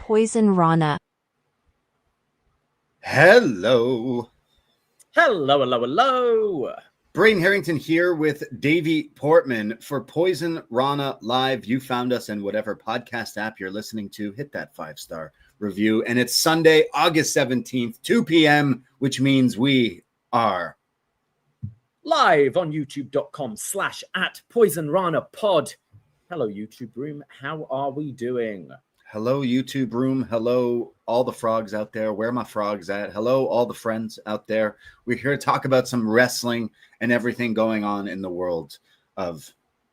Poisonrana. Hello. Hello. Braden Herrington here with Davie Portman for Poisonrana Live. You found us in whatever podcast app you're listening to. Hit that 5-star review. And it's Sunday, August 17th, 2 p.m., which means we are live on youtube.com/@PoisonRanaPod. Hello, YouTube room. How are we doing? Hello, YouTube room. Hello, all the frogs out there. Where are my frogs at? Hello, all the friends out there. We're here to talk about some wrestling and everything going on in the world of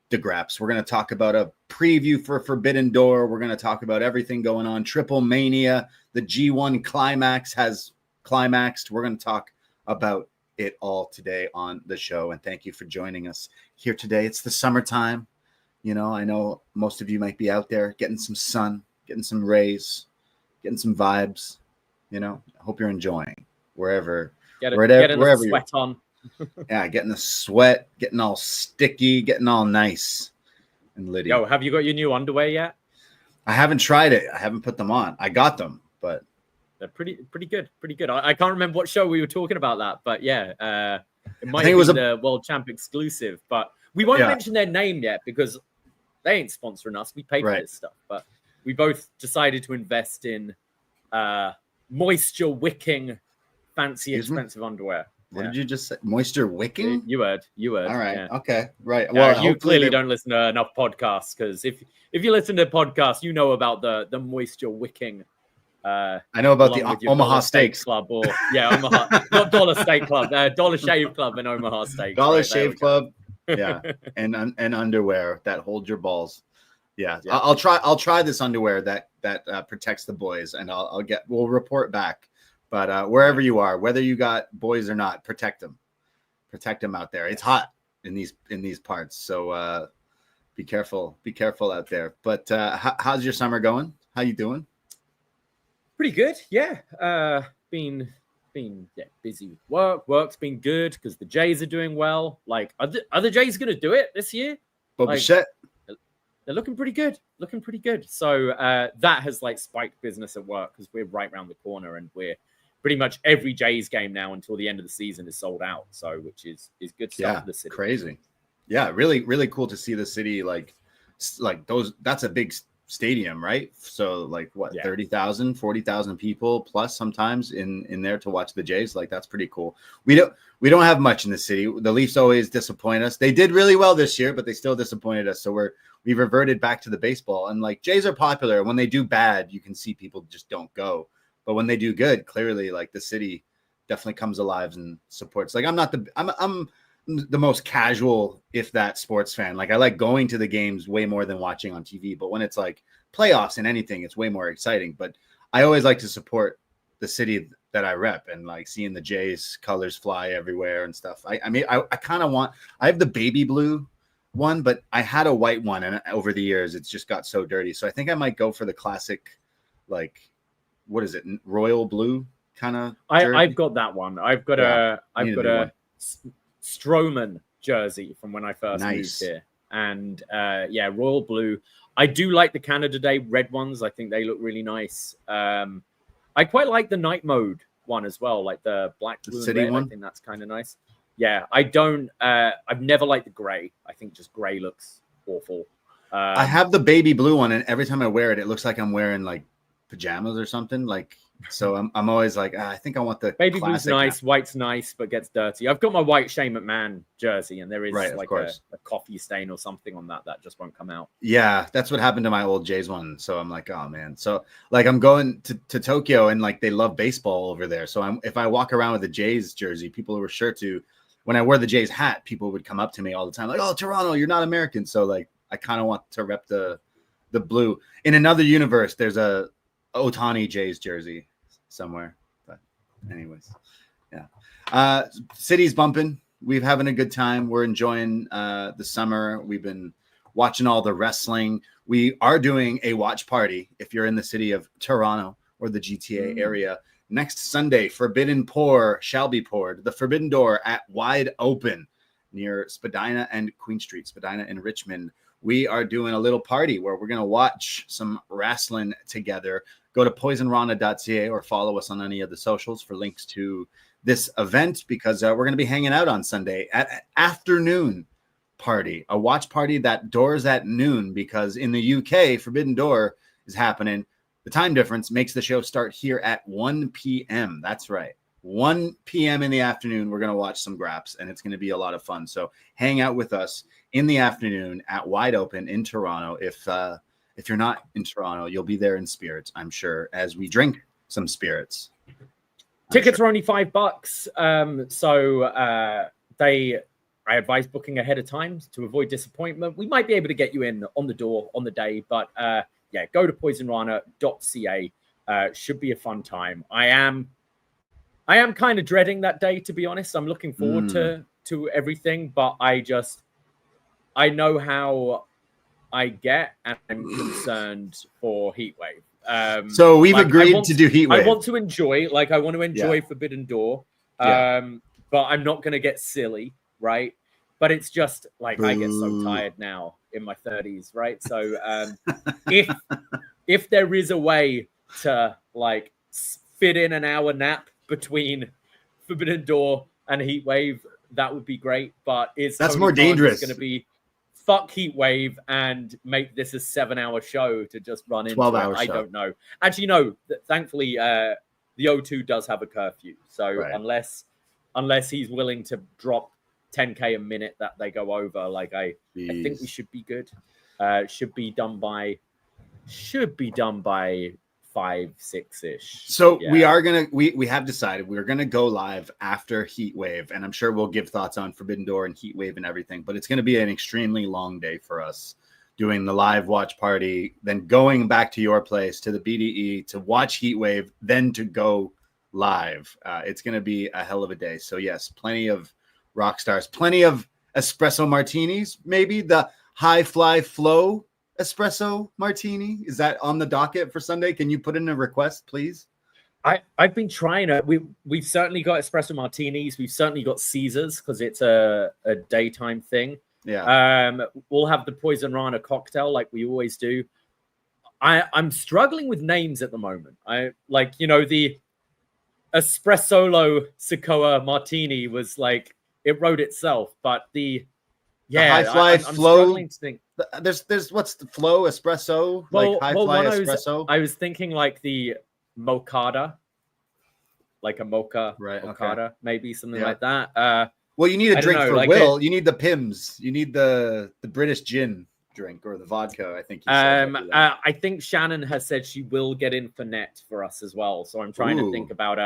the Graps. We're going to talk about a preview for Forbidden Door. We're going to talk about everything going on. TripleMania, the G1 Climax has climaxed. We're going to talk about it all today on the show. And thank you for joining us here today. It's the summertime. You know, I know most of you might be out there getting some sun, getting some rays, getting some vibes. You know, I hope you're enjoying wherever the sweat on. Yeah, getting the sweat, getting all sticky, getting all nice and litty. Yo, have you got your new underwear yet? I haven't tried it. I haven't put them on. I got them, but they're pretty good. I can't remember what show we were talking about that, but yeah, it might be the World Champ exclusive, but we won't mention their name yet because they ain't sponsoring us. We pay for this stuff, but we both decided to invest in moisture wicking, fancy, expensive underwear. What did you just say? Moisture wicking? You heard. All right. Yeah. Okay. Right. Well, you clearly don't listen to enough podcasts because if you listen to podcasts, you know about the moisture wicking. I know about the Omaha Steaks Club, or Omaha, not Dollar Steak Club, Dollar Shave Club and Omaha Steaks. Dollar Shave Club, yeah, and underwear that hold your balls. Yeah. I'll try this underwear that protects the boys, and we'll report back. But wherever you are, whether you got boys or not, protect them out there. It's hot in these parts, so be careful out there. But how's your summer going? How you doing? Pretty good, yeah. Been busy with work. Work's been good because the Jays are doing well. Like, are the Jays going to do it this year? They're looking pretty good. So that has spiked business at work because we're right around the corner and we're pretty much every Jays game now until the end of the season is sold out. So which is good stuff for the city. Crazy. Yeah, really, really cool to see the city like those. That's a big stadium, right? So 30,000, 40,000 people plus sometimes in there to watch the Jays. That's pretty cool. We don't have much in the city. The Leafs always disappoint us. They did really well this year, but they still disappointed us. So we reverted back to the baseball, and Jays are popular. When they do bad, you can see people just don't go. But when they do good, clearly the city definitely comes alive and supports. I'm the most casual, if that, sports fan. I like going to the games way more than watching on TV. But when it's playoffs and anything, it's way more exciting. But I always like to support the city that I rep, and seeing the Jays colors fly everywhere and stuff. I kind of want. I have the baby blue one, but I had a white one, and over the years it's just got so dirty. So I think I might go for the classic, what is it, royal blue kind of. I've got that one. I've got a Strowman jersey from when I first moved here, and royal blue. I do like the Canada Day red ones. I think they look really nice. I quite like the night mode one as well, the black, blue, and red. I think that's kind of nice. Yeah, I don't. I've never liked the gray. I think just gray looks awful. I have the baby blue one, and every time I wear it, it looks like I'm wearing pajamas or something. So I'm always I think I want the baby blue's nice, white's nice, but gets dirty. I've got my white Shane McMahon jersey, and there is a coffee stain or something on that just won't come out. Yeah, that's what happened to my old Jays one. So I'm oh man. So I'm going to Tokyo, and they love baseball over there. So if I walk around with a Jays jersey, people were sure to. When I wear the Jays hat, people would come up to me all the time, oh, Toronto, you're not American. So I kind of want to rep the blue. In another universe, there's a Ohtani Jays jersey somewhere. But anyways, yeah. City's bumping. We're having a good time. We're enjoying the summer. We've been watching all the wrestling. We are doing a watch party if you're in the city of Toronto or the GTA area. Next Sunday, Forbidden Pour shall be poured. The Forbidden Door at Wide Open near Spadina and Queen Street, Spadina in Richmond. we are doing a little party where we're going to watch some wrestling together. Go to poisonrana.ca or follow us on any of the socials for links to this event, because we're going to be hanging out on Sunday at afternoon party, a watch party that doors at noon, because in the UK, Forbidden Door is happening. The time difference makes the show start here at 1 p.m. That's right. 1 p.m. in the afternoon, we're going to watch some graps, and it's going to be a lot of fun. So hang out with us in the afternoon at Wide Open in Toronto. If you're not in Toronto, you'll be there in spirit, I'm sure, as we drink some spirits. Tickets are only $5. So I advise booking ahead of time to avoid disappointment. We might be able to get you in on the door on the day, but go to poisonrana.ca. Should be a fun time. I am kind of dreading that day, to be honest. I'm looking forward to everything, but I know how I get, and I'm concerned for Heatwave. So we've agreed to do Heatwave. I want to enjoy Forbidden Door, but I'm not going to get silly, right? But it's just like I get so tired now in my 30s, right? So if there is a way to like fit in an hour nap between Forbidden Door and Heatwave, that would be great. But that's more dangerous. It's going to be fuck Heatwave and make this a 7-hour show to just run into 12-hour I don't know. Actually, no. Thankfully, the O2 does have a curfew, so unless he's willing to drop 10K a minute that they go over, like I think we should be good. Should be done by 5-6-ish. So we are gonna we have decided we're gonna go live after Heatwave, and I'm sure we'll give thoughts on Forbidden Door and Heatwave and everything, but it's gonna be an extremely long day for us doing the live watch party, then going back to your place to the BDE to watch Heatwave, then to go live. It's gonna be a hell of a day. So yes, plenty of rock stars, plenty of espresso martinis, maybe the high fly flow espresso martini. Is that on the docket for Sunday? Can you put in a request, please? I've been trying to. We've certainly got espresso martinis. We've certainly got Caesars because it's a daytime thing. Yeah. We'll have the Poisonrana cocktail like we always do. I'm struggling with names at the moment. The Espressolo Sikoa Martini was like it wrote itself, but the high fly I'm flow. Struggling to think. There's what's the flow espresso, high fly espresso. I was thinking like the mochada, like a mocha, right? Mochada, maybe something like that. Well, you need a drink for Will. You need the Pims. You need the British gin drink or the vodka. I think. I think Shannon has said she will get in Fernet for us as well. So I'm trying to think about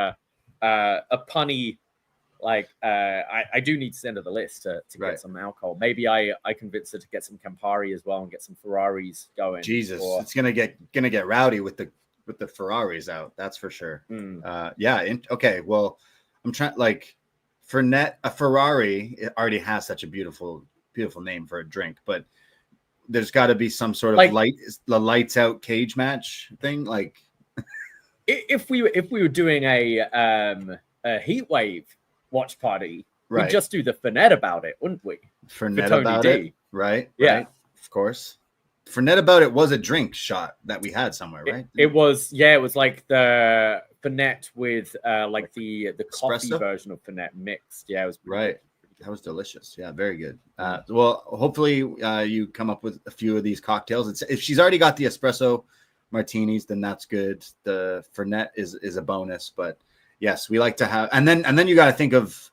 a punny. I do need to send her the list to get some alcohol. Maybe I convince her to get some Campari as well and get some Ferraris going. Jesus, it's gonna get rowdy with the Ferraris out. That's for sure. Okay. Well, I'm trying Fernet. A Ferrari it already has such a beautiful name for a drink, but there's got to be some sort of lights out cage match thing. Like if we were doing a Heatwave watch party, we'd just do the Fernet about it, wouldn't we? Fernet about it, right? Yeah, right. Of course. Fernet about it was a drink shot that we had somewhere, right? It was like the Fernet with the coffee version of Fernet mixed. Yeah, it was right. Good. That was delicious. Yeah, very good. Well, hopefully you come up with a few of these cocktails. If she's already got the espresso martinis, then that's good. The Fernet is a bonus, but yes, we like to have, and then you got to think of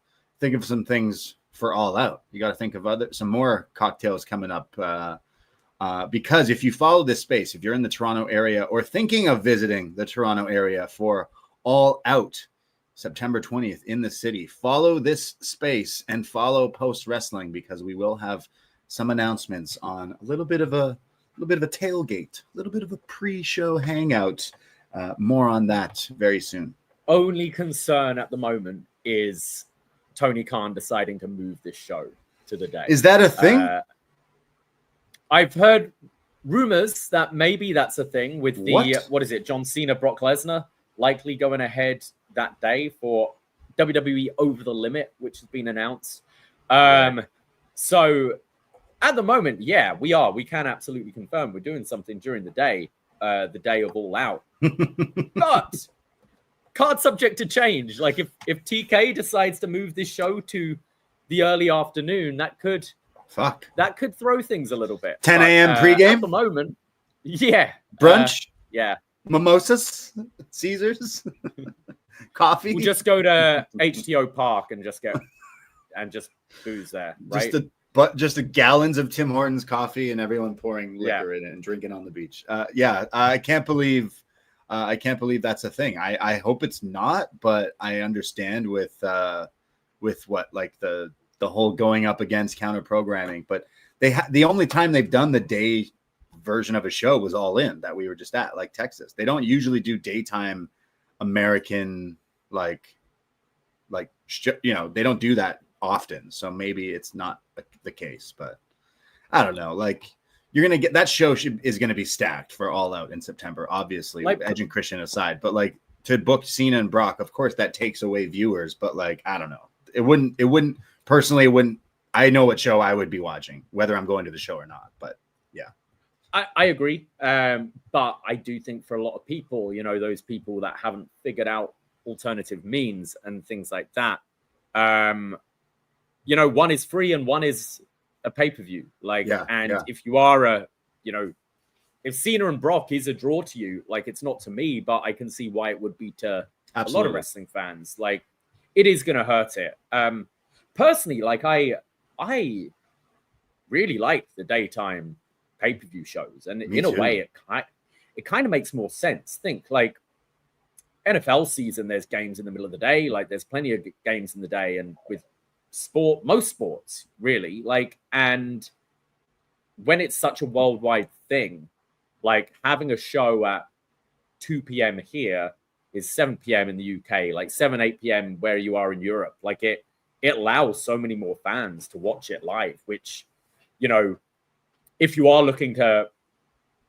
some things for All Out. You got to think of some more cocktails coming up, because if you follow this space, if you're in the Toronto area or thinking of visiting the Toronto area for All Out, September 20th in the city, follow this space and follow Post Wrestling, because we will have some announcements on a little bit of a tailgate, a little bit of a pre-show hangout. More on that very soon. Only concern at the moment is Tony Khan deciding to move this show to the day. Is that a thing? I've heard rumors that maybe that's a thing with what is it? John Cena, Brock Lesnar likely going ahead that day for WWE Over the Limit, which has been announced. So At the moment, yeah, we are. We can absolutely confirm we're doing something during the day of All Out. But card subject to change. Like if TK decides to move this show to the early afternoon, that could throw things a little bit. 10 a.m. pregame at the moment. Yeah, brunch. Yeah, mimosas, Caesars, coffee. We'll just go to HTO Park and just booze there, right? Just a gallons of Tim Hortons coffee and everyone pouring liquor in it and drinking on the beach. I can't believe that's a thing. I hope it's not, but I understand with what like the whole going up against counter programming. But the only time they've done the day version of a show was All In that we were just at, like Texas. They don't usually do daytime American they don't do that often. So maybe it's not the case, but I don't know. Like you're gonna get that show is gonna be stacked for All Out in September, obviously, like, with Edge and Christian aside. But like to book Cena and Brock, of course, that takes away viewers. But like I don't know, it wouldn't personally. It wouldn't. I know what show I would be watching, whether I'm going to the show or not. But yeah, I agree. But I do think for a lot of people, those people that haven't figured out alternative means and things like that. One is free and one is a pay-per-view. If you are if Cena and Brock is a draw to you, like it's not to me, but I can see why it would be to a lot of wrestling fans. Like it is going to hurt it. Personally, like I really like the daytime pay-per-view shows, and in a way, it kind of makes more sense. Think like NFL season, there's games in the middle of the day. Like there's plenty of games in the day, and with most sports really, like, and when it's such a worldwide thing, like having a show at 2 p.m. here is 7 p.m. in the UK, like 8 p.m. where you are in Europe. Like it allows so many more fans to watch it live, which, if you are looking to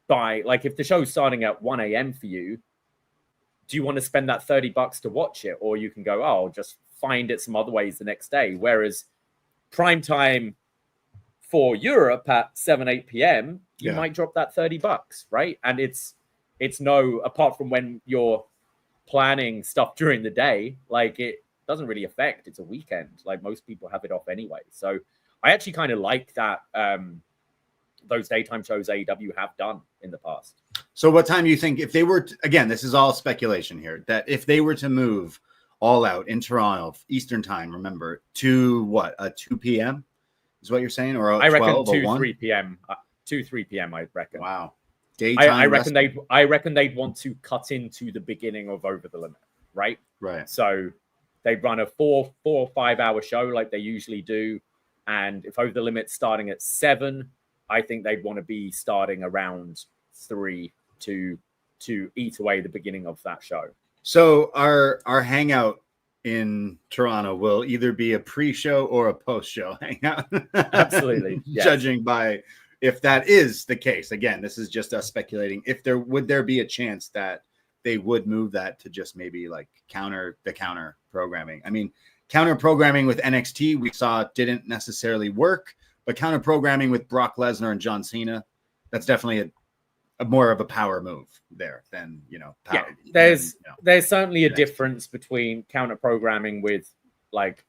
buy, like if the show's starting at 1 a.m. for you, do you want to spend that $30 to watch it? Or you can go, I'll just find it some other ways the next day. Whereas prime time for Europe at 8 p.m., you might drop that $30, right? And it's apart from when you're planning stuff during the day, like it doesn't really affect. It's a weekend. Like most people have it off anyway. So I actually kind of like that those daytime shows AEW have done in the past. So what time do you think, if they were again, this is all speculation here, that if they were to move All Out in Toronto Eastern time, remember, to what, 2 p.m. is what you're saying? Or I reckon 3 p.m. 3 p.m. I reckon. Wow. I reckon they'd want to cut into the beginning of Over the Limit, right? Right. So they'd run a 4 or 5 hour show like they usually do. And if Over the Limit's starting at 7, I think they'd want to be starting around 3 to eat away the beginning of that show. So our hangout in Toronto will either be a pre-show or a post-show hangout. Absolutely. Yes. Judging by if that is the case. Again, this is just us speculating. Would there be a chance that they would move that to just maybe like counter programming? I mean, counter programming with NXT we saw didn't necessarily work, but counter programming with Brock Lesnar and John Cena, that's definitely a more of a power move there than, power. Yeah, there's certainly a difference between counter programming with like,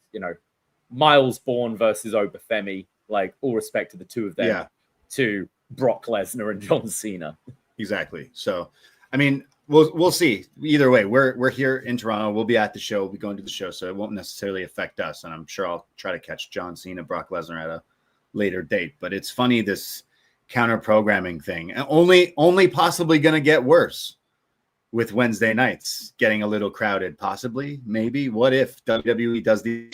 Miles Bourne versus Obafemi, like all respect to the two of them, to Brock Lesnar and John Cena. Exactly. So, I mean, we'll see. Either way, we're here in Toronto. We'll be at the show. We'll be going to the show, so it won't necessarily affect us. And I'm sure I'll try to catch John Cena, Brock Lesnar at a later date. But it's funny, this counter programming thing, and only possibly going to get worse with Wednesday nights getting a little crowded. Possibly, maybe. What if WWE does the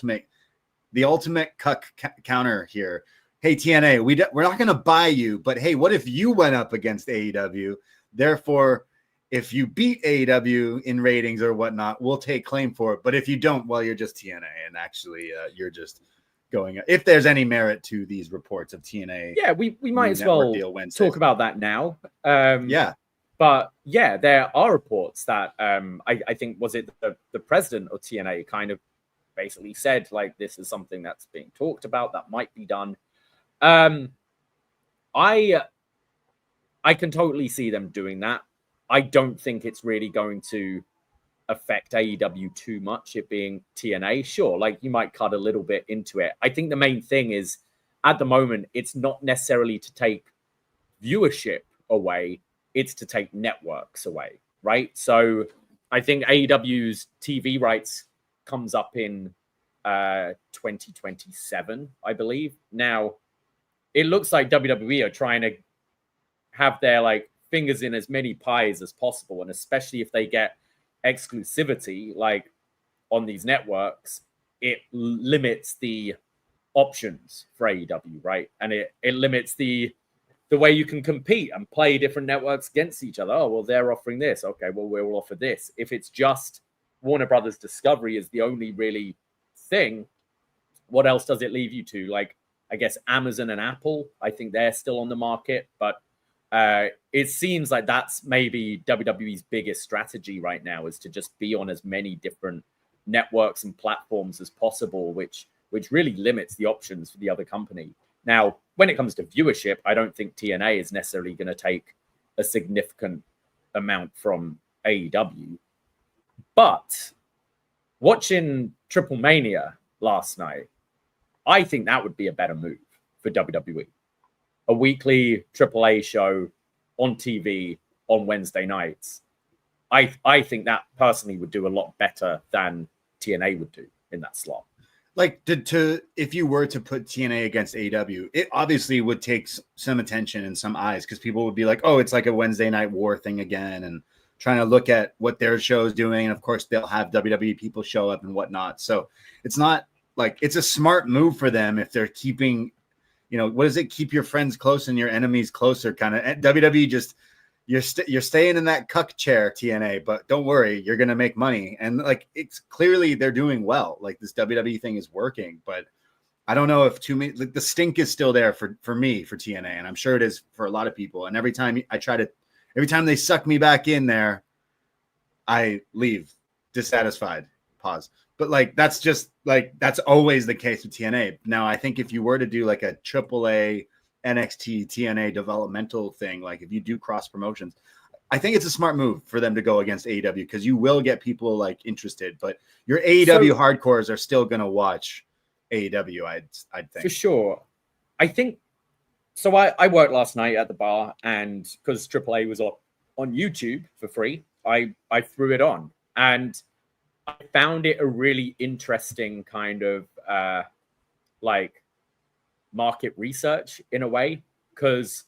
ultimate cuck counter here? Hey, TNA, we're not going to buy you, but hey, what if you went up against AEW? Therefore, if you beat AEW in ratings or whatnot, we'll take claim for it. But if you don't, well, you're just TNA, and actually, you're just going. If there's any merit to these reports of TNA, we might as well talk about that now. But there are reports that I think was it the president of TNA kind of basically said like this is something that's being talked about that might be done. I can totally see them doing that. I don't think it's really going to affect AEW too much, it being TNA. Sure, like you might cut a little bit into it. I think the main thing is at the moment, it's not necessarily to take viewership away, it's to take networks away, right? So I think AEW's TV rights comes up in 2027, I believe. Now, it looks like WWE are trying to have their like fingers in as many pies as possible, and especially if they get exclusivity like on these networks, it limits the options for AEW, right? And it limits the way you can compete and play different networks against each other. Oh, well, they're offering this. Okay, well, we'll offer this. If it's just Warner Brothers Discovery is the only really thing, what else does it leave you to? Like, I guess Amazon and Apple, I think they're still on the market, but it seems like that's maybe WWE's biggest strategy right now, is to just be on as many different networks and platforms as possible, which really limits the options for the other company. Now, when it comes to viewership, I don't think TNA is necessarily going to take a significant amount from AEW. But watching TripleMania last night, I think that would be a better move for WWE. A weekly AAA show on TV on Wednesday nights. I think that personally would do a lot better than TNA would do in that slot. Like if you were to put TNA against AEW, it obviously would take some attention and some eyes, because people would be like, oh, it's like a Wednesday night war thing again, and trying to look at what their show is doing. And of course, they'll have WWE people show up and whatnot. So it's not like it's a smart move for them if they're keeping, what is it? Keep your friends close and your enemies closer kind of. WWE just, you're staying in that cuck chair, TNA, but don't worry, you're going to make money. And like, it's clearly they're doing well. Like this WWE thing is working, but I don't know if too many, like the stink is still there for me, for TNA. And I'm sure it is for a lot of people. And every time they suck me back in there, I leave dissatisfied. Pause. But like, that's always the case with TNA. Now, I think if you were to do like a AAA NXT TNA developmental thing, like if you do cross promotions, I think it's a smart move for them to go against AEW, because you will get people like interested, but your AEW hardcores are still going to watch AEW. I'd think. For sure. I think so. I worked last night at the bar, and because AAA was on YouTube for free, I threw it on, and I found it a really interesting kind of like market research in a way, because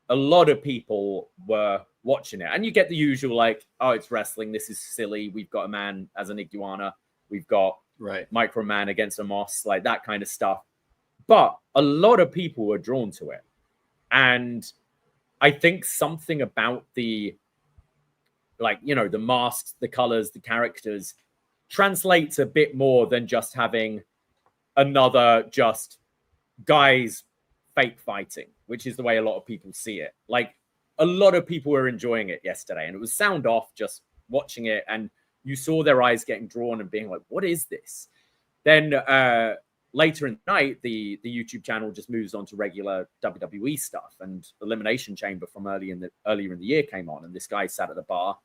a lot of people were watching it, and you get the usual like, oh, it's wrestling, this is silly, we've got a man as an iguana, we've got Micro Man against a moss, like that kind of stuff. But a lot of people were drawn to it, and I think something about the the masks, the colors, the characters translates a bit more than just having another just guys fake fighting, which is the way a lot of people see it. Like, a lot of people were enjoying it yesterday, and it was sound off just watching it, and you saw their eyes getting drawn and being like, what is this? Then later in the night, the YouTube channel just moves on to regular WWE stuff, and Elimination Chamber from earlier in the year came on, and this guy sat at the bar,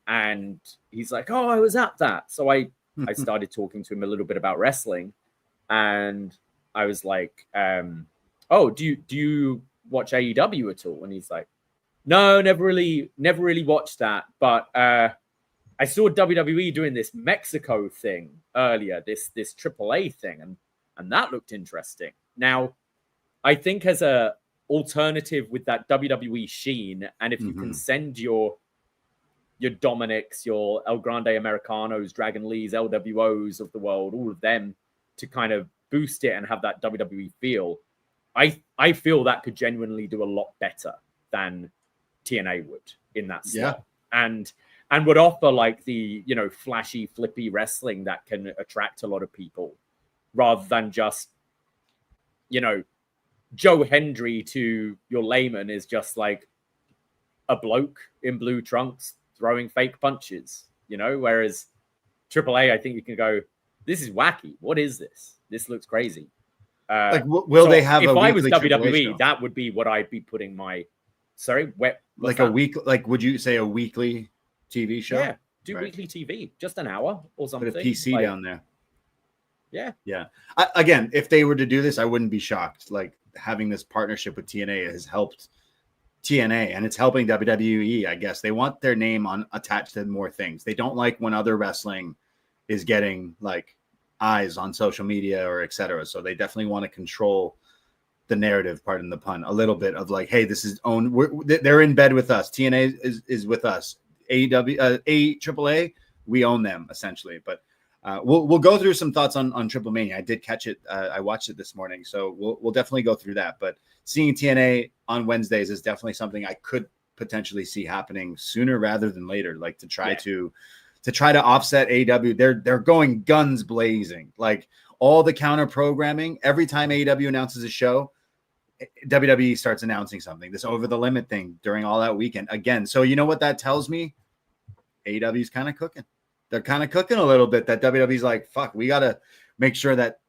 and he's like, oh, I was at that. So I started talking to him a little bit about wrestling, and I was like, oh, do you watch AEW at all? And he's like, no, never really watched that. But I saw WWE doing this Mexico thing earlier, this AAA thing, and that looked interesting. Now, I think as a alternative with that WWE sheen, and if you can send your Dominics, your El Grande Americanos, Dragon Lees, LWOs of the world, all of them, to kind of boost it and have that WWE feel, I feel that could genuinely do a lot better than TNA would in that slot. And would offer like the, flashy, flippy wrestling that can attract a lot of people, rather than just, Joe Hendry to your layman is just like a bloke in blue trunks throwing fake punches, whereas AAA, I think you can go, this is wacky. What is this? This looks crazy. Will they have? If I was WWE, show? That would be what I'd be putting my. Sorry, like a week. Like, would you say a weekly TV show? Yeah, do weekly TV, just an hour or something. Put a PC down there. Yeah. Again, if they were to do this, I wouldn't be shocked. Like, having this partnership with TNA has helped TNA, and it's helping WWE. I guess they want their name attached to more things. They don't like when other wrestling is getting like eyes on social media or etc. So they definitely want to control the narrative, pardon the pun, a little bit of like, hey, this is owned. They're in bed with us. TNA is with us. AAA, we own them essentially. But we'll go through some thoughts on TripleMania. I did catch it. I watched it this morning, so we'll definitely go through that. But seeing TNA on Wednesdays is definitely something I could potentially see happening sooner rather than later. Like to try to offset AEW. They're going guns blazing. Like all the counter programming. Every time AEW announces a show, WWE starts announcing something. This over the limit thing during all that weekend again. So you know what that tells me? AEW's kind of cooking. They're kind of cooking a little bit. That WWE's like, fuck, we got to make sure that,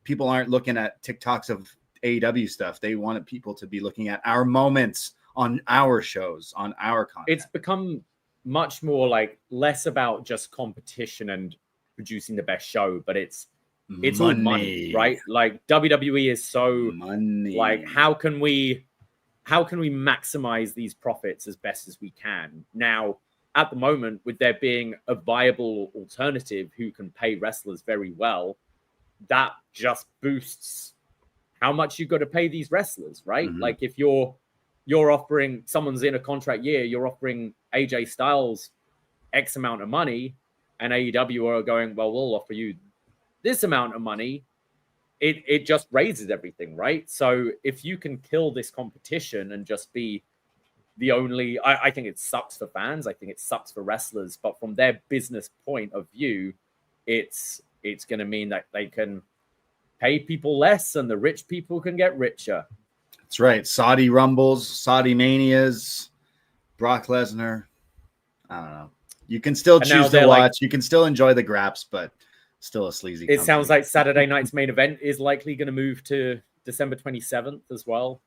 people aren't looking at TikToks of AEW stuff. They wanted people to be looking at our moments on our shows, on our content. It's become much more like less about just competition and producing the best show, but it's all money, right? Like WWE is so money. Like, how can we maximize these profits as best as we can now? At the moment, with there being a viable alternative who can pay wrestlers very well, that just boosts how much you got to pay these wrestlers, right? Mm-hmm. Like if you're offering, someone's in a contract year, you're offering AJ Styles X amount of money, and AEW are going, well, we'll offer you this amount of money. It just raises everything, right? So if you can kill this competition and just be the only, I think it sucks for fans. I think it sucks for wrestlers, but from their business point of view, it's going to mean that they can pay people less and the rich people can get richer. That's right. Saudi Rumbles, Saudi Manias, Brock Lesnar. I don't know. You can still choose to watch. You can still enjoy the graps, but still a sleazy company. Sounds like Saturday night's main event is likely going to move to December 27th as well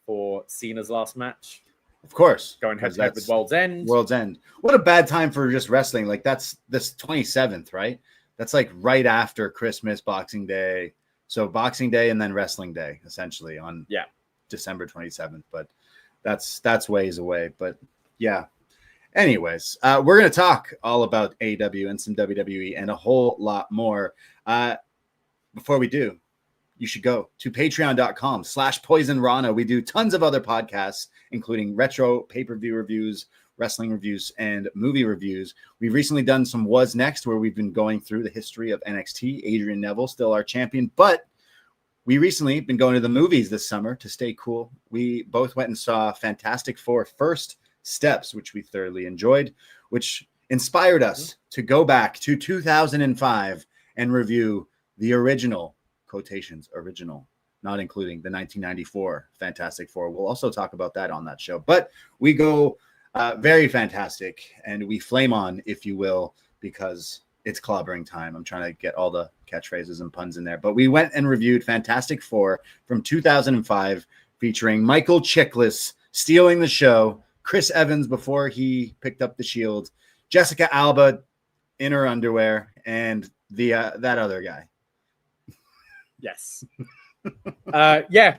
for Cena's last match. Of course. Going head to head with World's End. World's End. What a bad time for just wrestling. Like, that's this 27th, right? That's like right after Christmas, Boxing Day. So Boxing Day and then Wrestling Day, essentially, on December 27th. But that's ways away. But yeah. Anyways, we're going to talk all about AEW and some WWE and a whole lot more. Before we do, you should go to patreon.com/Poisonrana. We do tons of other podcasts, including retro pay-per-view reviews, wrestling reviews, and movie reviews. We've recently done some What's Next, where we've been going through the history of NXT. Adrian Neville, still our champion, but we recently been going to the movies this summer to stay cool. We both went and saw Fantastic Four First Steps, which we thoroughly enjoyed, which inspired us to go back to 2005 and review the original, quotations, original, not including the 1994 Fantastic Four. We'll also talk about that on that show. But we go very fantastic, and we flame on, if you will, because it's clobbering time. I'm trying to get all the catchphrases and puns in there. But we went and reviewed Fantastic Four from 2005, featuring Michael Chiklis stealing the show, Chris Evans before he picked up the Shield, Jessica Alba in her underwear, and that other guy. Yes.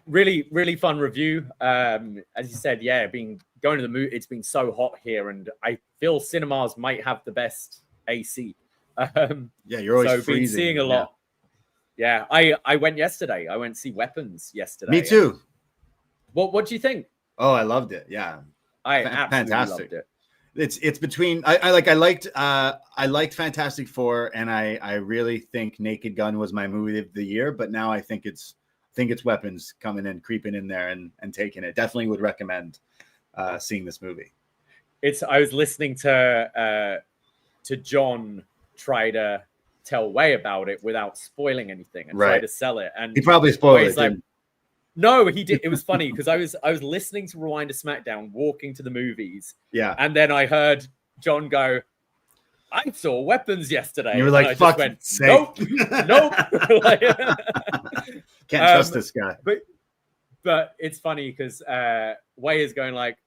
Really, really fun review. As you said, going to the movie, it's been so hot here, and I feel cinemas might have the best AC. You're always freezing. Been seeing a lot. Yeah, I went yesterday. I went to see Weapons yesterday. Me too. What do you think? Oh, I loved it. Yeah. I absolutely loved it. It's between I liked Fantastic Four, and I really think Naked Gun was my movie of the year, but now I think it's Weapons coming in, creeping in there and taking it. Definitely would recommend seeing this movie. I was listening to John try to tell Way about it without spoiling anything and try to sell it, and he probably spoiled it. No, he did. It was funny because I was listening to Rewind to Smackdown, walking to the movies. Yeah. And then I heard John go, I saw Weapons yesterday. And you were like, fuck, nope. Can't trust this guy. But it's funny because Way is going like,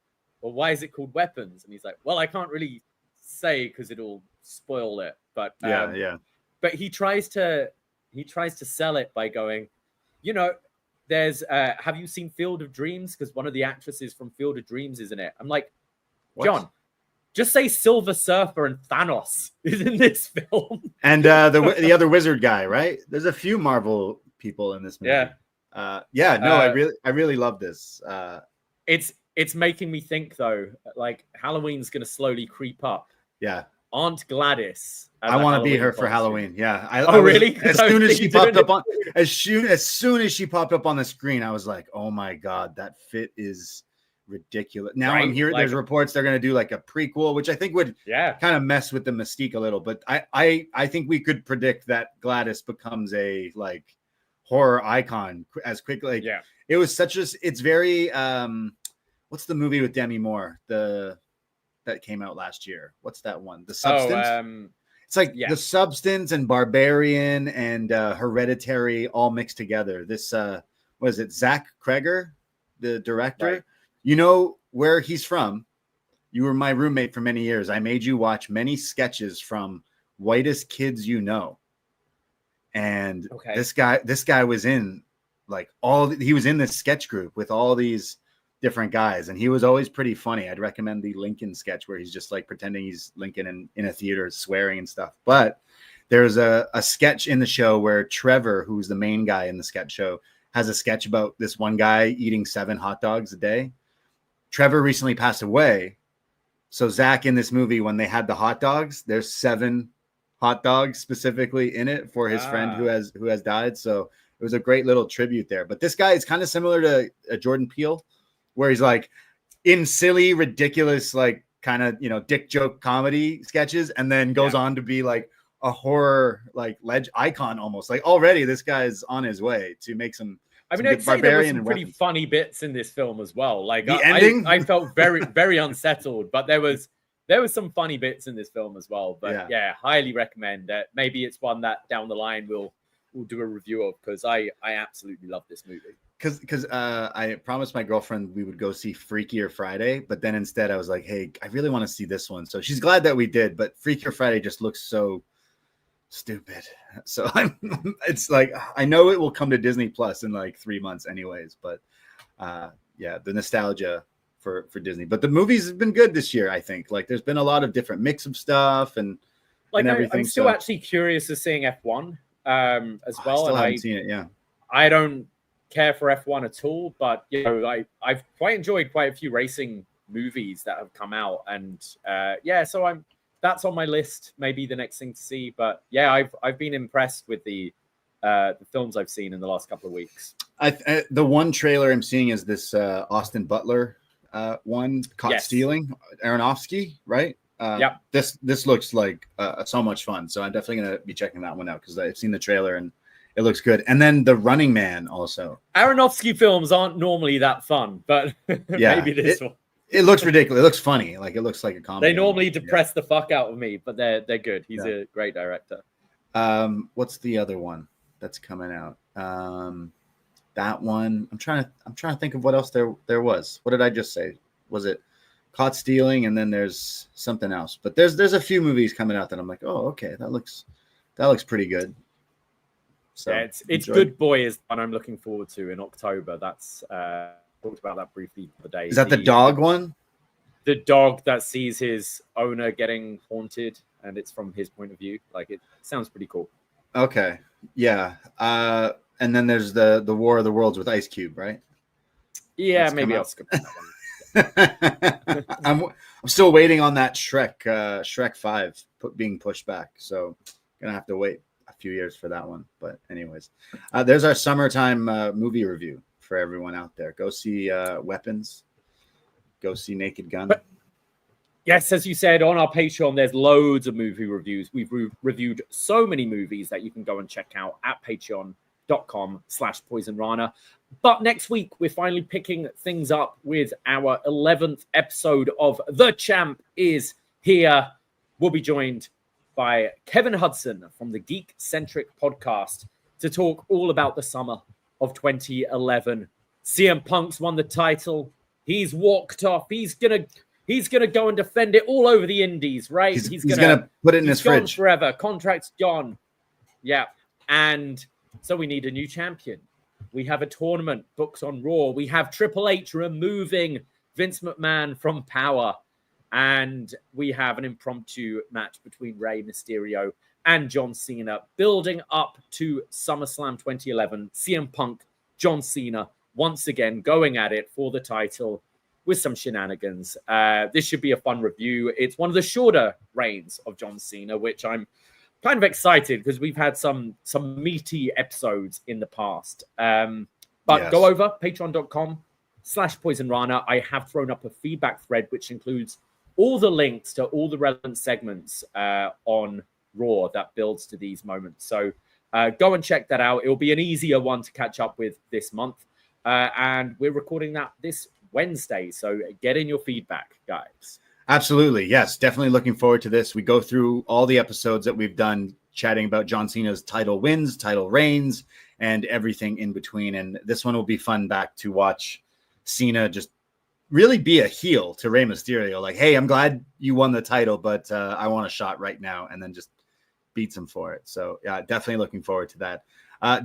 well, why is it called Weapons? And he's like, well, I can't really say because it'll spoil it. But But he tries to sell it by going, there's have you seen Field of Dreams? Because one of the actresses from Field of Dreams is in it. I'm like, what? John, just say Silver Surfer and Thanos is in this film. And the other wizard guy, right? There's a few Marvel people in this movie. I really love this. It's making me think though, like Halloween's gonna slowly creep up. Yeah. Aunt Gladys. I want to be her for Halloween. Yeah. Really? As soon as she popped up on the screen, I was like, oh my God, that fit is ridiculous. Now I'm hearing there's reports they're going to do like a prequel, which I think would kind of mess with the mystique a little. But I think we could predict that Gladys becomes a like horror icon as quickly. Like, it was it's very, what's the movie with Demi Moore? That came out last year. What's that one? The Substance. It's like The Substance and Barbarian and Hereditary all mixed together. This what is it? Zach Kreger, the director. Right. You know where he's from. You were my roommate for many years. I made you watch many sketches from Whitest Kids You Know. And this guy was in like he was in this sketch group with all these different guys, and he was always pretty funny. I'd recommend the Lincoln sketch where he's just like pretending he's Lincoln in a theater swearing and stuff. But there's a sketch in the show where Trevor, who's the main guy in the sketch show, has a sketch about this one guy eating 7 hot dogs a day. Trevor recently passed away. So Zach in this movie, when they had the hot dogs, there's 7 hot dogs specifically in it for his friend who has died. So it was a great little tribute there. But this guy is kind of similar to Jordan Peele, where he's like in silly, ridiculous, like kind of, dick joke comedy sketches, and then goes on to be like a horror, like icon almost. Like already this guy is on his way to make some. I mean, I'd say there were some pretty funny bits in this film as well. Like the ending, I felt very, very unsettled, but there was some funny bits in this film as well. But highly recommend that. Maybe it's one that down the line we'll do a review of, because I absolutely love this movie. Because I promised my girlfriend we would go see Freakier Friday, but then instead I was like, hey, I really want to see this one. So she's glad that we did, but Freakier Friday just looks so stupid. So it's like, I know it will come to Disney Plus in like 3 months anyways, but the nostalgia for Disney. But the movies have been good this year, I think. Like there's been a lot of different mix of stuff and everything. I'm still actually curious of seeing F1 as well. I still haven't seen it, I don't care for F1 at all, but I've quite enjoyed quite a few racing movies that have come out, and so that's on my list, maybe the next thing to see. But I've been impressed with the films I've seen in the last couple of weeks. The one trailer I'm seeing is this Austin Butler one, Caught Stealing, Aronofsky, right? This looks like so much fun, so I'm definitely gonna be checking that one out because I've seen the trailer and it looks good. And then The Running Man also. Aronofsky films aren't normally that fun, but maybe this one. It looks ridiculous. It looks funny. Like it looks like a comedy. They normally depress the fuck out of me, but they're good. He's a great director. What's the other one that's coming out? That one. I'm trying to think of what else there was. What did I just say? Was it Caught Stealing? And then there's something else. But there's a few movies coming out that I'm like, oh, okay, that looks pretty good. So it's Good Boy is one I'm looking forward to in October. That's talked about that briefly the day. Is that the dog one? The dog that sees his owner getting haunted, and it's from his point of view. Like it sounds pretty cool. Okay, yeah. And then there's the War of the Worlds with Ice Cube, right? Yeah, That's maybe I'll skip that one. I'm still waiting on that Shrek 5 being pushed back, so gonna have to wait a few years for that one. But anyways, there's our summertime movie review for everyone out there. Go see Weapons. Go see Naked Gun. But yes, as you said, on our Patreon, there's loads of movie reviews. We've reviewed so many movies that you can go and check out at patreon.com/Poisonrana. But next week, we're finally picking things up with our 11th episode of The Champ Is Here. We'll be joined by Kevin Hudson from the Geek Centric podcast to talk all about the summer of 2011. CM Punk's won the title. He's walked off. He's gonna go and defend it all over the indies, right? He's gonna put it in his fridge forever. Contract's gone. Yeah. And so we need a new champion. We have a tournament booked on Raw. We have Triple H removing Vince McMahon from power. And we have an impromptu match between Rey Mysterio and John Cena, building up to SummerSlam 2011. CM Punk, John Cena, once again going at it for the title with some shenanigans. This should be a fun review. It's one of the shorter reigns of John Cena, which I'm kind of excited because we've had some meaty episodes in the past. But Go over patreon.com/Poisonrana. I have thrown up a feedback thread, which includes all the links to all the relevant segments on Raw that builds to these moments. So go and check that out. It'll be an easier one to catch up with this month. And we're recording that this Wednesday. So get in your feedback, guys. Absolutely. Yes, definitely looking forward to this. We go through all the episodes that we've done chatting about John Cena's title wins, title reigns, and everything in between. And this one will be fun back to watch Cena just really be a heel to Rey Mysterio. Like, hey, I'm glad you won the title, but I want a shot right now, and then just beats him for it. So yeah, definitely looking forward to that.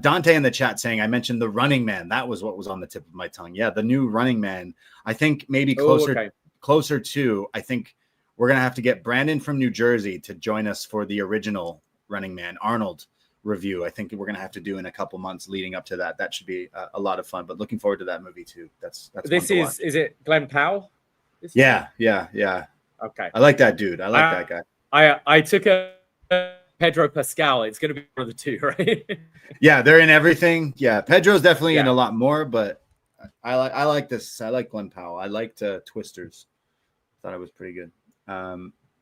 Dante in the chat saying, I mentioned the Running Man. That was what was on the tip of my tongue. Yeah, the new Running Man. I think maybe closer to, I think we're going to have to get Brandon from New Jersey to join us for the original Running Man, Arnold review. I think we're going to have to do in a couple months leading up to that. That should be a lot of fun, but looking forward to that movie too. That's this is it Glenn Powell? Yeah. Okay. I like that dude. I like that guy. I took a Pedro Pascal. It's going to be one of the two, right? Yeah, they're in everything. Yeah, Pedro's definitely in a lot more, but I like this. I like Glenn Powell. I liked Twisters. Thought it was pretty good.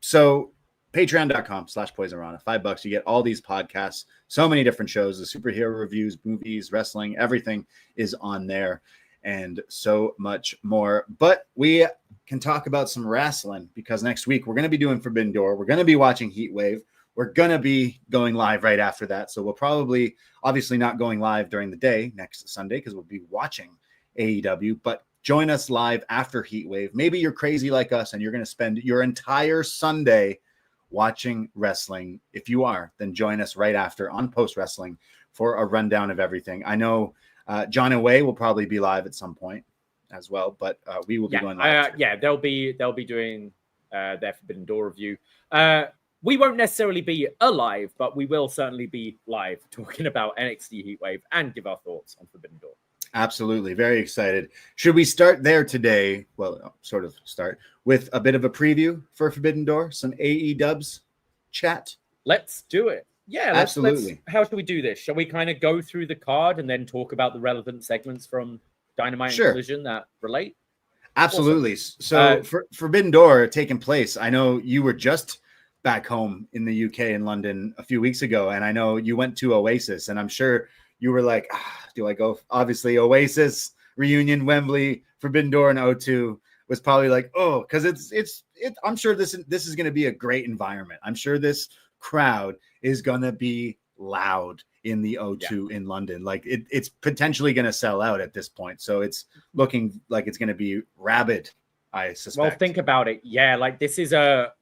So patreon.com/Poisonrana, $5. You get all these podcasts, so many different shows, the superhero reviews, movies, wrestling, everything is on there, and so much more. But we can talk about some wrestling because next week we're going to be doing Forbidden Door. We're going to be watching Heat Wave. We're going to be going live right after that. So we'll probably, obviously not going live during the day next Sunday because we'll be watching AEW, but join us live after Heat Wave. Maybe you're crazy like us and you're going to spend your entire Sunday watching wrestling. If you are, then join us right after on Post Wrestling for a rundown of everything. I know John and Way will probably be live at some point as well, but we will be going live. They'll be doing their Forbidden Door review. We won't necessarily be alive, but we will certainly be live talking about NXT Heatwave and give our thoughts on Forbidden Door. Absolutely. Very excited. Should we start there today? Well, sort of start with a bit of a preview for Forbidden Door, some AEW's chat. Let's do it. Yeah, absolutely. How should we do this? Shall we kind of go through the card and then talk about the relevant segments from Dynamite and Collision that relate? Absolutely. Awesome. So for Forbidden Door taking place, I know you were just back home in the UK in London a few weeks ago, and I know you went to Oasis, and I'm sure you were like, do I go? Obviously, Oasis, Reunion, Wembley, Forbidden Door, and O2 was probably like, oh, because it's. I'm sure this is going to be a great environment. I'm sure this crowd is going to be loud in the O2 in London. Like it's potentially going to sell out at this point. So it's looking like it's going to be rabid, I suspect. Well, think about it. Yeah, like this is a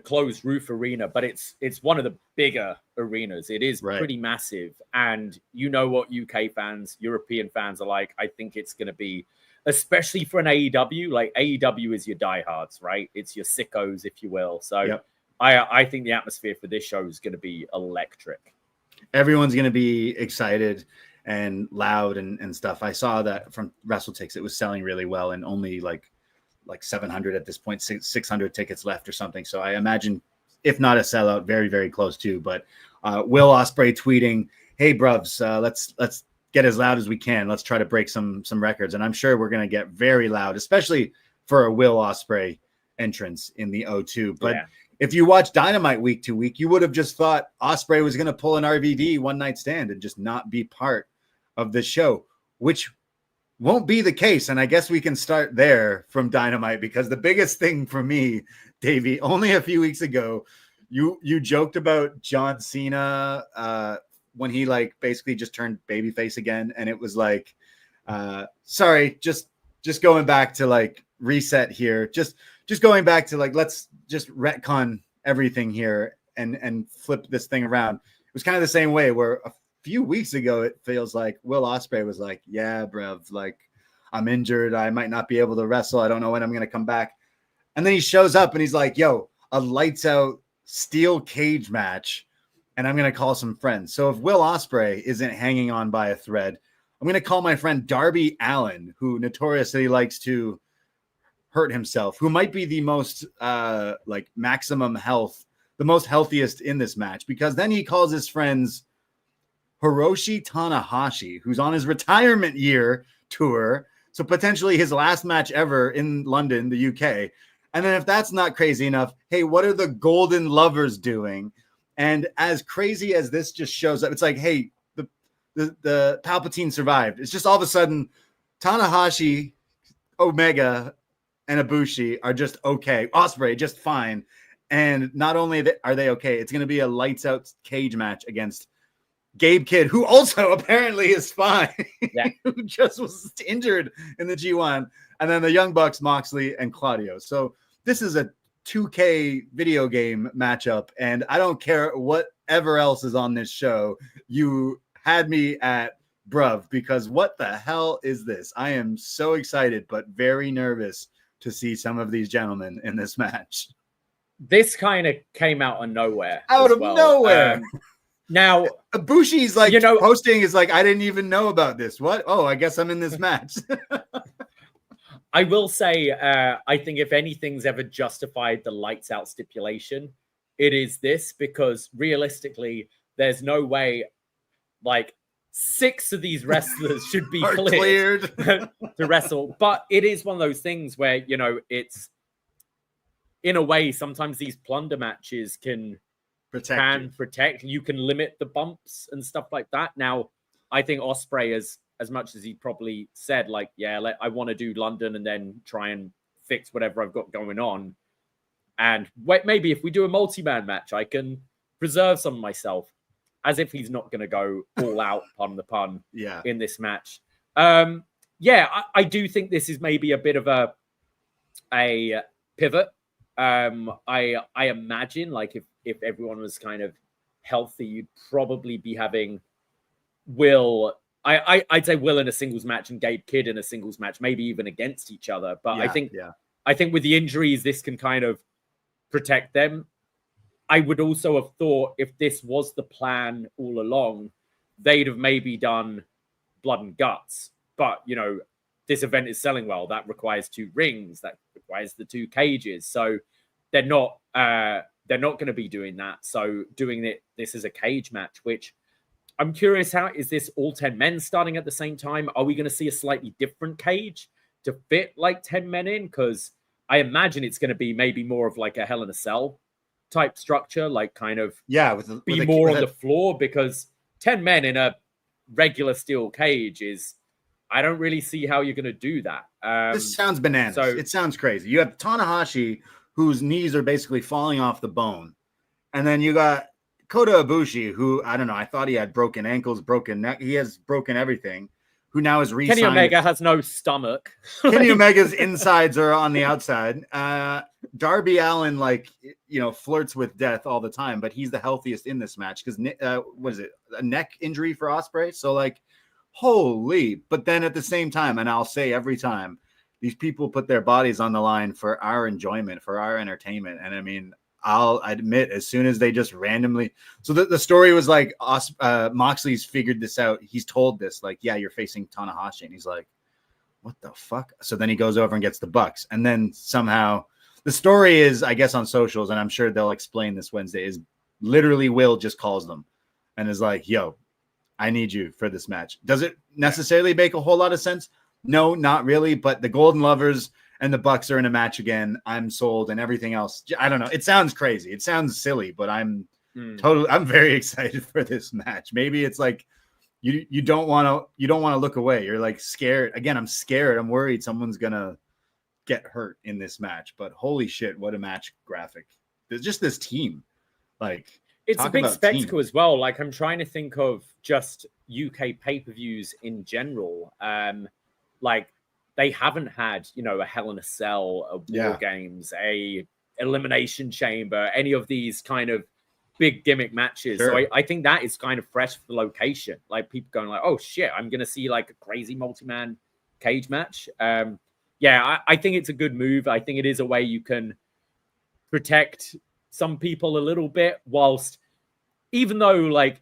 closed roof arena, but it's one of the bigger arenas. It is pretty massive. And you know what UK fans, European fans are like. I think it's going to be, especially for an AEW, like AEW is your diehards, right? It's your sickos, if you will. So I think the atmosphere for this show is going to be electric. Everyone's going to be excited and loud and stuff. I saw that from WrestleTix. It was selling really well and only like 700 at this point, 600 tickets left or something. So I imagine, if not a sellout, very, very close to. But Will Ospreay tweeting, hey, bruvs, let's get as loud as we can. Let's try to break some records. And I'm sure we're going to get very loud, especially for a Will Ospreay entrance in the O2. But if you watch Dynamite week to week, you would have just thought Ospreay was going to pull an RVD one night stand and just not be part of the show, which won't be the case. And I guess we can start there from Dynamite, because the biggest thing for me, Davie, only a few weeks ago, you joked about John Cena when he like basically just turned babyface again, and it was like, sorry, just going back to like reset here, just going back to like, let's just retcon everything here and flip this thing around. It was kind of the same way where a few weeks ago it feels like Will Ospreay was like, yeah, bruv, like I'm injured, I might not be able to wrestle, I don't know when I'm gonna come back. And then he shows up and he's like, yo, a lights out steel cage match, and I'm gonna call some friends. So if Will Ospreay isn't hanging on by a thread, I'm gonna call my friend Darby Allin, who notoriously likes to hurt himself, who might be the most like maximum health, the most healthiest in this match, because then he calls his friends Hiroshi Tanahashi, who's on his retirement year tour, so potentially his last match ever in London, the UK. And then if that's not crazy enough, hey, what are the Golden Lovers doing? And as crazy as this just shows up, it's like, hey, the Palpatine survived. It's just all of a sudden Tanahashi, Omega, and Ibushi are just okay. Ospreay just fine. And not only are they okay, it's going to be a lights out cage match against Gabe Kidd, who also apparently is fine, yeah. who just was injured in the G1. And then the Young Bucks, Moxley, and Claudio. So this is a 2K video game matchup, and I don't care whatever else is on this show. You had me at bruv, because what the hell is this? I am so excited, but very nervous to see some of these gentlemen in this match. This kind of came out of nowhere. Out of nowhere. Now, Ibushi's like, posting is like, I didn't even know about this. What? Oh, I guess I'm in this match. I will say, I think if anything's ever justified the lights out stipulation, it is this, because realistically, there's no way like 6 of these wrestlers should be cleared to wrestle. But it is one of those things where, you know, it's in a way, sometimes these plunder matches can protect. You can limit the bumps and stuff like that. Now, I think Ospreay, as much as he probably said, like, yeah, I want to do London and then try and fix whatever I've got going on. And maybe if we do a multi-man match, I can preserve some of myself, as if he's not going to go all out, pardon the pun, in this match. I do think this is maybe a bit of a pivot. I imagine, like, if everyone was kind of healthy, you'd probably be having Will. I'd say Will in a singles match and Gabe Kidd in a singles match, maybe even against each other. But I think with the injuries, this can kind of protect them. I would also have thought if this was the plan all along, they'd have maybe done blood and guts. But, you know, this event is selling well. That requires 2 rings. That requires the 2 cages. So they're not going to be doing that. So doing this as a cage match, which I'm curious, how is this all 10 men starting at the same time? Are we going to see a slightly different cage to fit like 10 men in? Because I imagine it's going to be maybe more of like a Hell in a Cell type structure, like kind of be more on the floor, because 10 men in a regular steel cage is, I don't really see how you're going to do that. This sounds bananas. It sounds crazy. You have Tanahashi, whose knees are basically falling off the bone. And then you got Kota Ibushi, who, I don't know, I thought he had broken ankles, broken neck. He has broken everything. Who now is re-signed. Kenny Omega has no stomach. Kenny Omega's insides are on the outside. Darby Allin, like, you know, flirts with death all the time, but he's the healthiest in this match because, what is it, a neck injury for Ospreay? So, like, holy. But then at the same time, and I'll say every time, these people put their bodies on the line for our enjoyment, for our entertainment. And I mean, I'll admit, as soon as they just randomly, so the story was like, Moxley's figured this out. He's told this, like, yeah, you're facing Tanahashi. And he's like, what the fuck? So then he goes over and gets the Bucks. And then somehow the story is, I guess, on socials, and I'm sure they'll explain this Wednesday, is literally Will just calls them and is like, yo, I need you for this match. Does it necessarily make a whole lot of sense? No, not really. But the Golden Lovers and the Bucks are in a match again. I'm sold, and everything else, I don't know. It sounds crazy. It sounds silly, but I'm very excited for this match. Maybe it's like you don't want to look away. You're like scared. Again, I'm scared. I'm worried someone's gonna get hurt in this match. But holy shit, what a match graphic. There's just this team. Like, It's a big spectacle as well. Like, I'm trying to think of just UK pay-per-views in general. Like, they haven't had, a Hell in a Cell, a War Games, a Elimination Chamber, any of these kind of big gimmick matches. Sure. So I think that is kind of fresh for the location. Like, people going like, oh shit, I'm going to see like a crazy multi-man cage match. I think it's a good move. I think it is a way you can protect some people a little bit, whilst, even though like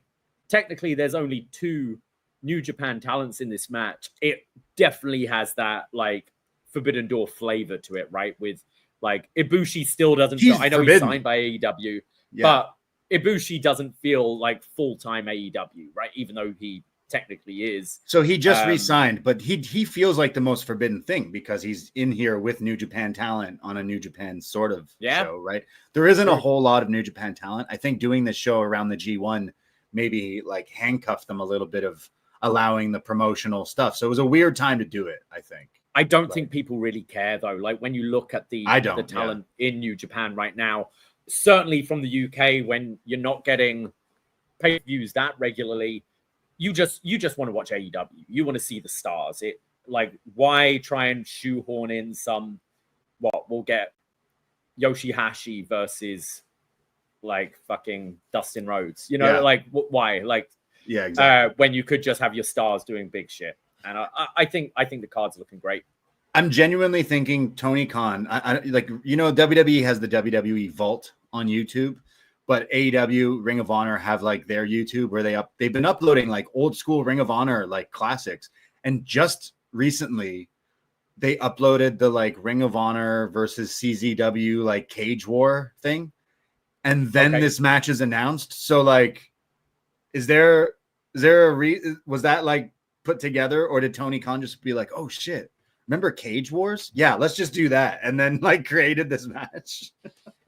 technically there's only 2 New Japan talents in this match, it definitely has that like Forbidden Door flavor to it, right? With like Ibushi still doesn't feel, I know he's signed by AEW, but Ibushi doesn't feel like full-time AEW, right? Even though he technically is. So he just re-signed, but he feels like the most forbidden thing because he's in here with New Japan talent on a New Japan sort of show, right? There isn't a whole lot of New Japan talent. I think doing this show around the G1 maybe like handcuffed them a little bit of allowing the promotional stuff. So it was a weird time to do it, I think. I don't think people really care though. Like when you look at the talent in New Japan right now, certainly from the UK, when you're not getting pay-per-views that regularly, you just want to watch AEW. You want to see the stars. It like, why try and shoehorn in some, we'll get Yoshihashi versus like fucking Dustin Rhodes, like why? Like, exactly. When you could just have your stars doing big shit. And I think the card's looking great. I'm genuinely thinking Tony Khan, WWE has the WWE Vault on YouTube, but AEW, Ring of Honor have like their YouTube where they've been uploading like old school Ring of Honor like classics. And just recently they uploaded the like Ring of Honor versus CZW like Cage War thing. And then this match is announced. So like, was that like put together, or did Tony Khan just be like, oh shit, remember Cage Wars? Yeah, let's just do that. And then like created this match.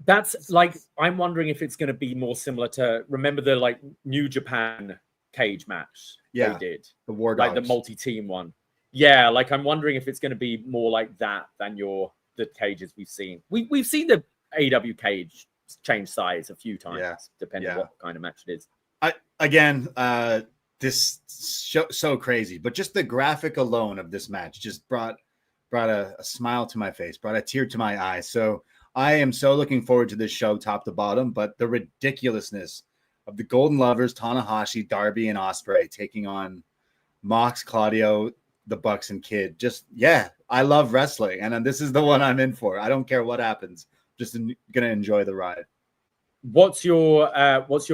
That's like, I'm wondering if it's going to be more similar to, remember the like New Japan cage match they did? The War Dogs. Like the multi-team one. Yeah, like I'm wondering if it's going to be more like that than the cages we've seen. We've seen the AEW cage change size a few times, depending on what kind of match it is. This show so crazy, but just the graphic alone of this match just brought a smile to my face, brought a tear to my eye. So I am so looking forward to this show top to bottom, but the ridiculousness of the Golden Lovers, Tanahashi, Darby, and Ospreay taking on Mox, Claudio, the Bucks, and Kid. I love wrestling, and this is the one I'm in for. I don't care what happens. Just gonna enjoy the ride. What's your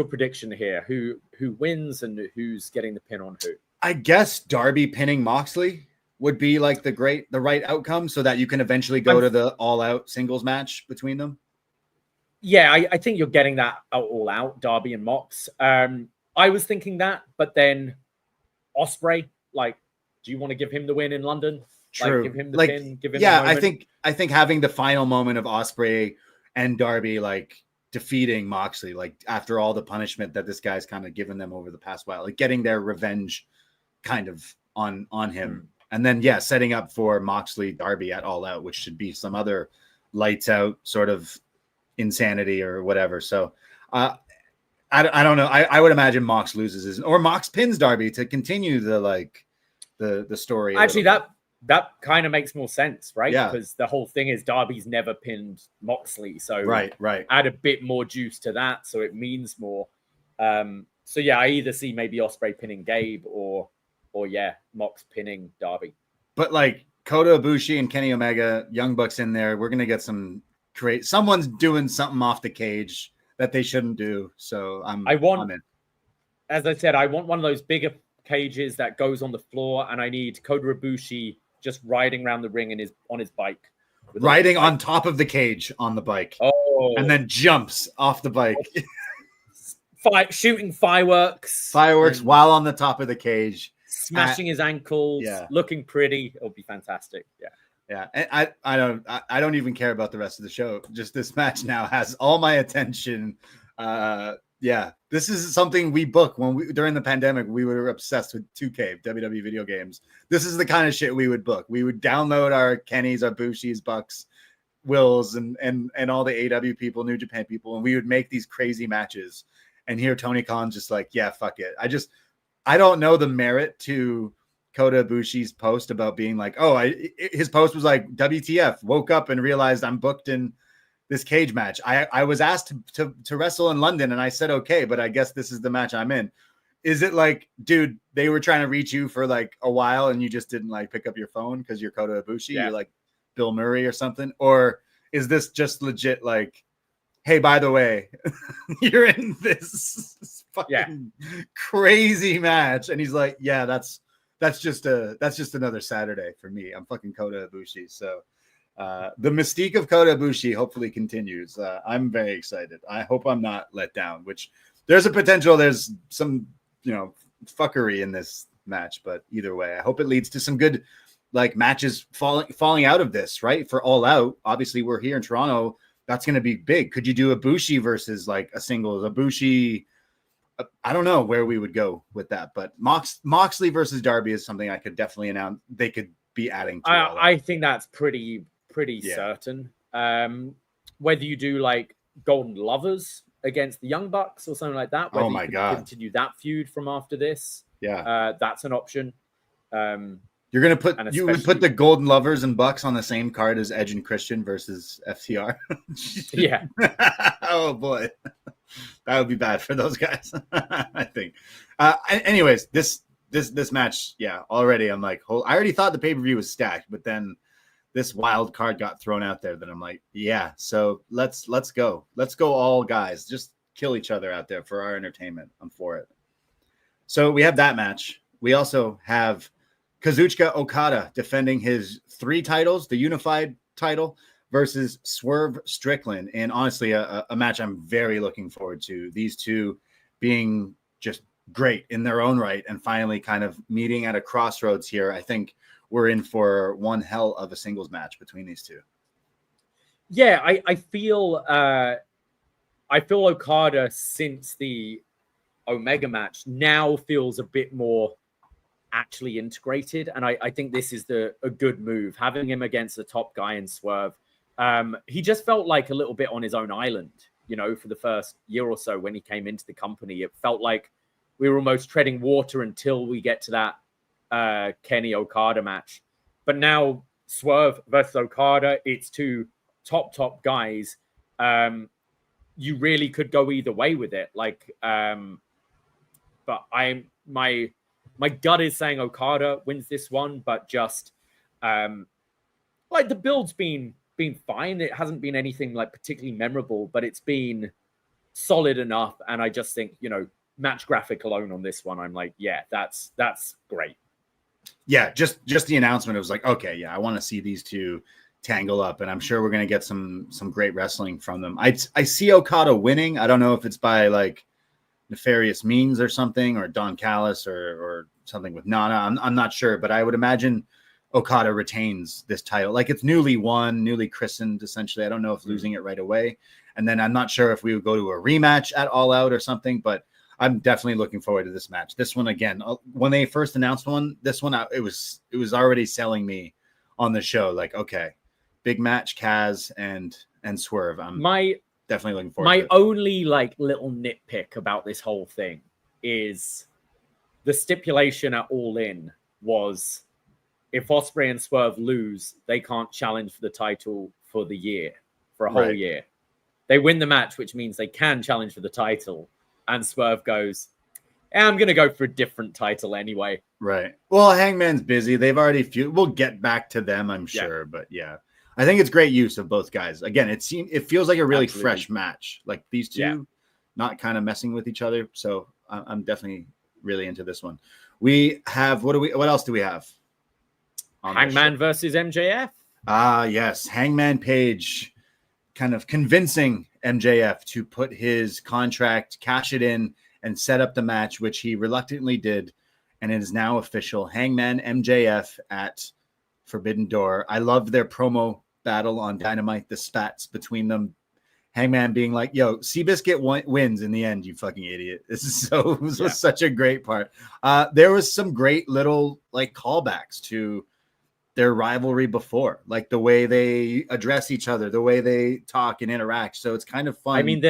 prediction here? Who wins and who's getting the pin on who? I guess Darby pinning Moxley would be like the right outcome, so that you can eventually go to the all-out singles match between them. Yeah, I think you're getting that all out, Darby and Mox. I was thinking that, but then Ospreay, like, do you want to give him the win in London? True. Like, give him the pin. Give him. Yeah, I think having the final moment of Ospreay and Darby like defeating Moxley, like after all the punishment that this guy's kind of given them over the past while, like getting their revenge kind of on him. And then, setting up for Moxley Darby at All Out, which should be some other lights out sort of insanity or whatever. So I don't know. I would imagine Mox loses or Mox pins Darby to continue the story. Actually, that kind of makes more sense, right? Yeah. Because the whole thing is Darby's never pinned Moxley. So right. Add a bit more juice to that so it means more. I either see maybe Ospreay pinning Gabe or Mox pinning Darby. But like Kota Ibushi and Kenny Omega, Young Bucks in there, we're gonna get some someone's doing something off the cage that they shouldn't do. So I'm in. As I said, I want one of those bigger cages that goes on the floor, and I need Kota Ibushi just riding around the ring on his bike. Riding on top of the cage on the bike. Oh. And then jumps off the bike. Shooting fireworks. While on the top of the cage. Smashing his ankles. Yeah. Looking pretty. It'll be fantastic. Yeah. And I don't even care about the rest of the show. Just this match now has all my attention. This is something we book during the pandemic. We were obsessed with 2K, WWE video games. This is the kind of shit we would book. We would download our Kennys, our Bushis, Bucks, Wills, and all the AEW people, New Japan people, and we would make these crazy matches. And here Tony Khan's just like, yeah, fuck it. I don't know the merit to Kota Ibushi's post about being like, his post was like, WTF, woke up and realized I'm booked in this cage match. I was asked to wrestle in London and I said, okay, but I guess this is the match I'm in. Is it like, dude, they were trying to reach you for like a while and you just didn't like pick up your phone because you're Kota Ibushi? You're like Bill Murray or something? Or is this just legit like, hey, by the way, you're in this fucking crazy match? And he's like, yeah, that's just another Saturday for me. I'm fucking Kota Ibushi. So the mystique of Kota Ibushi hopefully continues. I'm very excited. I hope I'm not let down, which there's a potential. There's some, fuckery in this match, but either way, I hope it leads to some good like matches falling out of this, right? For All Out. Obviously, we're here in Toronto. That's going to be big. Could you do Ibushi versus like a singles Ibushi? I don't know where we would go with that, but Moxley versus Darby is something I could definitely announce. They could be adding to. I think that's pretty certain. Whether you do like Golden Lovers against the Young Bucks or something like that, whether you can continue that feud from after this, that's an option. You're gonna put the Golden Lovers and Bucks on the same card as Edge and Christian versus FTR. Yeah. Oh boy, that would be bad for those guys. I think. Anyways, this match, already I'm like, I already thought the pay-per-view was stacked, but then this wild card got thrown out there that I'm like, yeah. So let's go all guys, just kill each other out there for our entertainment. I'm for it. So we have that match. We also have Kazuchika Okada defending his 3 titles, the unified title versus Swerve Strickland. And honestly, a match I'm very looking forward to. These two being just great in their own right and finally kind of meeting at a crossroads here. I think we're in for one hell of a singles match between these two. Yeah, I feel Okada since the Omega match now feels a bit more actually integrated, and I think this is a good move, having him against the top guy in Swerve. He just felt like a little bit on his own island, for the first year or so when he came into the company. It felt like we were almost treading water until we get to that Kenny Okada match. But now Swerve versus Okada, it's 2 top guys. You really could go either way with it. Like, but my gut is saying Okada wins this one, but just like the build's been fine. It hasn't been anything like particularly memorable, but it's been solid enough. And I just think, match graphic alone on this one, I'm like, yeah, that's great. Yeah, just the announcement, it was like, okay, yeah, I want to see these two tangle up, and I'm sure we're going to get some great wrestling from them. I see Okada winning. I don't know if it's by like nefarious means or something, or Don Callis or something with Nana. I'm not sure, but I would imagine Okada retains this title. Like, it's newly won, newly christened, essentially. I don't know if losing it right away. And then I'm not sure if we would go to a rematch at All Out or something, but I'm definitely looking forward to this match. This one, again, when they first announced this one, it was already selling me on the show. Like, okay, big match, Kaz and Swerve. I'm definitely looking forward to it. My only like little nitpick about this whole thing is the stipulation at All In was if Ospreay and Swerve lose, they can't challenge for the title for the year, for a whole year. They win the match, which means they can challenge for the title. And Swerve goes, I'm going to go for a different title anyway. Right. Well, Hangman's busy. They've already we'll get back to them, I'm sure. But yeah, I think it's great use of both guys. Again, it feels like a really fresh match. Like these two not kind of messing with each other. So I'm definitely really into this one. We have, what else do we have? Hangman versus MJF. Yes. Hangman Page kind of convincing MJF to put his contract, cash it in, and set up the match, which he reluctantly did. And it is now official. Hangman MJF at Forbidden Door. I loved their promo battle on Dynamite, the spats between them. Hangman being like, yo, Seabiscuit wins in the end, you fucking idiot. This was such a great part. There was some great little like callbacks to their rivalry before, like the way they address each other, the way they talk and interact. So it's kind of fun. I mean,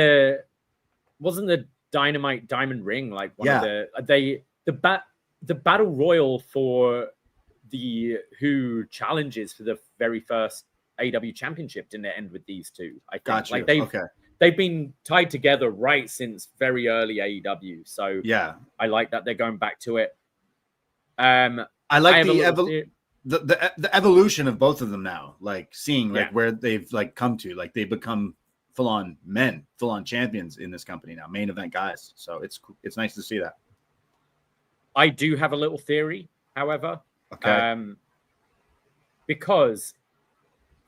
wasn't the Dynamite Diamond Ring, like one of the battle royal for the Who challenges for the very first AEW championship didn't end with these two. I think like they've been tied together right since very early AEW. So yeah, I like that they're going back to it. I like the evolution of both of them now, like seeing like where they've like come to, like they become full-on men, full-on champions in this company now, main event guys. So it's nice to see that. I do have a little theory, however, because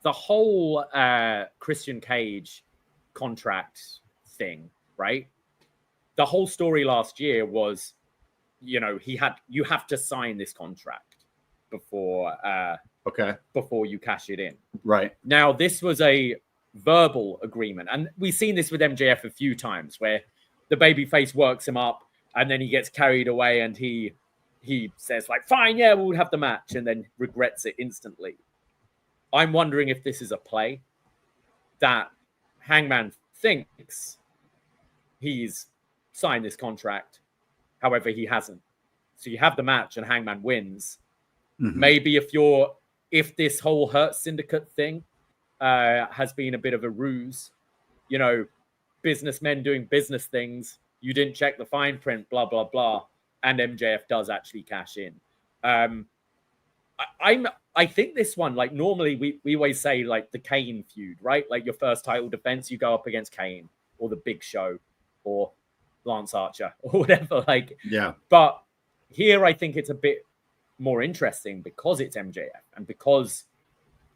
the whole Christian Cage contract thing, right? The whole story last year was, you know, you have to sign this contract before you cash it in. Right. Now, this was a verbal agreement, and we've seen this with MJF a few times where the babyface works him up and then he gets carried away and he says like, fine, yeah, we'll have the match, and then regrets it instantly. I'm wondering if this is a play that Hangman thinks he's signed this contract, however he hasn't. So you have the match and Hangman wins. Mm-hmm. Maybe if this whole Hurt Syndicate thing has been a bit of a ruse, you know, businessmen doing business things, you didn't check the fine print, blah, blah, blah, and MJF does actually cash in. I think this one, like normally we always say like the Kane feud, right? Like your first title defense, you go up against Kane or the Big Show or Lance Archer or whatever. Like, yeah. But here I think it's a bit more interesting because it's MJF and because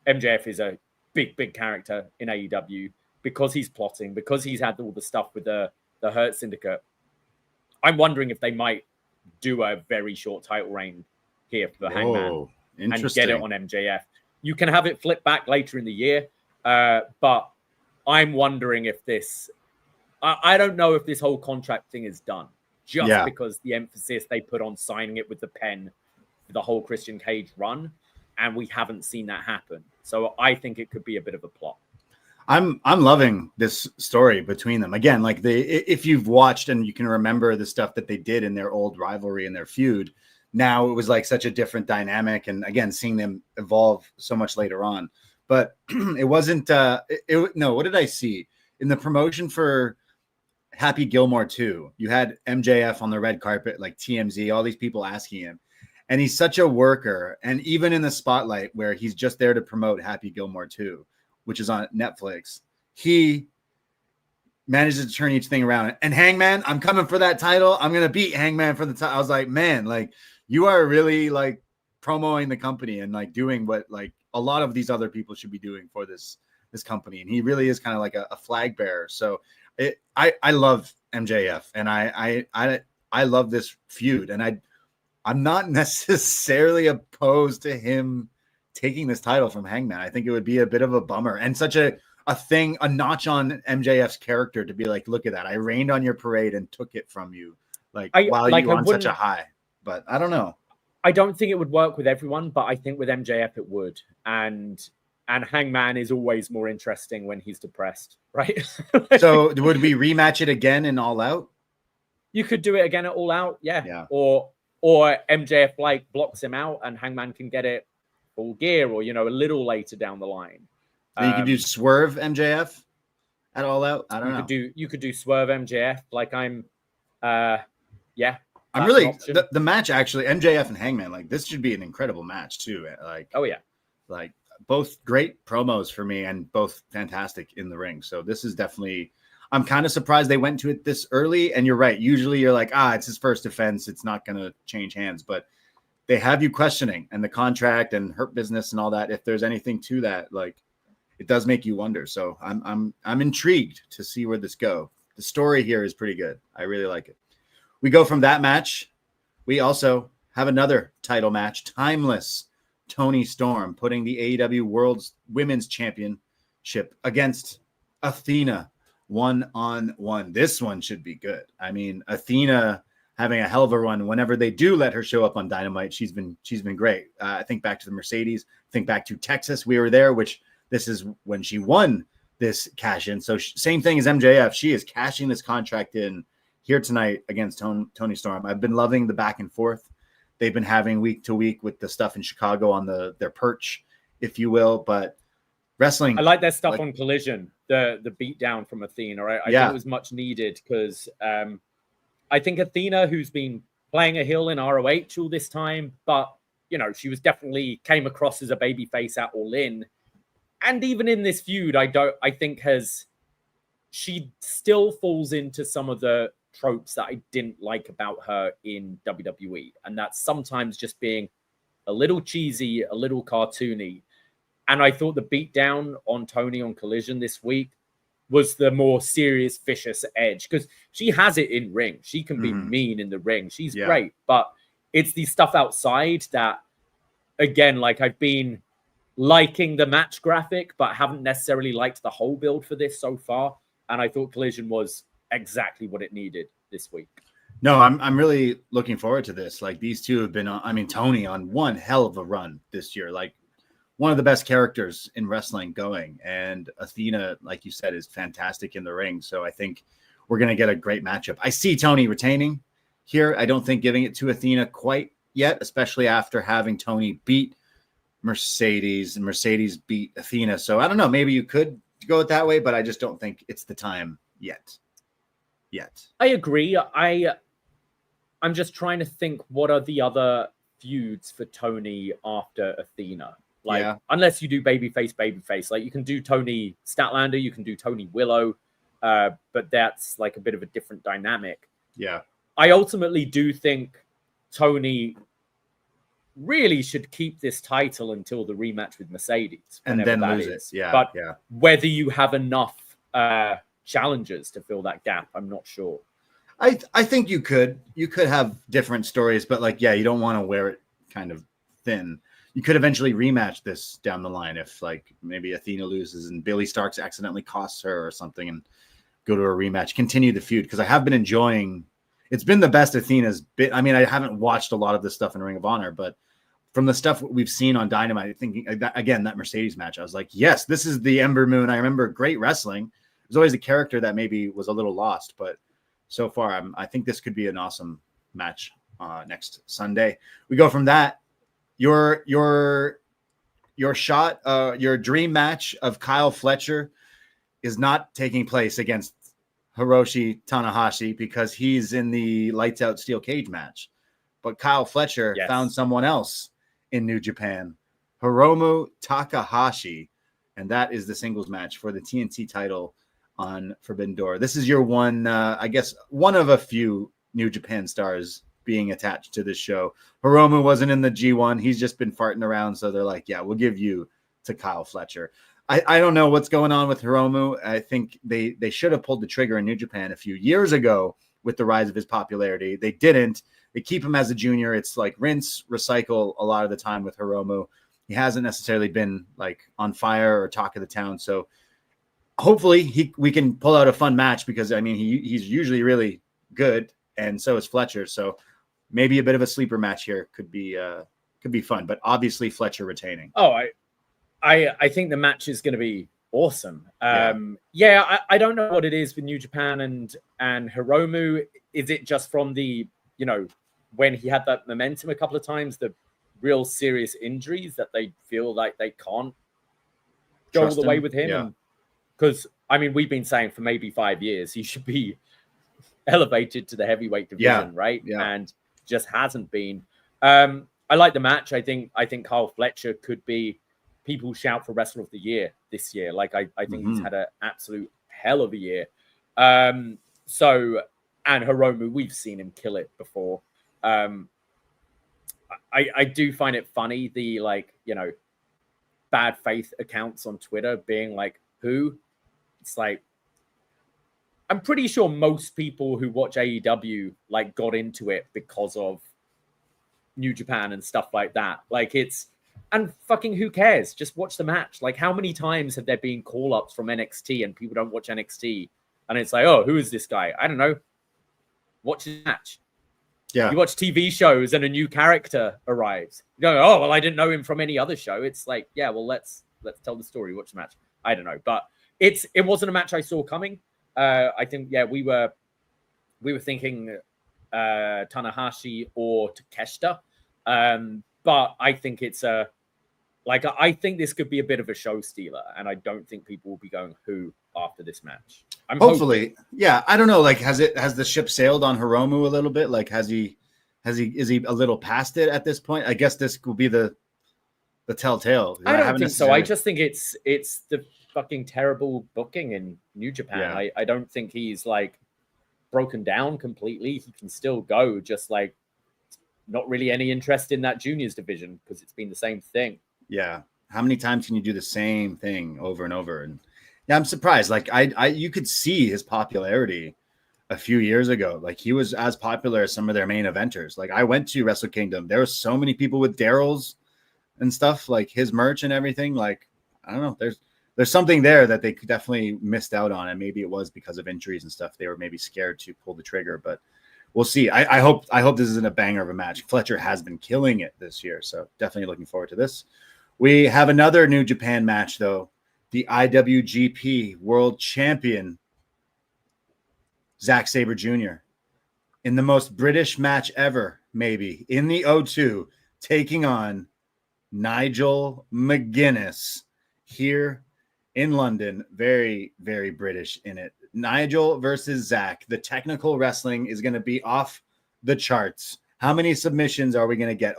MJF is a big character in AEW, because he's plotting, because he's had all the stuff with the Hurt Syndicate. I'm wondering if they might do a very short title reign here for Hangman and get it on MJF. You can have it flip back later in the year, but I'm wondering if this... I don't know if this whole contract thing is done just because the emphasis they put on signing it with the pen for the whole Christian Cage run, and we haven't seen that happen. So I think it could be a bit of a plot. I'm loving this story between them. Again, like if you've watched and you can remember the stuff that they did in their old rivalry and their feud, now it was like such a different dynamic. And again, seeing them evolve so much later on, but it wasn't, what did I see in the promotion for Happy Gilmore 2? You had MJF on the red carpet, like TMZ, all these people asking him, and he's such a worker. And even in the spotlight where he's just there to promote Happy Gilmore 2, which is on Netflix, he manages to turn each thing around. And Hangman, I'm coming for that title. I'm going to beat Hangman for the title. I was like, man, like you are really like promoting the company and like doing what like a lot of these other people should be doing for this company. And he really is kind of like a flag bearer. So I love MJF and I love this feud. And I'm not necessarily opposed to him taking this title from Hangman. I think it would be a bit of a bummer and such a notch on MJF's character to be like, look at that. I rained on your parade and took it from you. While you were on such a high, but I don't know. I don't think it would work with everyone, but I think with MJF it would. And Hangman is always more interesting when he's depressed, right? So would we rematch it again in All Out? You could do it again at All Out. Yeah. Or MJF like blocks him out and Hangman can get it Full Gear, or, you know, a little later down the line. You could do Swerve MJF at All Out. I don't know. You could do Swerve MJF. Like I'm really the match actually, MJF and Hangman, like this should be an incredible match too. Like, oh yeah, like both great promos for me and both fantastic in the ring. So this is definitely, I'm kind of surprised they went to it this early. And you're right. Usually you're like, it's his first defense. It's not going to change hands, but they have you questioning, and the contract and Hurt Business and all that. If there's anything to that, like it does make you wonder. So I'm intrigued to see where this go. The story here is pretty good. I really like it. We go from that match. We also have another title match, Timeless Toni Storm putting the AEW World's Women's Championship against Athena 1-on-1. This one should be good. I mean, Athena having a hell of a run whenever they do let her show up on Dynamite. She's been great. I think back to the Mercedes, think back to Texas. We were there, which this is when she won this cash in. So same thing as MJF. She is cashing this contract in here tonight against Tony Storm. I've been loving the back and forth they've been having week to week with the stuff in Chicago on their perch, if you will. But wrestling, I like their stuff on Collision, the beatdown from Athena. I think it was much needed because I think Athena, who's been playing a heel in ROH all this time, but she was definitely came across as a babyface at All In, and even in this feud, she still falls into some of the tropes that I didn't like about her in WWE, and that's sometimes just being a little cheesy, a little cartoony. And I thought the beatdown on Tony on Collision this week was the more serious, vicious edge, because she has it in ring. She can be mean in the ring. She's great, but it's the stuff outside that, again, like I've been liking the match graphic, but haven't necessarily liked the whole build for this so far. And I thought Collision was exactly what it needed this week. No, I'm really looking forward to this. Like, these two have been on, Tony on one hell of a run this year. Like, one of the best characters in wrestling going. And Athena, like you said, is fantastic in the ring. So I think we're going to get a great matchup. I see Tony retaining here. I don't think giving it to Athena quite yet, especially after having Tony beat Mercedes and Mercedes beat Athena. So I don't know. Maybe you could go it that way, but I just don't think it's the time yet. I agree. I'm just trying to think, what are the other feuds for Tony after Athena? Like, unless you do babyface, like you can do Tony Statlander, you can do Tony Willow, but that's like a bit of a different dynamic. Yeah. I ultimately do think Tony really should keep this title until the rematch with Mercedes. And then lose it. Yeah. But whether you have enough challengers to fill that gap, I'm not sure. I think you could have different stories, but like, you don't want to wear it kind of thin. You could eventually rematch this down the line if like maybe Athena loses and Billy Starks accidentally costs her or something, and go to a rematch, continue the feud. Because I have been enjoying, it's been the best Athena's bit. I mean, I haven't watched a lot of this stuff in Ring of Honor, but from the stuff we've seen on Dynamite, thinking again, that Mercedes match, I was like, yes, this is the Ember Moon. I remember great wrestling. There's always a character that maybe was a little lost, but so far, I think this could be an awesome match next Sunday. We go from that. Your shot, your dream match of Kyle Fletcher is not taking place against Hiroshi Tanahashi because he's in the lights out steel cage match. But Kyle Fletcher found someone else in New Japan, Hiromu Takahashi, and that is the singles match for the TNT title on Forbidden Door. This is your one, I guess, one of a few New Japan stars being attached to this show. Hiromu wasn't in the G1. He's just been farting around. So they're like, we'll give you to Kyle Fletcher. I don't know what's going on with Hiromu. I think they should have pulled the trigger in New Japan a few years ago with the rise of his popularity. They didn't. They keep him as a junior. It's like rinse, recycle a lot of the time with Hiromu. He hasn't necessarily been like on fire or talk of the town. So hopefully we can pull out a fun match because, I mean, he's usually really good, and so is Fletcher. So maybe a bit of a sleeper match here could be fun, but obviously Fletcher retaining. Oh, I think the match is going to be awesome. I don't know what it is with New Japan and Hiromu. Is it just from the, when he had that momentum a couple of times, the real serious injuries that they feel like they can't go all the way with him? Yeah. Because, I mean, we've been saying for maybe 5 years he should be elevated to the heavyweight division, right? Yeah. And just hasn't been. I like the match. I think Kyle Fletcher could be people's shout for Wrestler of the Year this year. Like, I think he's had an absolute hell of a year. And Hiromu, we've seen him kill it before. I do find it funny, the bad faith accounts on Twitter being like, who? It's like, I'm pretty sure most people who watch AEW got into it because of New Japan and stuff like that. And fucking who cares? Just watch the match. Like, how many times have there been call-ups from NXT and people don't watch NXT? And it's like, oh, who is this guy? I don't know. Watch the match. Yeah. You watch TV shows and a new character arrives. You go, oh, well, I didn't know him from any other show. It's like, yeah, well, let's tell the story. Watch the match. I don't know. But it wasn't a match I saw coming. I think, we were we were thinking Tanahashi or Takeshita. But I think it's I think this could be a bit of a show stealer, and I don't think people will be going who after this match. Hopefully, yeah. I don't know. Like, has the ship sailed on Hiromu a little bit? Like, is he a little past it at this point? I guess this will be the telltale. I don't think so. I just think it's the fucking terrible booking in New Japan. Yeah. I don't think he's like broken down completely. He can still go, just like not really any interest in that juniors division because it's been the same thing. Yeah. How many times can you do the same thing over and over? And yeah, I'm surprised. Like you could see his popularity a few years ago. Like he was as popular as some of their main eventers. Like I went to Wrestle Kingdom. There were so many people with Daryl's and stuff, like his merch and everything. Like, I don't know. There's something there that they definitely missed out on. And maybe it was because of injuries and stuff. They were maybe scared to pull the trigger, but we'll see. I hope this isn't a banger of a match. Fletcher has been killing it this year. So definitely looking forward to this. We have another New Japan match, though. The IWGP World Champion, Zack Sabre Jr., in the most British match ever, maybe, in the O2, taking on Nigel McGuinness here in London. Very, very British in it. Nigel versus Zack. The technical wrestling is going to be off the charts. How many submissions are we going to get?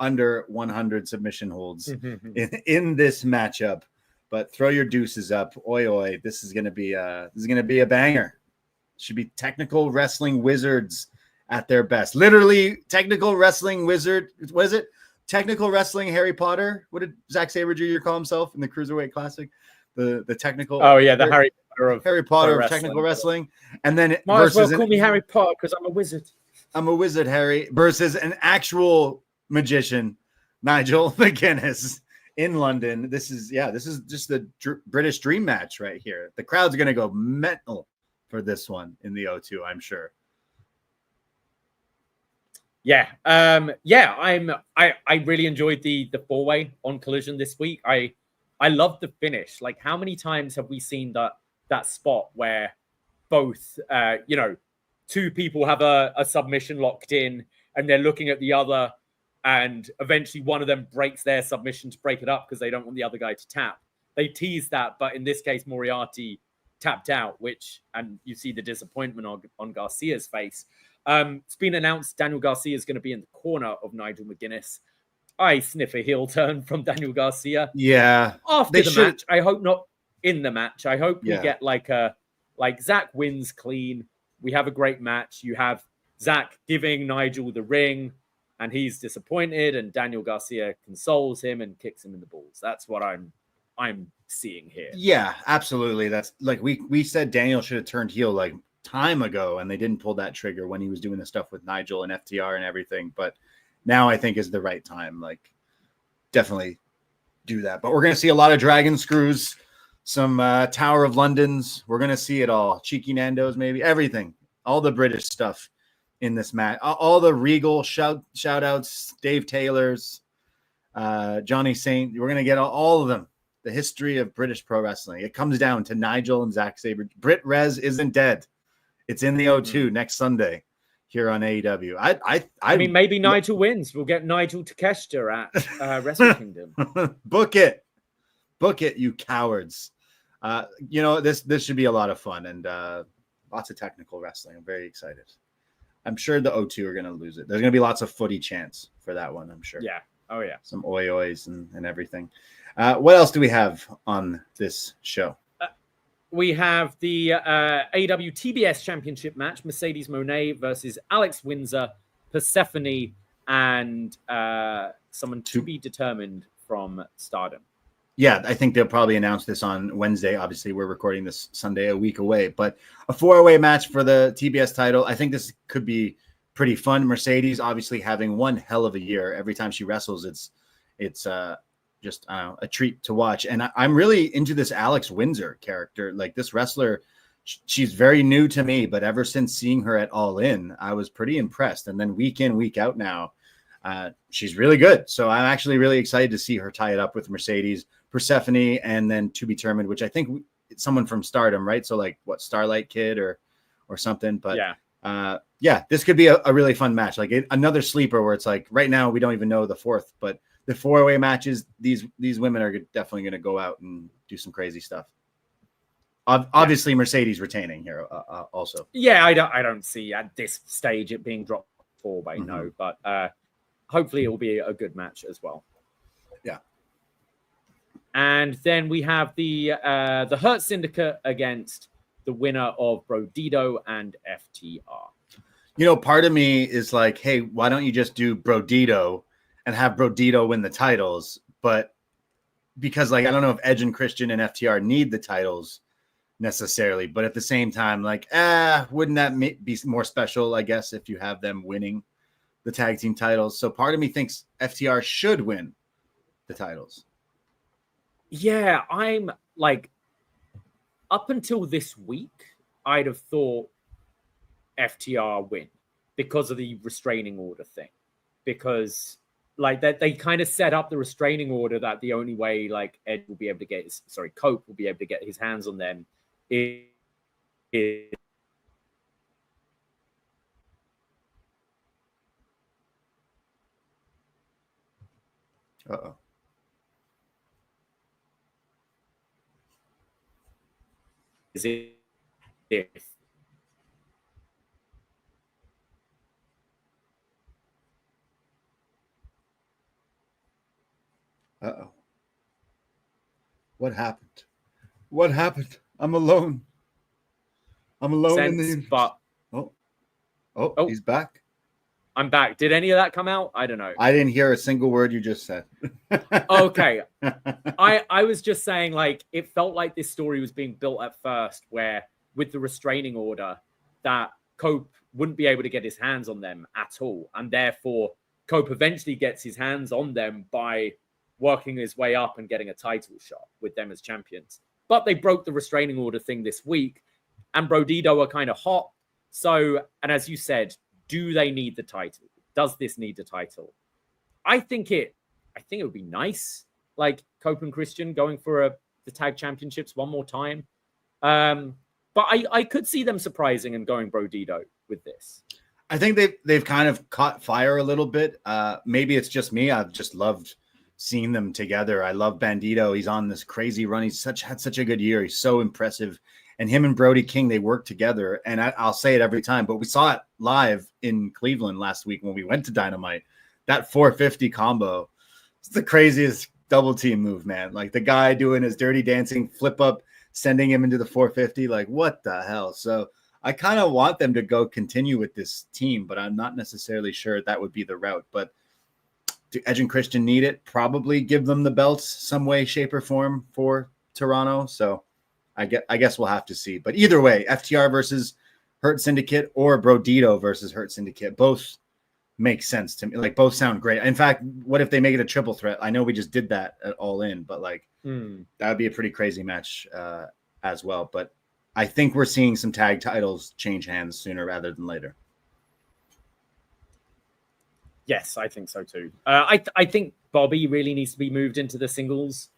Under 100 submission holds in this matchup. But throw your deuces up. Oi, oi. This is going to be a banger. Should be technical wrestling wizards at their best. Literally technical wrestling wizard. What is it? Technical wrestling Harry Potter. What did Zack Sabre Jr. call himself in the Cruiserweight Classic? The technical. Oh yeah, the Harry Potter of technical wrestling. And then might as well call me Harry Potter because I'm a wizard. I'm a wizard, Harry. Versus an actual magician, Nigel McGuinness in London. This is just the British dream match right here. The crowd's going to go mental for this one in the O2, I'm sure. Yeah. I really enjoyed the four-way on Collision this week. I love the finish. Like, how many times have we seen that spot where both two people have a submission locked in and they're looking at the other, and eventually one of them breaks their submission to break it up because they don't want the other guy to tap. They tease that, but in this case, Moriarty tapped out, and you see the disappointment on Garcia's face. It's been announced Daniel Garcia is going to be in the corner of Nigel McGuinness. I sniff a heel turn from Daniel Garcia. Yeah. After the match, I hope not in the match. I hope we get like Zack wins clean. We have a great match. You have Zack giving Nigel the ring, and he's disappointed, and Daniel Garcia consoles him and kicks him in the balls. That's what I'm seeing here. Yeah, absolutely. That's like we said Daniel should have turned heel like time ago, and they didn't pull that trigger when he was doing the stuff with Nigel and FTR and everything. But now I think is the right time. Like, definitely do that. But we're going to see a lot of dragon screws, some Tower of Londons. We're going to see it all. Cheeky Nando's, maybe everything, all the British stuff in this match, all the Regal shout outs, Dave Taylor's, Johnny Saint. We're going to get all of them. The history of British pro wrestling. It comes down to Nigel and Zack Sabre. Brit Rez isn't dead. It's in the O2 next Sunday here on AEW. I mean, maybe Nigel wins. We'll get Nigel Takeshita at Wrestle Kingdom. Book it, you cowards. This should be a lot of fun and lots of technical wrestling. I'm very excited. I'm sure the O2 are going to lose it. There's going to be lots of footy chants for that one, I'm sure. Yeah. Oh, yeah. Some oi-ois and everything. What else do we have on this show? We have the AEW TBS Championship match, Mercedes Moné versus Alex Windsor, Persephone, and someone to be determined from Stardom. Yeah, I think they'll probably announce this on Wednesday. Obviously, we're recording this Sunday a week away, but a 4-way match for the TBS title. I think this could be pretty fun. Mercedes obviously having one hell of a year. Every time she wrestles, it's just a treat to watch. And I'm really into this Alex Windsor character. Like, this wrestler, she's very new to me, but ever since seeing her at All In, I was pretty impressed. And then week in, week out now, she's really good. So I'm actually really excited to see her tie it up with Mercedes, Persephone, and then To Be Determined, which I think it's someone from Stardom, right? So like what, Starlight Kid or or something. But this could be a really fun match. Like another sleeper where it's like right now we don't even know the fourth, but the 4-way matches, these women are definitely going to go out and do some crazy stuff. Obviously, Mercedes retaining here also. Yeah, I don't see at this stage it being dropped 4-way, no, but hopefully it will be a good match as well. Yeah. And then we have the Hurt Syndicate against the winner of Brodito and FTR. You know, part of me is like, hey, why don't you just do Brodito and have Brodito win the titles? But because, like, I don't know if Edge and Christian and FTR need the titles necessarily, but at the same time, like, wouldn't that be more special, I guess, if you have them winning the tag team titles? So part of me thinks FTR should win the titles. Yeah, I'm like, up until this week, I'd have thought FTR win because of the restraining order thing. Because like that, they kind of set up the restraining order that the only way like Ed will be able to get Cope will be able to get his hands on them is Uh-oh. Is it if Uh-oh. What happened? What happened? I'm alone. I'm alone in the universe. But oh, he's back. I'm back. Did any of that come out? I don't know. I didn't hear a single word you just said. Okay. I was just saying, like, it felt like this story was being built at first where with the restraining order that Cope wouldn't be able to get his hands on them at all. And therefore, Cope eventually gets his hands on them by working his way up and getting a title shot with them as champions. But they broke the restraining order thing this week, and Brodito are kind of hot. So, and as you said, do they need the title? Does this need the title? I think it would be nice, like Cope and Christian going for the tag championships one more time. But I could see them surprising and going Brodito with this. I think they've kind of caught fire a little bit. Maybe it's just me. I've just loved seeing them together. I love Bandito. He's on this crazy run. He's had such a good year. He's so impressive. And him and Brody King, they work together. And I'll say it every time, but we saw it live in Cleveland last week when we went to Dynamite. That 450 combo, it's the craziest double team move, man. Like the guy doing his dirty dancing flip up, sending him into the 450. Like, what the hell? So I kind of want them to go continue with this team, but I'm not necessarily sure that would be the route. But do Edge and Christian need it? Probably give them the belts some way, shape, or form for Toronto. So I guess we'll have to see. But either way, FTR versus Hurt Syndicate or Brodito versus Hurt Syndicate, both make sense to me. Like both sound great. In fact, what if they make it a triple threat? I know we just did that at All In, but like that would be a pretty crazy match as well. But I think we're seeing some tag titles change hands sooner rather than later. Yes, I think so too. I think Bobby really needs to be moved into the singles.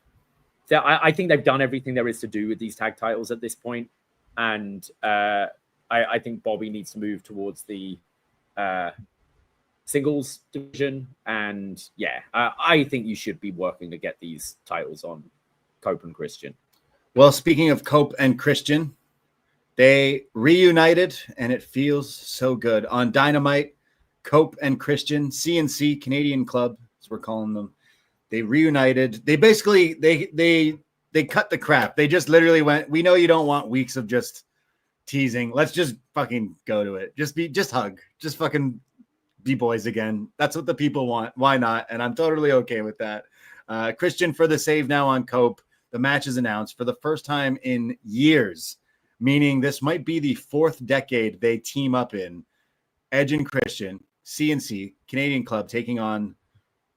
I think they've done everything there is to do with these tag titles at this point. And I think Bobby needs to move towards the singles division. And yeah, I think you should be working to get these titles on Cope and Christian. Well, speaking of Cope and Christian, they reunited and it feels so good. On Dynamite, Cope and Christian, CNC, Canadian Club, as we're calling them, they reunited. They basically, they cut the crap. They just literally went, we know you don't want weeks of just teasing. Let's just fucking go to it. Just hug. Just fucking be boys again. That's what the people want. Why not? And I'm totally okay with that. Christian for the save now on Cope. The match is announced for the first time in years, meaning this might be the fourth decade they team up in. Edge and Christian, CNC, Canadian Club, taking on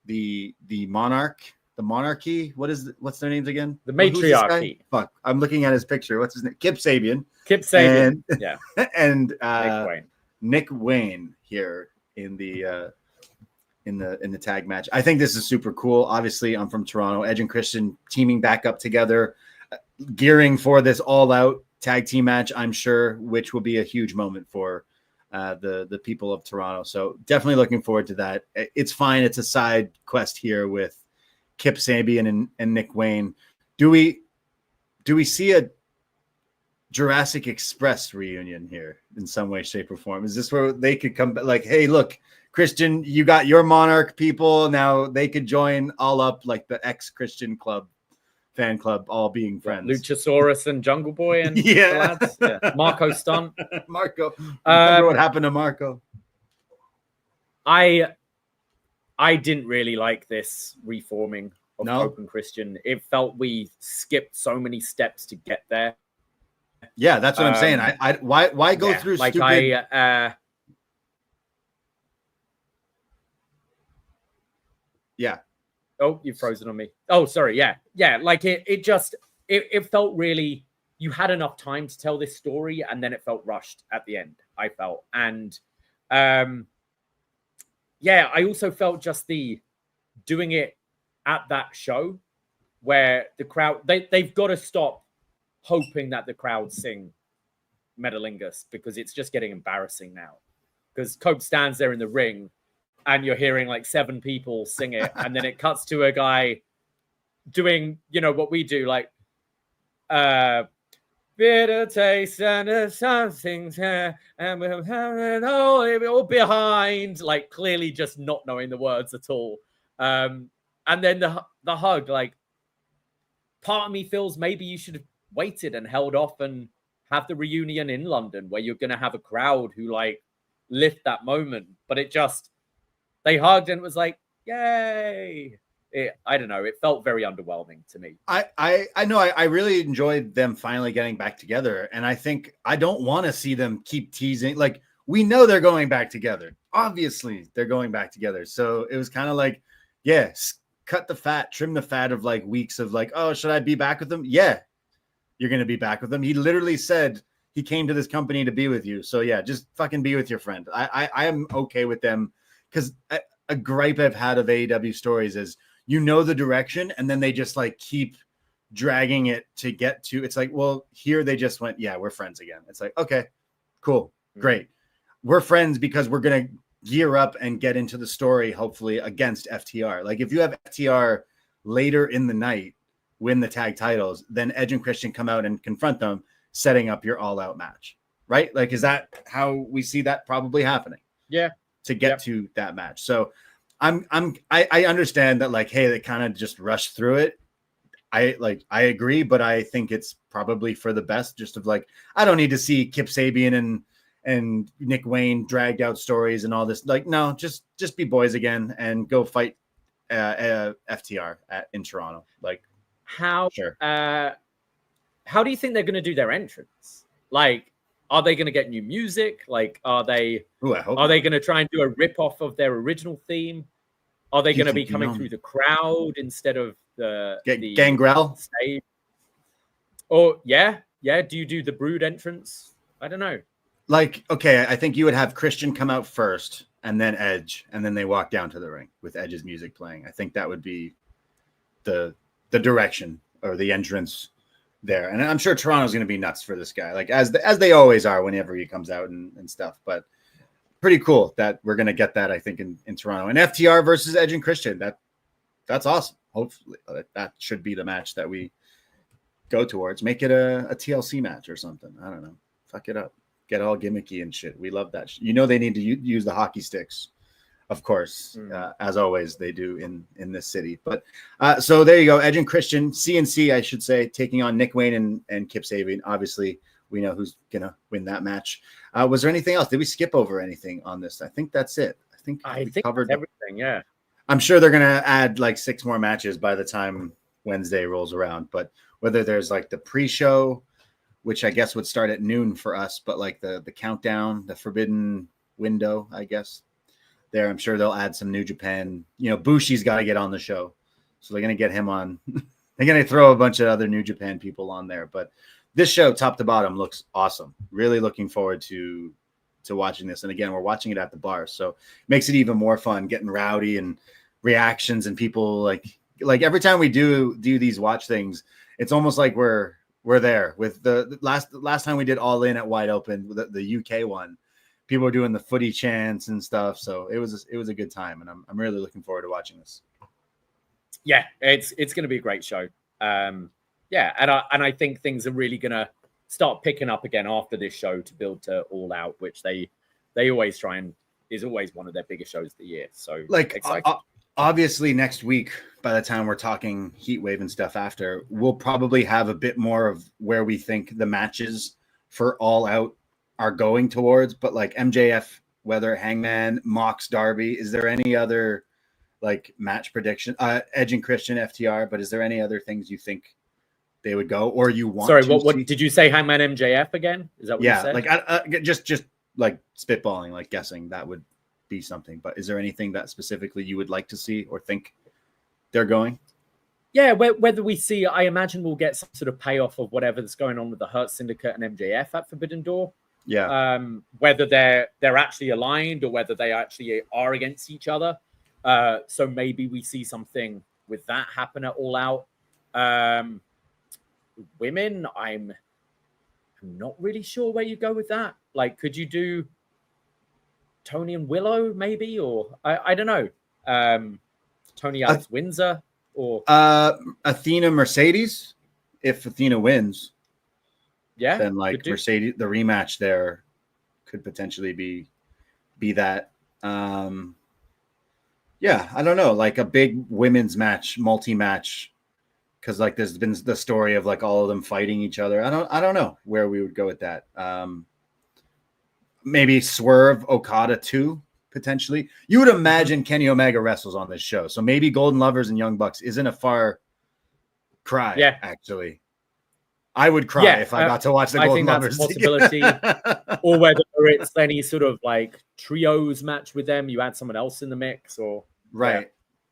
the monarchy. What's their names again? The matriarchy. Fuck, I'm looking at his picture. What's his name? Kip Sabian. And, yeah. And Nick Wayne here in the tag match. I think this is super cool. Obviously, I'm from Toronto. Edge and Christian teaming back up together, gearing for this all-out tag team match, I'm sure, which will be a huge moment for the people of Toronto. So definitely looking forward to that. It's fine. It's a side quest here with Kip Sabian and Nick Wayne. Do we see a Jurassic Express reunion here in some way, shape, or form? Is this where they could come back? Like, hey, look, Christian, you got your Monarch people. Now they could join all up like the ex-Christian club, fan club, all being friends. Luchasaurus and Jungle Boy and yeah. the lads. Yeah. Marco Stunt. Marco. Remember what happened to Marco? I didn't really like this reforming of Pope and Christian. It felt we skipped so many steps to get there. Yeah, that's what I'm saying. Why go through like stupid? Yeah. Oh, you've frozen on me. Oh, sorry. Yeah. Like it felt really. You had enough time to tell this story, and then it felt rushed at the end. I felt, and I also felt just the doing it at that show where the crowd they've got to stop hoping that the crowd sing Metalingus, because it's just getting embarrassing now. Because Cope stands there in the ring and you're hearing like 7 people sing it, and then it cuts to a guy doing, what we do, like bitter taste and something and we'll have it all behind, like clearly just not knowing the words at all. And then the hug, like part of me feels maybe you should have waited and held off and have the reunion in London where you're going to have a crowd who like lift that moment. But they hugged and it was like, yay. I don't know. It felt very underwhelming to me. I know. I really enjoyed them finally getting back together. And I think I don't want to see them keep teasing. Like, we know they're going back together. Obviously, they're going back together. So it was kind of like, yes, cut the fat, trim the fat of like weeks of like, oh, should I be back with them? Yeah, you're going to be back with them. He literally said he came to this company to be with you. So yeah, just fucking be with your friend. I am okay with them, because a gripe I've had of AEW stories is, the direction, and then they just like keep dragging it to get to, it's like, well, here they just went, yeah, we're friends again. It's like, okay, cool, great. We're friends because we're going to gear up and get into the story, hopefully, against FTR. Like, if you have FTR later in the night win the tag titles, then Edge and Christian come out and confront them, setting up your all-out match, right? Like, is that how we see that probably happening? Yeah. To get to that match. So I understand that, like, hey, they kind of just rushed through it. I agree, but I think it's probably for the best, just of like, I don't need to see Kip Sabian and Nick Wayne dragged out stories and all this. Like, no, just be boys again and go fight FTR in Toronto. Like, how do you think they're going to do their entrance? Like, are they going to get new music? Like, are they going to try and do a rip-off of their original theme? Are they going to be coming through the crowd instead of the Gangrel stage? Or yeah. Do you do the Brood entrance? I don't know. Like, okay, I think you would have Christian come out first and then Edge, and then they walk down to the ring with Edge's music playing. I think that would be the direction or the entrance there. And I'm sure Toronto's going to be nuts for this guy, like as they always are whenever he comes out and stuff. But pretty cool that we're going to get that, I think, in Toronto. And FTR versus Edge and Christian, that's awesome. Hopefully that should be the match that we go towards. Make it a TLC match or something. I don't know. Fuck it up. Get all gimmicky and shit. We love that. They need to use the hockey sticks, of course, as always they do in this city. But so there you go. Edge and Christian, CNC, I should say, taking on Nick Wayne and Kip Sabian. Obviously, we know who's gonna win that match. Was there anything else? Did we skip over anything on this? I think that's it. I think we covered everything. Yeah. I'm sure they're gonna add like 6 more matches by the time Wednesday rolls around. But whether there's like the pre-show, which I guess would start at noon for us, but like the countdown, the forbidden window, I guess. There, I'm sure they'll add some New Japan. Bushi's got to get on the show, so they're going to get him on. They're going to throw a bunch of other New Japan people on there. But this show, top to bottom, looks awesome. Really looking forward to watching this. And again, we're watching it at the bar, so it makes it even more fun, getting rowdy and reactions and people like every time we do these watch things, it's almost like we're were there with the last time we did All In at Wide Open, the UK one. People were doing the footy chants and stuff, so it was a good time, and I'm really looking forward to watching this. Yeah, it's going to be a great show. And I think things are really going to start picking up again after this show to build to All Out, which they always try and is always one of their biggest shows of the year. So like obviously next week, by the time we're talking Heat Wave and stuff after, we'll probably have a bit more of where we think the matches for All Out are going towards. But like MJF, whether Hangman, Mox, Darby, is there any other like match prediction? Edge and Christian, FTR, but is there any other things you think they would go or you want? Sorry, what did you say? Hangman MJF again? Is that what you said? Like just like spitballing, like guessing that would be something. But is there anything that specifically you would like to see or think they're going? Yeah, whether we see, I imagine we'll get some sort of payoff of whatever's going on with the Hurt Syndicate and MJF at Forbidden Door. Yeah. Whether they're actually aligned or whether they actually are against each other. So maybe we see something with that happen at All Out. Women, I'm not really sure where you go with that. Like, could you do Tony and Willow maybe? Or I don't know. Tony Alex Windsor or Athena Mercedes. If Athena wins, yeah, then like Mercedes, the rematch there could potentially be that. Yeah, I don't know, like a big women's match, multi-match, because like there's been the story of like all of them fighting each other. I don't know where we would go with that. Maybe Swerve Okada too, potentially. You would imagine Kenny Omega wrestles on this show, so maybe Golden Lovers and Young Bucks isn't a far cry. Yeah, actually, I would cry if I got to watch the Golden Lovers. I think that's a possibility. Or whether it's any sort of like trios match with them, you add someone else in the mix, or right?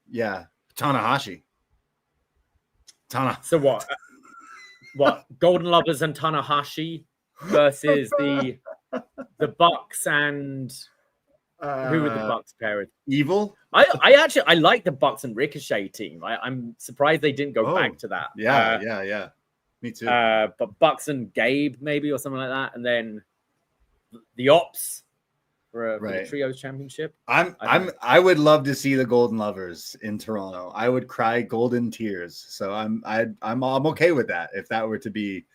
Yeah. Tanahashi. So what? What Golden Lovers and Tanahashi versus the Bucks and who would the Bucks pair with? Evil. I like the Bucks and Ricochet team. I'm surprised they didn't go back to that. Yeah. Me too. But Bucks and Gabe maybe or something like that, and then the Ops for the Trios Championship. I would love to see the Golden Lovers in Toronto. I would cry golden tears. So I'm okay with that if that were to be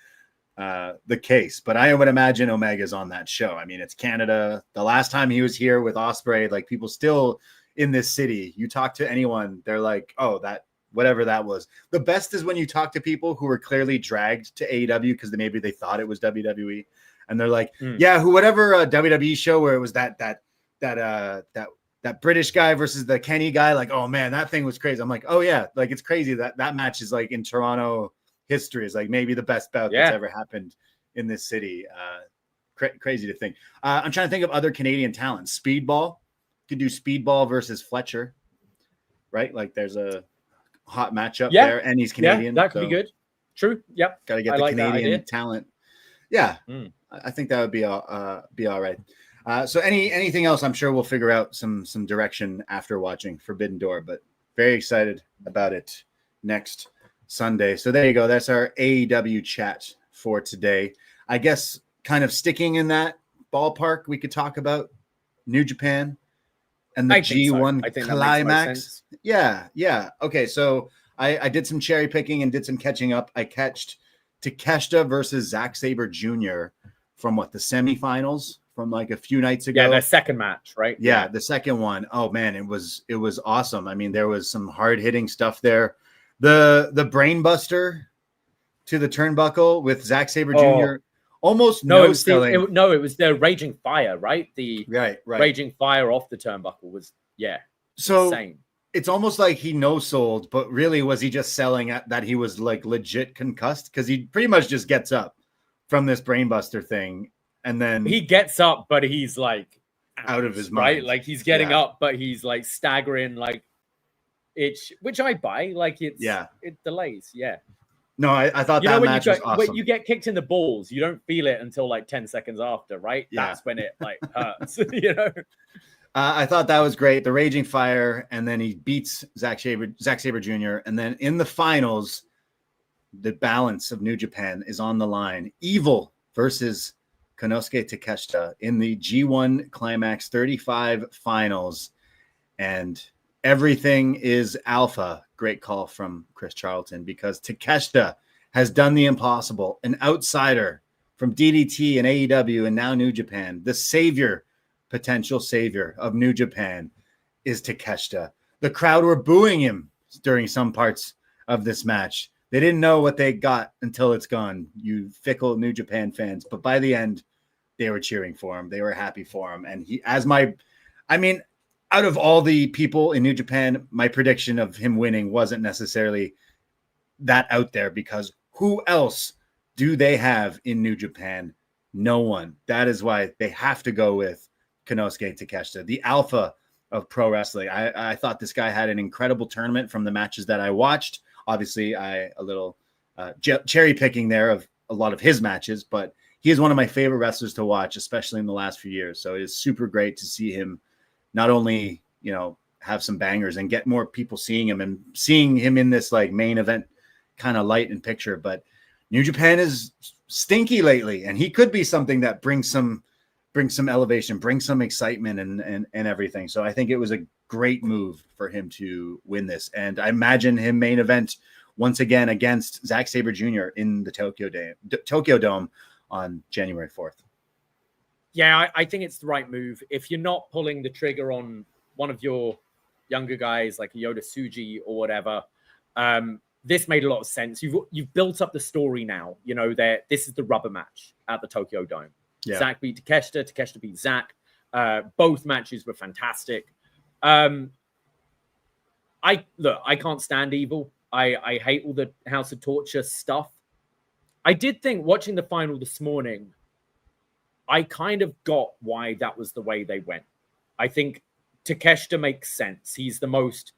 the case. But I would imagine Omega's on that show. I mean, it's Canada. The last time he was here with Ospreay, like people still in this city. You talk to anyone, they're like, oh, that. Whatever that was. The best is when you talk to people who were clearly dragged to AEW because maybe they thought it was WWE, and they're like, "Yeah, whatever WWE show where it was that British guy versus the Kenny guy. Like, oh man, that thing was crazy." I'm like, "Oh yeah, like it's crazy that match is like in Toronto history is like maybe the best bout that's ever happened in this city." Crazy to think. I'm trying to think of other Canadian talents. Speedball could do Speedball versus Fletcher, right? Like there's a hot matchup there, and he's Canadian. Yeah, that could be good. True. Yep. Got to get the Canadian talent. Yeah, I think that would be all right. So anything else? I'm sure we'll figure out some direction after watching Forbidden Door, but very excited about it next Sunday. So there you go. That's our AEW chat for today. I guess kind of sticking in that ballpark, we could talk about New Japan and the G1 Climax. Yeah. Okay, so I did some cherry picking and did some catching up. I catched Takeshita versus Zack Sabre Jr. from the semifinals from like a few nights ago. Yeah, the second match, right? Yeah, the second one. Oh man, it was awesome. I mean, there was some hard hitting stuff there. The brain buster to the turnbuckle with Zack Sabre Jr. Almost selling. It was the Raging Fire, right? The right. Raging Fire off the turnbuckle was so insane. It's almost like he no-sold, but really was he just selling at that he was like legit concussed? Because he pretty much just gets up from this brainbuster thing, and then he gets up, but he's like out of his mind. Right? Like he's getting up, but he's like staggering, like which I buy. Like it delays. Yeah. No, I thought that match was awesome. When you get kicked in the balls, you don't feel it until like 10 seconds after, right? Yeah. That's when it like hurts, you know? I thought that was great. The Raging Fire, and then he beats Zack Sabre Jr. And then in the finals, the balance of New Japan is on the line. Evil versus Konosuke Takeshita in the G1 Climax 35 finals. And everything is alpha. Great call from Chris Charlton, because Takeshita has done the impossible. An outsider from DDT and AEW and now New Japan. The savior, potential savior of New Japan is Takeshita. The crowd were booing him during some parts of this match. They didn't know what they got until it's gone, you fickle New Japan fans. But by the end, they were cheering for him. They were happy for him. And out of all the people in New Japan, my prediction of him winning wasn't necessarily that out there, because who else do they have in New Japan? No one. That is why they have to go with Konosuke Takeshita, the alpha of pro wrestling. I thought this guy had an incredible tournament from the matches that I watched. Obviously, a little cherry picking there of a lot of his matches, but he is one of my favorite wrestlers to watch, especially in the last few years. So it is super great to see him not only, have some bangers and get more people seeing him and seeing him in this like main event kind of light and picture. But New Japan is stinky lately, and he could be something that brings some elevation, brings some excitement and everything. So I think it was a great move for him to win this. And I imagine him main event once again against Zack Sabre Jr. in the Tokyo Dome on January 4th. Yeah, I think it's the right move. If you're not pulling the trigger on one of your younger guys like Yoda Tsuji or whatever, this made a lot of sense. You've built up the story now. This is the rubber match at the Tokyo Dome. Yeah. Zack beat Takeshita. Takeshita beat Zack. Both matches were fantastic. I can't stand Evil. I hate all the House of Torture stuff. I did think, watching the final this morning, I kind of got why that was the way they went. I think Takeshita makes sense. He's the most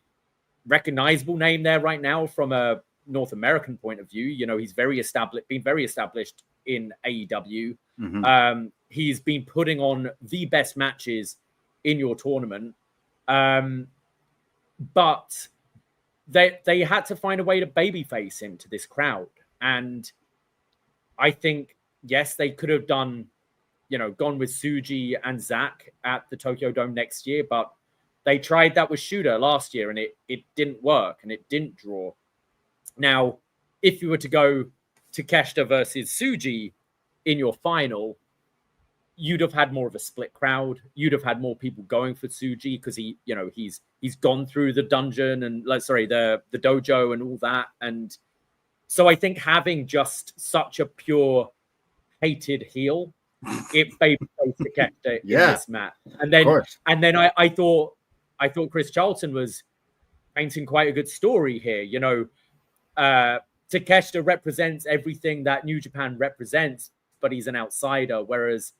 recognizable name there right now from a North American point of view. He's been very established in AEW. Mm-hmm. He's been putting on the best matches in your tournament. But they had to find a way to babyface him to this crowd. And I think, yes, they could have gone with Tsuji and Zack at the Tokyo Dome next year, but they tried that with Shooter last year and it didn't work and it didn't draw. Now, if you were to go Takeshita versus Tsuji in your final, you'd have had more of a split crowd. You'd have had more people going for Tsuji because he's gone through the dungeon and the dojo and all that. And so I think having just such a pure hated heel, it babyfaced Takeshita in this match. And then I thought Chris Charlton was painting quite a good story here. Takeshita represents everything that New Japan represents, but he's an outsider, whereas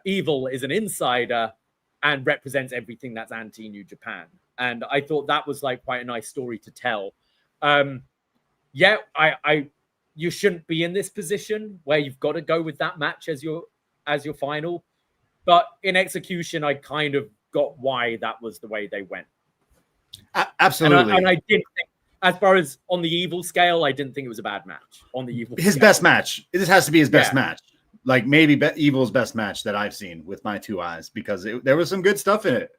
Evil is an insider and represents everything that's anti-New Japan. And I thought that was quite a nice story to tell. You shouldn't be in this position where you've got to go with that match as your final. But in execution, I kind of got why that was the way they went. Absolutely. And I didn't think, as far as on the Evil scale, I didn't think it was a bad match on the Evil His scale. Best match. This has to be his best match. Maybe Evil's best match that I've seen with my two eyes, because there was some good stuff in it.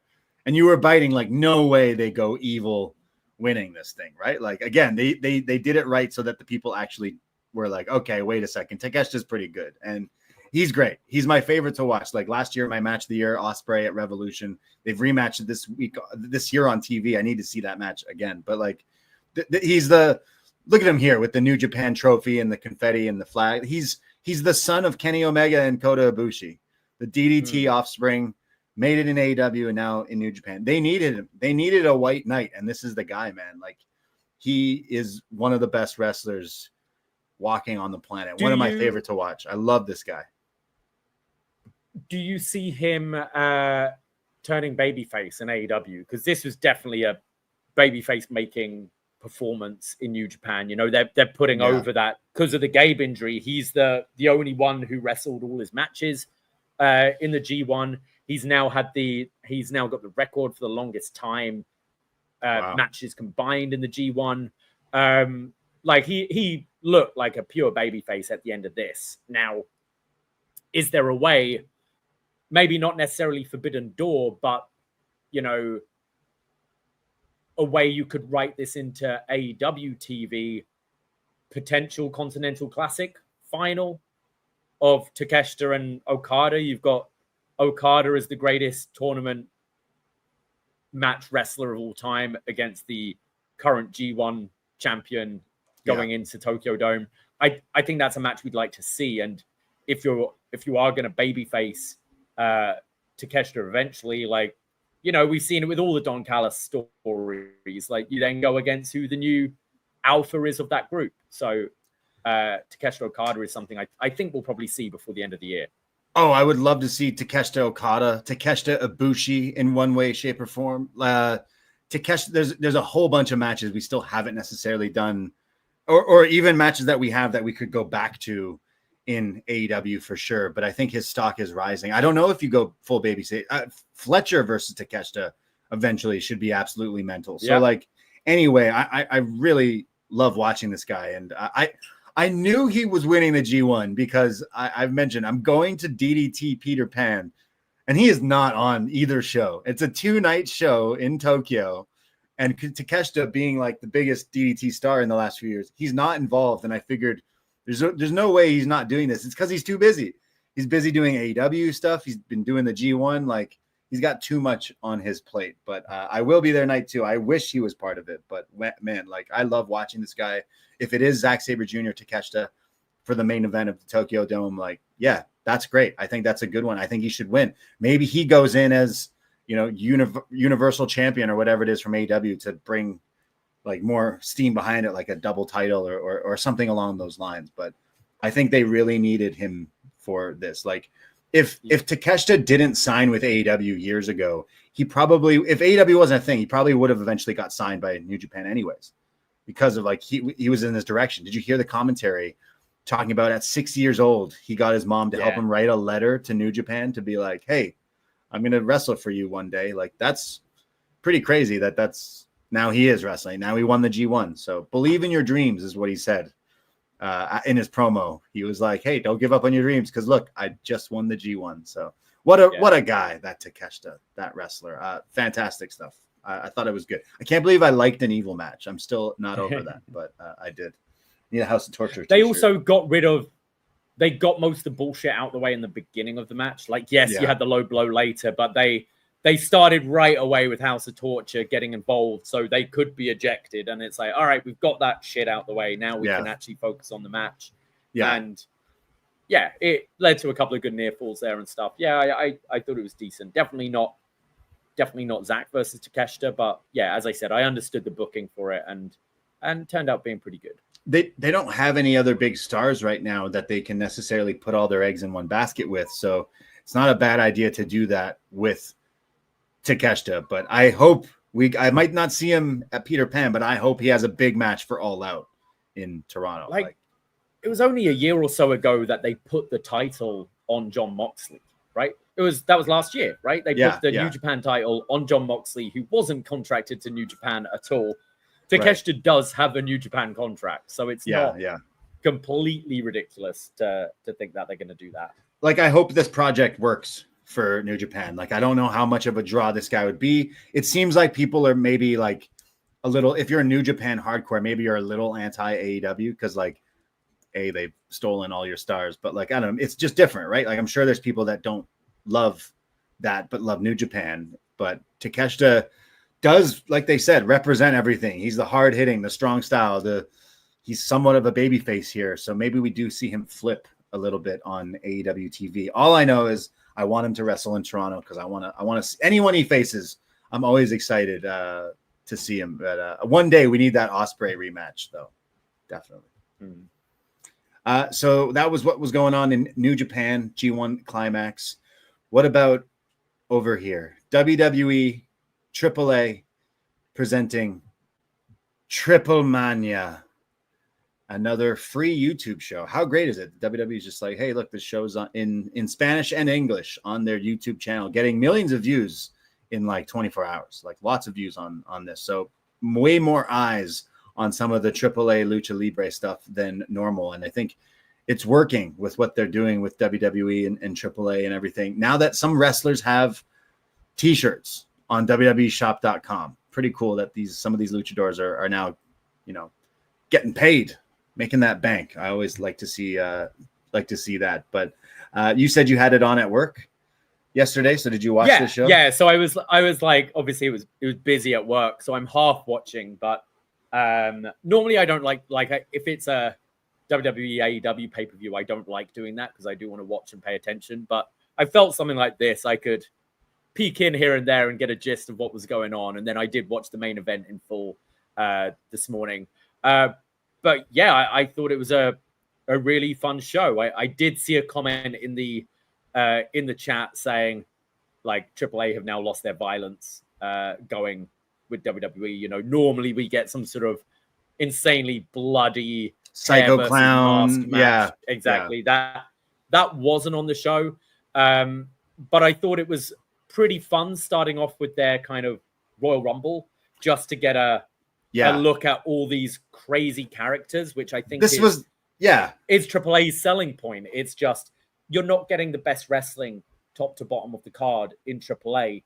And you were biting no way they go Evil winning this thing, right? Again, they did it right so that the people actually were okay, wait a second, Takeshita's pretty good. And he's great. He's my favorite to watch. Last year, my match of the year, Ospreay at Revolution. They've rematched it this year on TV. I need to see that match again. But he's look at him here with the New Japan trophy and the confetti and the flag. He's the son of Kenny Omega and Kota Ibushi, the DDT offspring, made it in AEW and now in New Japan. They needed him. They needed a white knight, and this is the guy, man. He is one of the best wrestlers walking on the planet. One of my favorite to watch. I love this guy. Do you see him turning babyface in AEW? Because this was definitely a babyface making performance in New Japan. They're putting over that because of the Gabe injury. He's the only one who wrestled all his matches in the G1. He's now got the record for the longest time matches combined in the G1. like he looked like a pure babyface at the end of this. Now, is there a way, maybe not necessarily Forbidden Door, but, you know, a way you could write this into AEW TV, potential Continental Classic final of Takeshita and Okada? You've got Okada as the greatest tournament match wrestler of all time against the current G1 champion going into Tokyo Dome. I think that's a match we'd like to see. And if you are going to babyface Takeshita eventually, like, you know, we've seen it with all the Don Callis stories. Like, you then go against who the new alpha is of that group. So Takeshita Okada is something I think we'll probably see before the end of the year. Oh, I would love to see Takeshita Okada, Takeshita Ibushi in one way, shape, or form. Takeshita, there's a whole bunch of matches we still haven't necessarily done, or even matches that we have that we could go back to in AEW for sure. But I think his stock is rising. I don't know if you go full baby. Fletcher versus Takeshita eventually should be absolutely mental. So like, anyway, I really love watching this guy, and I knew he was winning the G1 because I've mentioned I'm going to DDT Peter Pan, and he is not on either show. It's a 2-night show in Tokyo, and Takeshita being like the biggest DDT star in the last few years, he's not involved. And I figured there's no way he's not doing this. It's because he's too busy. He's busy doing AEW stuff. He's been doing the G1. Like, he's got too much on his plate. But I will be there night 2. I wish he was part of it. But man, like, I love watching this guy. If it is Zack Sabre Jr. Takeshita for the main event of the Tokyo Dome, like, yeah, that's great. I think that's a good one. I think he should win. Maybe he goes in as, you know, universal champion or whatever it is from AEW to bring like more steam behind it, like a double title or something along those lines. But I think they really needed him for this. Like, if Takeshita didn't sign with AEW years ago, he probably, if AEW wasn't a thing, he probably would have eventually got signed by New Japan anyways, because of like, he was in this direction. Did you hear the commentary talking about at 6 years old, he got his mom to help him write a letter to New Japan to be like, hey, I'm going to wrestle for you one day. Like, that's pretty crazy that's now he is wrestling. Now he won the G1. So believe in your dreams is what he said in his promo. He was like, hey, don't give up on your dreams. Cause look, I just won the G1. So what a guy, that Takeshita, that wrestler. Fantastic stuff. I thought it was good. I can't believe I liked an evil match. I'm still not over that, but I did. Need a House of Torture. They also got most of the bullshit out the way in the beginning of the match. Like, yes, you had the low blow later, but they started right away with House of Torture getting involved so they could be ejected. And it's like, all right, we've got that shit out the way. Now we can actually focus on the match. Yeah. And yeah, it led to a couple of good near falls there and stuff. Yeah, I thought it was decent. Definitely not Zack versus Takeshita, but yeah, as I said, I understood the booking for it and turned out being pretty good. They don't have any other big stars right now that they can necessarily put all their eggs in one basket with. So it's not a bad idea to do that with Takeshita, but I hope I might not see him at Peter Pan, but I hope he has a big match for All Out in Toronto. Like it was only a year or so ago that they put the title on Jon Moxley, right? That was last year, right? They put the New Japan title on Jon Moxley, who wasn't contracted to New Japan at all. Takeshita does have a New Japan contract, so it's not completely ridiculous to think that they're going to do that. Like, I hope this project works for New Japan. Like, I don't know how much of a draw this guy would be. It seems like people are maybe like a little, if you're a New Japan hardcore, maybe you're a little anti-AEW because like, they've stolen all your stars, but like, I don't know, it's just different, right? Like, I'm sure there's people that don't love that, but love New Japan. But Takeshita does, like they said, represent everything. He's the hard hitting, the strong style, he's somewhat of a baby face here. So maybe we do see him flip a little bit on AEW TV. All I know is I want him to wrestle in Toronto because I want to see anyone he faces. I'm always excited to see him. But one day we need that Ospreay rematch, though. Definitely. So that was what was going on in New Japan G1 Climax. What about over here? WWE AAA presenting TripleMania, another free YouTube show. How great is it? WWE is just like, hey, look, this show's in Spanish and English on their YouTube channel, getting millions of views in like 24 hours, like lots of views on this. So way more eyes on some of the AAA Lucha Libre stuff than normal. And I think it's working with what they're doing with WWE and AAA and everything. Now that some wrestlers have t-shirts on WWEshop.com, pretty cool that some of these luchadors are now, getting paid, making that bank. I always like to see that. But you said you had it on at work yesterday, so did you watch the show? Yeah, so I was like, obviously it was busy at work, so I'm half watching, but normally I don't like if it's a WWE AEW pay-per-view, I don't like doing that because I do want to watch and pay attention. But I felt something like this, I could peek in here and there and get a gist of what was going on. And then I did watch the main event in full this morning. But yeah, I thought it was a really fun show. I did see a comment in the chat saying like AAA have now lost their violence going with WWE. Normally we get some sort of insanely bloody psycho clown. Yeah, exactly. Yeah. That wasn't on the show. But I thought it was pretty fun starting off with their kind of Royal Rumble just to get a look at all these crazy characters, which I think is AAA's selling point. It's just you're not getting the best wrestling top to bottom of the card in AAA,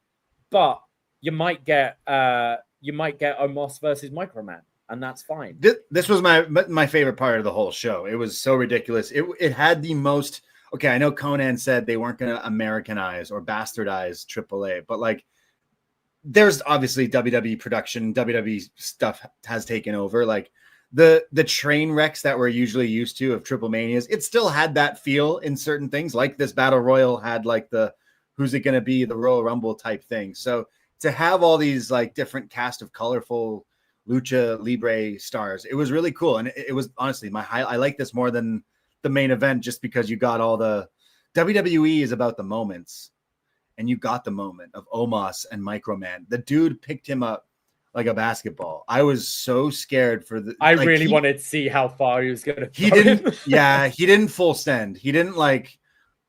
but you might get Omos versus Microman, and that's fine. This was my favorite part of the whole show. It was so ridiculous. It had the most. Okay, I know Conan said they weren't going to Americanize or bastardize AAA, but like, there's obviously WWE production, WWE stuff has taken over. Like the train wrecks that we're usually used to of TripleManias, it still had that feel in certain things. Like this Battle Royal had like the who's it going to be, the Royal Rumble type thing. So to have all these like different cast of colorful Lucha Libre stars, it was really cool. And it was honestly I like this more than the main event, just because you got all the WWE is about the moments, and you got the moment of Omos and Microman. The dude picked him up like a basketball. I was so scared for the. I really wanted to see how far he was going to. He didn't. Yeah, he didn't full send. He didn't like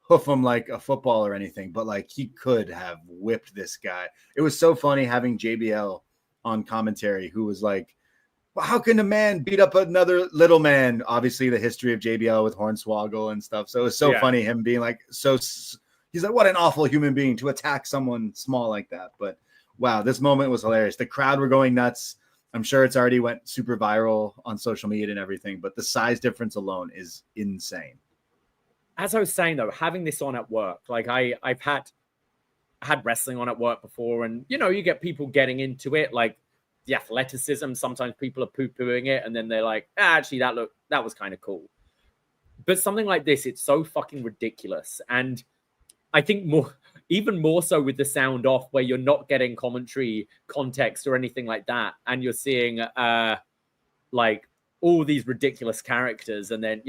hoof him like a football or anything, but like he could have whipped this guy. It was so funny having JBL on commentary, who was like, well, how can a man beat up another little man? Obviously, the history of JBL with Hornswoggle and stuff. So it was so funny him being like, he's like, what an awful human being to attack someone small like that. But wow, this moment was hilarious. The crowd were going nuts. I'm sure it's already went super viral on social media and everything, but the size difference alone is insane. As I was saying, though, having this on at work, like I've had wrestling on at work before, and you get people getting into it, like the athleticism. Sometimes people are poo-pooing it, and then they're like, actually, that was kind of cool. But something like this, it's so fucking ridiculous. And I think even more so with the sound off, where you're not getting commentary context or anything like that, and you're seeing like all these ridiculous characters, and then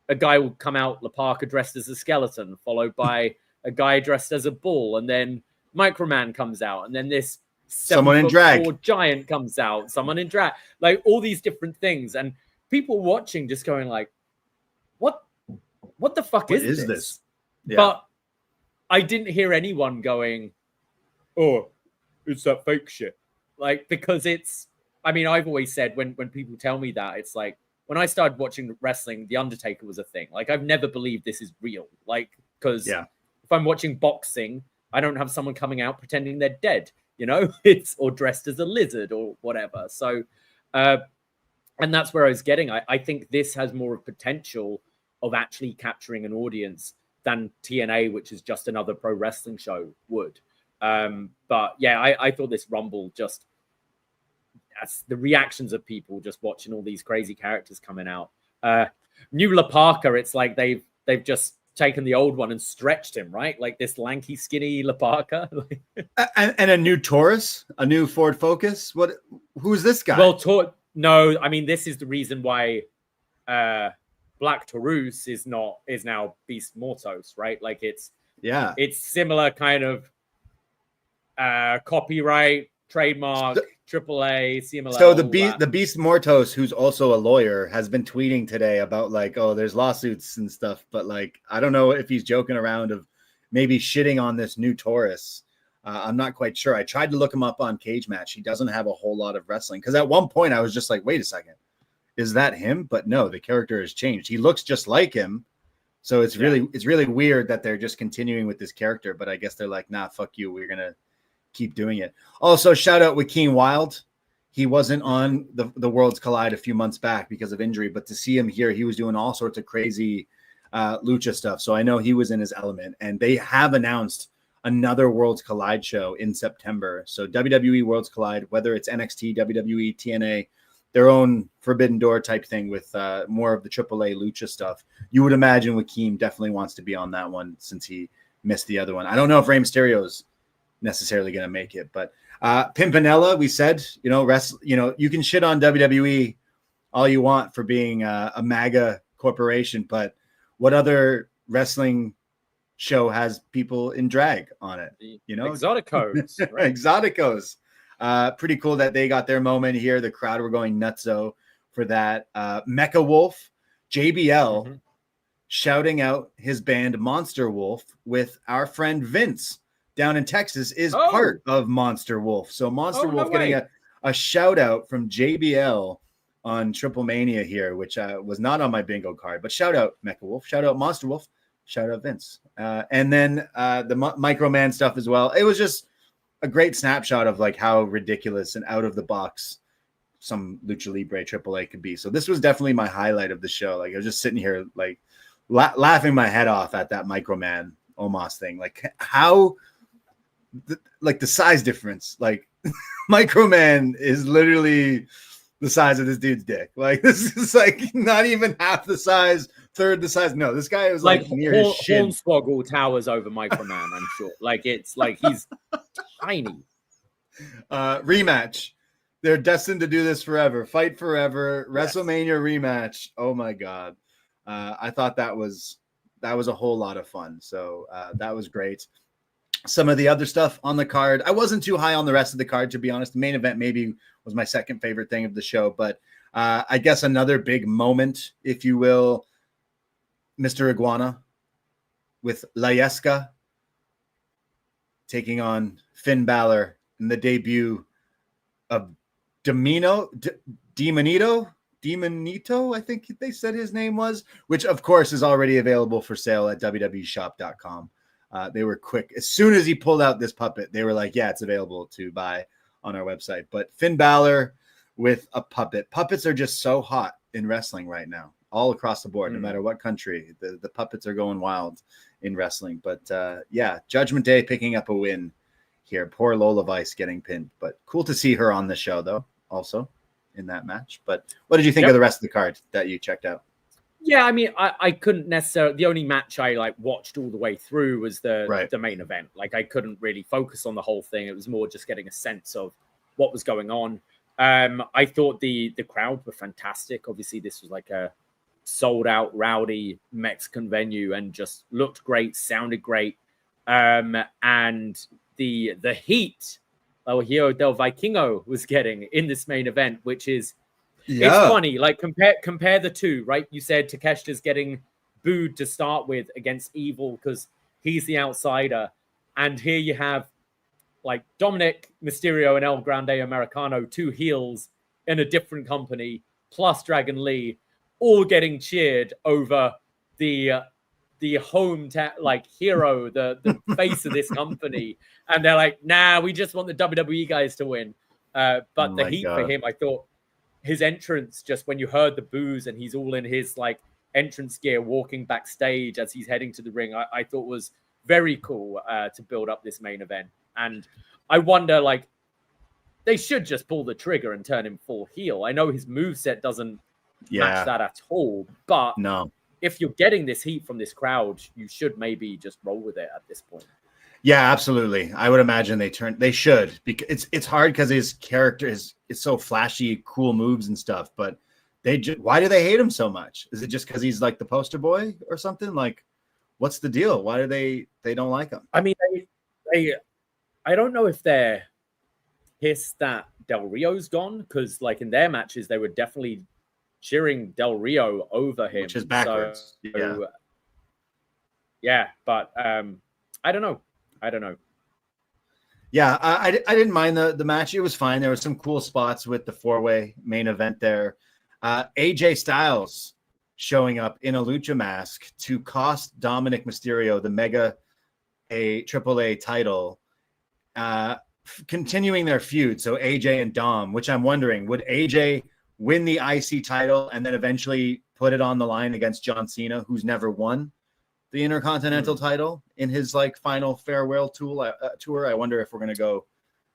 a guy will come out, La Parka dressed as a skeleton, followed by a guy dressed as a bull, and then Microman comes out, and then this someone in drag giant comes out, someone in drag, like all these different things, and people watching just going like, what the fuck is this? Yeah. But I didn't hear anyone going, oh, it's that fake shit. Like, because I've always said when people tell me that, it's like, when I started watching wrestling, The Undertaker was a thing. Like, I've never believed this is real. Like, because if I'm watching boxing, I don't have someone coming out pretending they're dead, or dressed as a lizard or whatever. So, and that's where I was getting. I think this has more of potential of actually capturing an audience than TNA, which is just another pro wrestling show, would. But yeah, I thought this Rumble just, that's the reactions of people just watching all these crazy characters coming out. New La Parka, it's like they've just taken the old one and stretched him, right? Like this lanky, skinny La Parka. and a new Taurus, a new Ford Focus. Who's this guy? Well, no, I mean, this is the reason why Black Taurus is now Beast Mortos, right? Like it's similar kind of copyright, trademark, AAA, CMLL. So the Beast Mortos, who's also a lawyer, has been tweeting today about like, oh, there's lawsuits and stuff, but like, I don't know if he's joking around of maybe shitting on this new Taurus. I'm not quite sure. I tried to look him up on Cage Match. He doesn't have a whole lot of wrestling, because at one point I was just like, wait a second, is that him? But no, the character has changed. He looks just like him. So it's really weird that they're just continuing with this character, but I guess they're like, nah, fuck you. We're going to keep doing it. Also, shout out Joaquin Wilde. He wasn't on the Worlds Collide a few months back because of injury, but to see him here, he was doing all sorts of crazy lucha stuff. So I know he was in his element, and they have announced another Worlds Collide show in September. So WWE Worlds Collide, whether it's NXT, WWE, TNA, their own Forbidden Door type thing with more of the AAA lucha stuff. You would imagine Joaquin definitely wants to be on that one since he missed the other one. I don't know if Rey Mysterio's necessarily going to make it, but Pimpinella, we said, you can shit on WWE all you want for being a MAGA corporation, but what other wrestling show has people in drag on it? Exoticos, right? Exoticos. Pretty cool that they got their moment here. The crowd were going nutso for that. Mecha Wolf, JBL, shouting out his band Monster Wolf with our friend Vince down in Texas is part of Monster Wolf. So Monster Wolf getting a shout out from JBL on TripleMania here, which was not on my bingo card, but shout out Mecha Wolf, shout out Monster Wolf, shout out Vince. And then the Microman stuff as well. It was just a great snapshot of like how ridiculous and out of the box some Lucha Libre AAA could be. So this was definitely my highlight of the show. Like I was just sitting here like laughing my head off at that Microman Omos thing. Like how the size difference, like Microman is literally the size of this dude's dick. Like this is like not even half the size, third the size. No, this guy was like near his shin. Hornswoggle towers over Microman, I'm sure. Like it's like he's tiny. Rematch. They're destined to do this forever. Fight forever. WrestleMania rematch. Oh my god. I thought that was a whole lot of fun. So that was great. Some of the other stuff on the card, I wasn't too high on the rest of the card, to be honest. The main event maybe was my second favorite thing of the show, but I guess another big moment, if you will, Mr. Iguana with La Yesca taking on Finn Balor in the debut of Demonito, I think they said his name was, which of course is already available for sale at www.shop.com. They were quick. As soon as he pulled out this puppet, they were like, yeah, it's available to buy on our website. But Finn Balor with a puppet. Puppets are just so hot in wrestling right now, all across the board, no matter what country. The puppets are going wild in wrestling. But yeah, Judgment Day picking up a win here. Poor Lola Vice getting pinned. But cool to see her on the show, though, also in that match. But what did you think of the rest of the card that you checked out? Yeah, I mean, I couldn't necessarily. The only match I like watched all the way through was the main event. Like, I couldn't really focus on the whole thing. It was more just getting a sense of what was going on. I thought the crowd were fantastic. Obviously, this was like a sold out, rowdy Mexican venue, and just looked great, sounded great. And the heat Hero del Vikingo was getting in this main event, which is. Yeah. It's funny, like compare the two, right? You said Takeshita's getting booed to start with against Evil because he's the outsider. And here you have like Dominic Mysterio and El Grande Americano, two heels in a different company, plus Dragon Lee, all getting cheered over the hero, the face of this company. And they're like, nah, we just want the WWE guys to win. But the heat for him, I thought, his entrance, just when you heard the boos and he's all in his like entrance gear walking backstage as he's heading to the ring, I thought was very cool to build up this main event. And I wonder, like, they should just pull the trigger and turn him full heel. I know his moveset doesn't match that at all, but if you're getting this heat from this crowd, you should maybe just roll with it at this point. Yeah, absolutely. I would imagine they should, because it's hard because his character is so flashy, cool moves and stuff. But why do they hate him so much? Is it just because he's like the poster boy or something? Like, what's the deal? Why do they don't like him? I mean, I don't know if they're pissed that Del Rio's gone, because like in their matches they were definitely cheering Del Rio over him, which is backwards. So, yeah, but I don't know. Yeah, I didn't mind the match. It was fine. There were some cool spots with the 4-way main event there. AJ Styles showing up in a lucha mask to cost Dominic Mysterio the Mega AAA title, continuing their feud. So AJ and Dom, which I'm wondering, would AJ win the IC title and then eventually put it on the line against John Cena, who's never won the Intercontinental title in his like final farewell tour? I wonder if we're going to go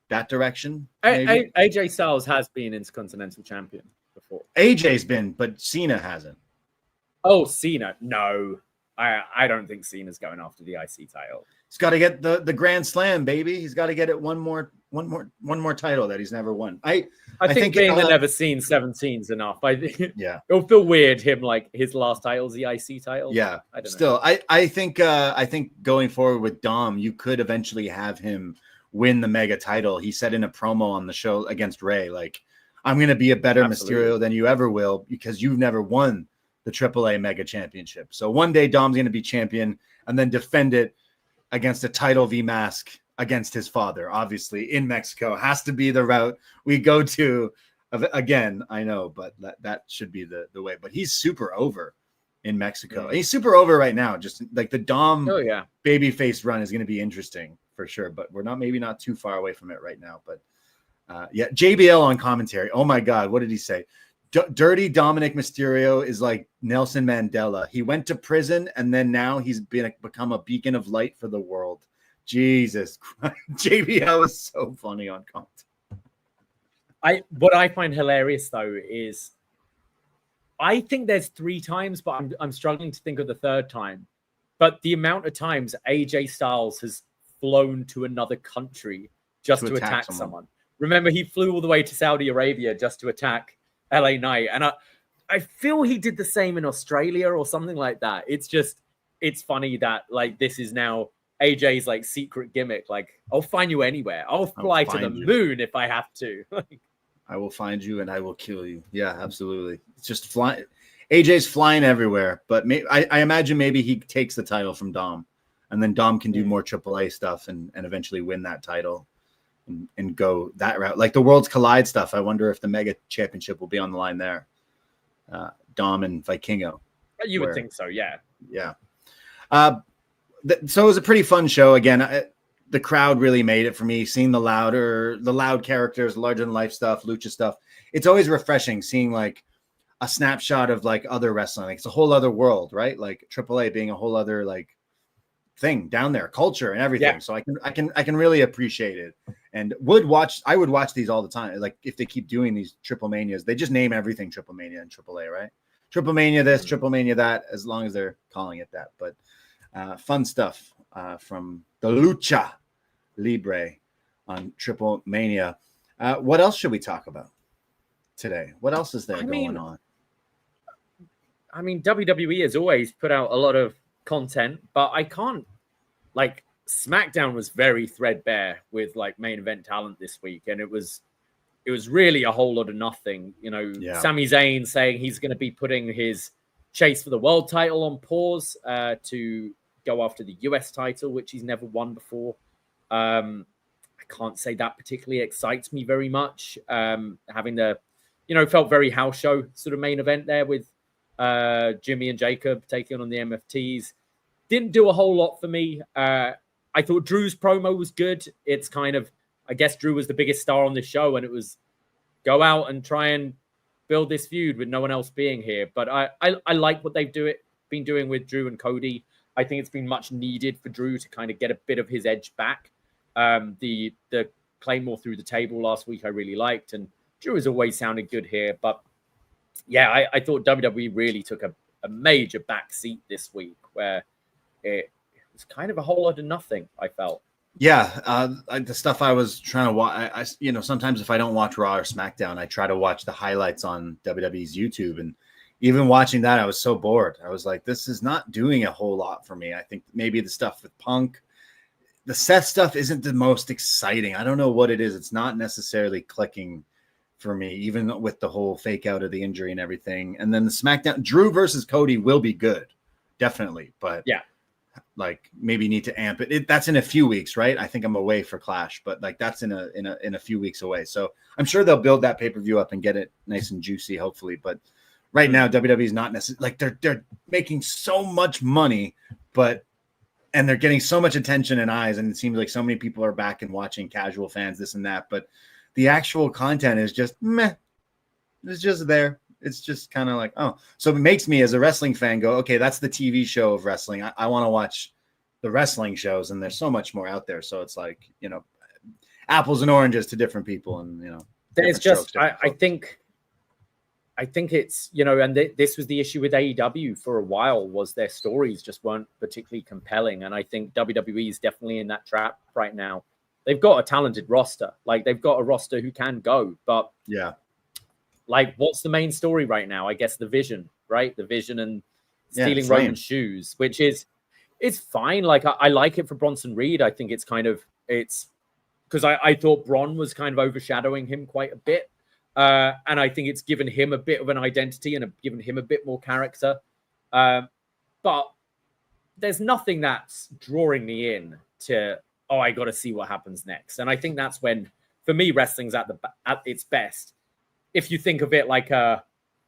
that direction. AJ Styles has been Intercontinental Champion before. AJ's been, but Cena hasn't. Oh, Cena. No, I don't think Cena's going after the IC title. He's got to get the Grand Slam, baby. He's got to get it one more title that he's never won. I think being the never seen 17's enough. Yeah, it'll feel weird. Him like his last title's the IC title. Yeah, I don't know. I think going forward with Dom, you could eventually have him win the Mega title. He said in a promo on the show against Ray, like, I'm going to be a better Mysterio than you ever will because you've never won the AAA Mega Championship. So one day Dom's going to be champion and then defend it against a title v mask against his father, obviously in Mexico. Has to be the route we go to. Again, I know, but that should be the way. But he's super over in Mexico. Yeah. He's super over right now. Just like the Dom babyface run is going to be interesting for sure. But we're maybe not too far away from it right now. But JBL on commentary. Oh my God, what did he say? Dirty Dominic Mysterio is like Nelson Mandela. He went to prison and then now he's become a beacon of light for the world. Jesus Christ. JBL is so funny on content. What I find hilarious though is I think there's 3 times, but I'm struggling to think of the third time. But the amount of times AJ Styles has flown to another country just to attack someone. Remember, he flew all the way to Saudi Arabia just to attack LA Knight. And I feel he did the same in Australia or something like that. It's funny that like this is now AJ's like secret gimmick. Like, I'll find you anywhere. I'll fly to the moon if I have to. I will find you and I will kill you. Yeah, absolutely. It's just flying. AJ's flying everywhere, but I imagine maybe he takes the title from Dom and then Dom can do more AAA stuff and eventually win that title. And go that route, like the Worlds Collide stuff. I wonder if the Mega Championship will be on the line there. Dom and Vikingo. You would think so, yeah. So it was a pretty fun show. Again, the crowd really made it for me. Seeing the loud characters, larger than life stuff, lucha stuff. It's always refreshing seeing like a snapshot of like other wrestling. Like, it's a whole other world, right? Like AAA being a whole other like thing down there, culture and everything. Yeah. So I can really appreciate it. And I would watch these all the time. Like if they keep doing these TripleManias, they just name everything TripleMania and AAA, right? TripleMania this, TripleMania that, as long as they're calling it that. But fun stuff from the Lucha Libre on TripleMania. What else should we talk about today? What else is there going on? I mean, WWE has always put out a lot of content, but I can't like SmackDown was very threadbare with like main event talent this week, and it was really a whole lot of nothing. You know, Sami Zayn saying he's going to be putting his chase for the world title on pause to go after the US title, which he's never won before. I can't say that particularly excites me very much. Having the, felt very house show sort of main event there with Jimmy and Jacob taking on the MFTs. Didn't do a whole lot for me. I thought Drew's promo was good. It's kind of, I guess Drew was the biggest star on this show, and it was go out and try and build this feud with no one else being here. But I like what they've been doing with Drew and Cody. I think it's been much needed for Drew to kind of get a bit of his edge back. The Claymore through the table last week I really liked, and Drew has always sounded good here. But yeah, I thought WWE really took a major back seat this week, where it was kind of a whole lot of nothing, I felt. Yeah, the stuff I was trying to watch, I sometimes if I don't watch Raw or SmackDown, I try to watch the highlights on WWE's YouTube, and even watching that, I was so bored. I was like, this is not doing a whole lot for me. I think maybe the stuff with Punk, the Seth stuff isn't the most exciting. I don't know what it is. It's not necessarily clicking for me, even with the whole fake out of the injury and everything. And then the SmackDown, Drew versus Cody will be good, definitely. But yeah, like maybe need to amp it. That's in a few weeks, right? I think I'm away for Clash, but like that's in a few weeks away. So I'm sure they'll build that pay-per-view up and get it nice and juicy, hopefully. But right now, WWE is not necessarily like they're making so much money, and they're getting so much attention and eyes, and it seems like so many people are back and watching, casual fans, this and that. But the actual content is just meh. It's just there. It's just kind of like, oh, so it makes me as a wrestling fan go, okay, that's the TV show of wrestling. I want to watch the wrestling shows, and there's so much more out there. So it's like, apples and oranges to different people, and there's just I think it's and this was the issue with AEW for a while, was their stories just weren't particularly compelling, and I think WWE is definitely in that trap right now. They've got a talented roster, like they've got a roster who can go, but yeah. Like, what's the main story right now? I guess the Vision, right? The Vision and stealing Roman's shoes, which is, it's fine. Like, I like it for Bronson Reed. I think it's because I thought Bron was kind of overshadowing him quite a bit. And I think it's given him a bit of an identity and given him a bit more character. But there's nothing that's drawing me in to, I got to see what happens next. And I think that's when, for me, wrestling's at its best. If you think of it like a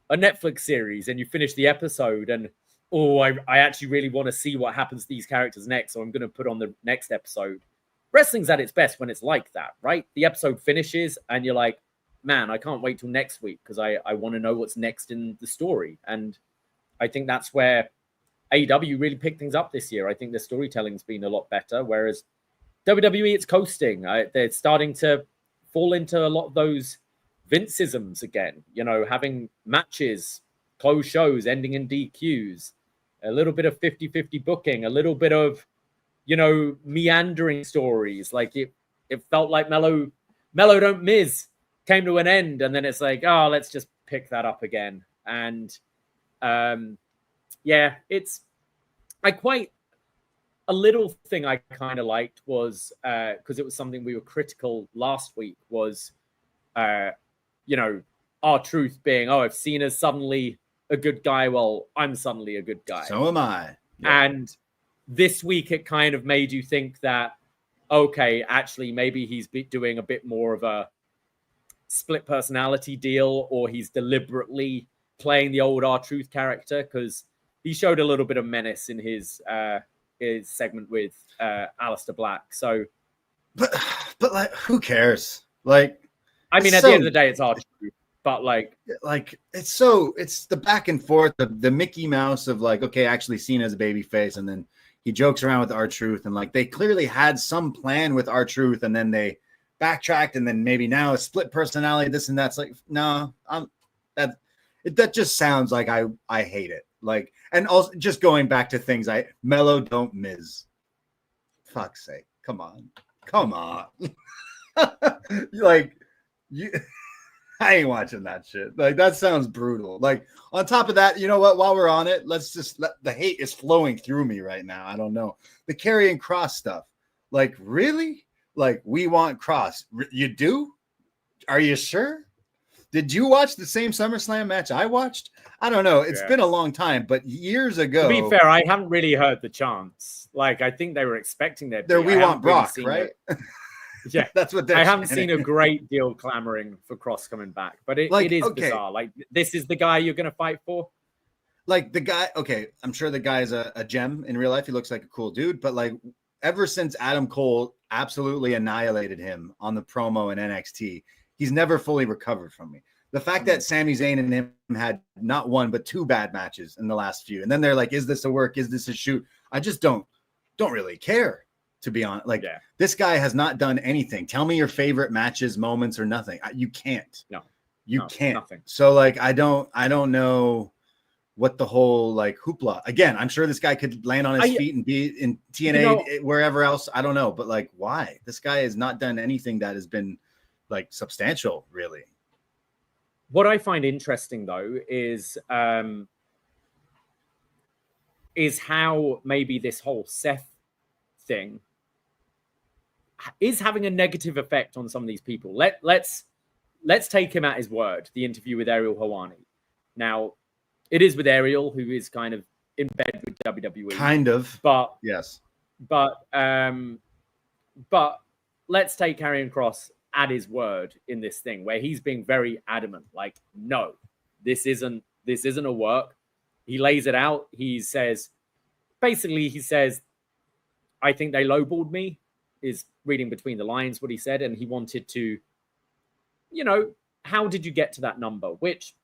Netflix series and you finish the episode and, I actually really want to see what happens to these characters next, so I'm going to put on the next episode. Wrestling's at its best when it's like that, right? The episode finishes and you're like, man, I can't wait till next week because I want to know what's next in the story. And I think that's where AEW really picked things up this year. I think the storytelling's been a lot better, whereas WWE, it's coasting. They're starting to fall into a lot of those Vinceisms again, having matches, close shows, ending in DQs, a little bit of 50-50 booking, a little bit of, meandering stories. Like it felt like Mellow Don't Miz came to an end, and then it's like, let's just pick that up again. And a little thing I kind of liked was, because it was something we were critical last week, was R-Truth being, if Cena's suddenly a good guy, well, I'm suddenly a good guy. So am I. Yeah. And this week it kind of made you think that, okay, actually, maybe he's doing a bit more of a split personality deal, or he's deliberately playing the old R-Truth character, because he showed a little bit of menace in his segment with Aleister Black. So, but like, who cares? Like, I mean, at the end of the day, it's R-Truth, but like it's the back and forth, the Mickey Mouse of like, okay, actually Cena's a baby face, and then he jokes around with R-Truth, and like they clearly had some plan with R-Truth, and then they backtracked, and then maybe now a split personality, this and that's like, no, that just sounds like I hate it. Like, and also just going back to things Mellow Don't Miz. Fuck's sake. Come on. Like, I ain't watching that shit. Like, that sounds brutal. Like, on top of that, you know what? While we're on it, let's just the hate is flowing through me right now. I don't know. The Karrion Kross stuff. Like, really? Like, we want Kross. You do? Are you sure? Did you watch the same SummerSlam match I watched? I don't know. It's been a long time, but years ago. To be fair, I haven't really heard the chants. Like, I think they were expecting their. We want Brock, right? Yeah, that's what I haven't seen a great deal clamoring for Kross coming back, but it is bizarre. Like, this is the guy you're going to fight for. Like, the guy. Okay, I'm sure the guy is a gem in real life. He looks like a cool dude, but like, ever since Adam Cole absolutely annihilated him on the promo in NXT, he's never fully recovered from me. The fact that Sami Zayn and him had not one but two bad matches in the last few, and then they're like, "Is this a work? Is this a shoot?" I just don't really care. To be honest, like, this guy has not done anything. Tell me your favorite matches, moments, or nothing. You can't. No, you can't. Nothing. So like, I don't know what the whole like hoopla. Again, I'm sure this guy could land on his feet and be in TNA wherever else. I don't know, but like, why? This guy has not done anything that has been like substantial, really. What I find interesting though is how maybe this whole Seth thing is having a negative effect on some of these people. Let's take him at his word. The interview with Ariel Helwani. Now, it is with Ariel, who is kind of in bed with WWE. Kind of. But yes. But let's take Karrion Kross at his word in this thing, where he's being very adamant. Like, no, this isn't a work. He lays it out. He says, I think they lowballed me, is reading between the lines what he said. And he wanted to, how did you get to that number? Which,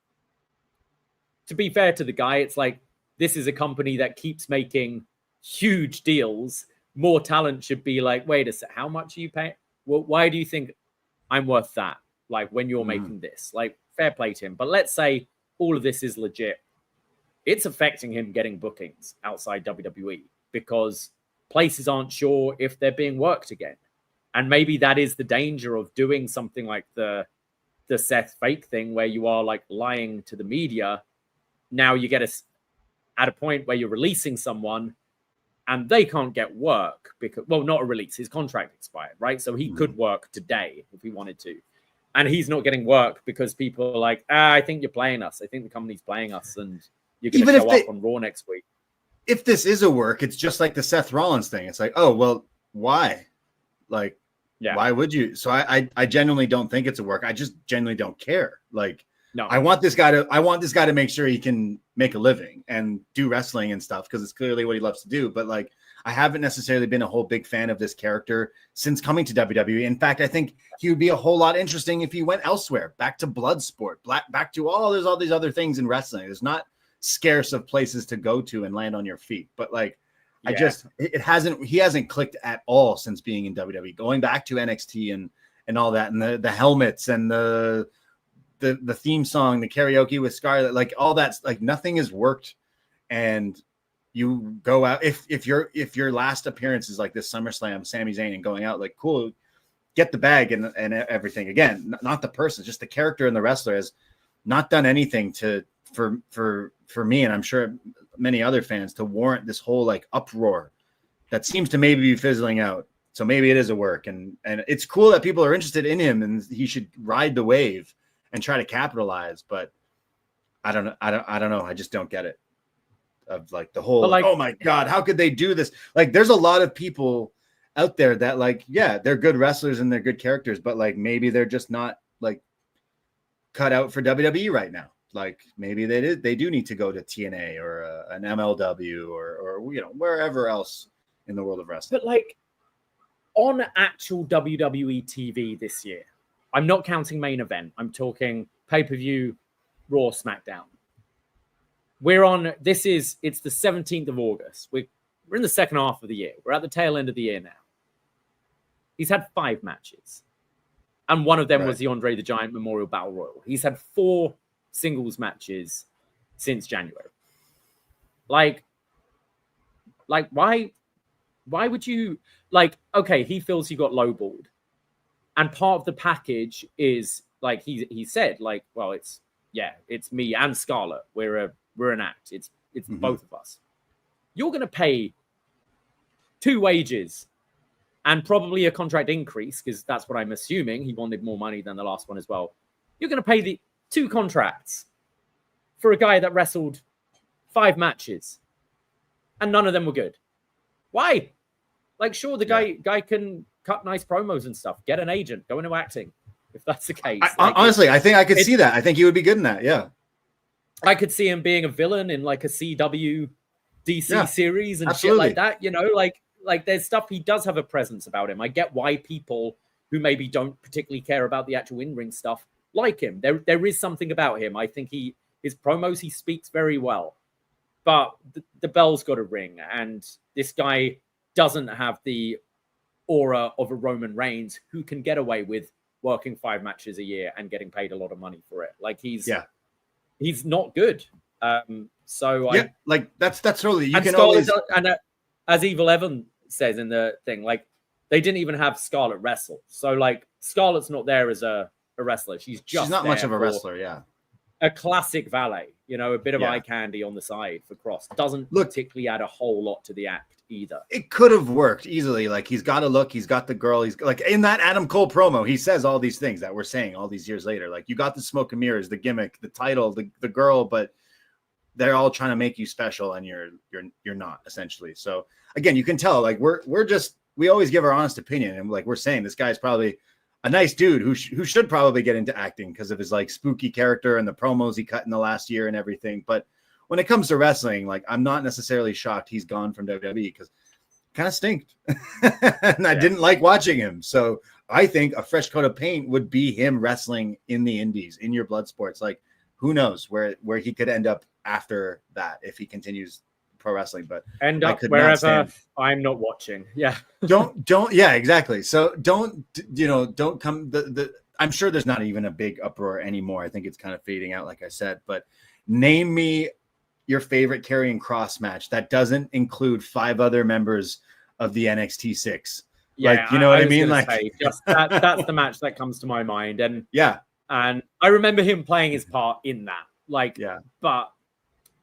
to be fair to the guy, it's like, this is a company that keeps making huge deals. More talent should be like, wait a sec, how much are you paying? Well, why do you think I'm worth that? Like, when you're making this, like, fair play to him. But let's say all of this is legit. It's affecting him getting bookings outside WWE because places aren't sure if they're being worked again. And maybe that is the danger of doing something like the Seth fake thing, where you are like lying to the media. Now you get at a point where you're releasing someone and they can't get work because, well, not a release, his contract expired, right? So he could work today if he wanted to. And he's not getting work because people are like, I think you're playing us. I think the company's playing us and you're going to show up on Raw next week. If this is a work, it's just like the Seth Rollins thing. It's like, oh, well, why? Like, why would you? So I genuinely don't think it's a work. I just genuinely don't care. Like, no, I want this guy to make sure he can make a living and do wrestling and stuff, because it's clearly what he loves to do. But like, I haven't necessarily been a whole big fan of this character since coming to WWE. In fact, I think he would be a whole lot interesting if he went elsewhere, back to Bloodsport, back to there's all these other things in wrestling. There's not scarce of places to go to and land on your feet. But like, he hasn't clicked at all since being in WWE, going back to NXT and all that, and the helmets and the theme song, the karaoke with Scarlett, like all that's like, nothing has worked. And you go out, if your last appearance is like this SummerSlam, Sami Zayn, and going out, like, cool, get the bag and everything. Again, not the person, just the character and the wrestler has not done anything for me, and I'm sure many other fans, to warrant this whole like uproar that seems to maybe be fizzling out. So maybe it is a work, and it's cool that people are interested in him, and he should ride the wave and try to capitalize. But I don't know. I just don't get it. Of like the whole, like, oh my God, how could they do this? Like, there's a lot of people out there that, like, yeah, they're good wrestlers and they're good characters, but like, maybe they're just not like cut out for WWE right now. Like, maybe they do need to go to TNA or an MLW or wherever else in the world of wrestling. But like, on actual WWE TV this year, I'm not counting main event. I'm talking pay-per-view, Raw, SmackDown. It's the 17th of August. We're in the second half of the year. We're at the tail end of the year now. He's had 5 matches. And one of them was the Andre the Giant Memorial Battle Royal. He's had 4 singles matches since January. Like why would you, like, okay, he feels he got lowballed. And part of the package is, like, he said, like, well, it's me and Scarlett. We're an act. It's both of us. You're going to pay 2 wages and probably a contract increase, because that's what I'm assuming. He wanted more money than the last one as well. You're going to pay the 2 contracts for a guy that wrestled 5 matches and none of them were good. Why? Like, sure, the guy can cut nice promos and stuff. Get an agent. Go into acting, if that's the case. Honestly, I think I could see that. I think he would be good in that. Yeah. I could see him being a villain in like a CW DC series and absolutely. Shit like that. Like there's stuff, he does have a presence about him. I get why people who maybe don't particularly care about the actual in-ring stuff like him. There is something about him. I think his promos, he speaks very well. But the bell's got to ring, and this guy doesn't have the aura of a Roman Reigns who can get away with working 5 matches a year and getting paid a lot of money for it. Like, he's not good. That's totally, you can always, and as Evil Evan says in the thing, like, they didn't even have Scarlett wrestle. So like, Scarlett's not there as a wrestler. She's not much of a wrestler. Yeah. A classic valet, a bit of eye candy on the side for Cross. Doesn't particularly add a whole lot to the act either. It could have worked easily. Like, he's got a look, he's got the girl. He's like, in that Adam Cole promo, he says all these things that we're saying all these years later. Like, you got the smoke and mirrors, the gimmick, the title, the girl, but they're all trying to make you special, and you're not, essentially. So again, you can tell, like, we always give our honest opinion, and like we're saying, this guy's probably a nice dude who should probably get into acting because of his like spooky character and the promos he cut in the last year and everything. But when it comes to wrestling, like, I'm not necessarily shocked he's gone from WWE, because kind of stinked. And I didn't like watching him. So I think a fresh coat of paint would be him wrestling in the indies, in your blood sports. Like, who knows where he could end up after that if he continues pro wrestling, but end up wherever I'm not watching. Yeah. don't yeah, exactly. So don't come I'm sure there's not even a big uproar anymore. I think it's kind of fading out, like I said, but name me your favorite Karrion Kross match that doesn't include 5 other members of the NXT 6. Yeah, like, you know what I mean? Like, just that's the match that comes to my mind. And and I remember him playing his part in that. Like, but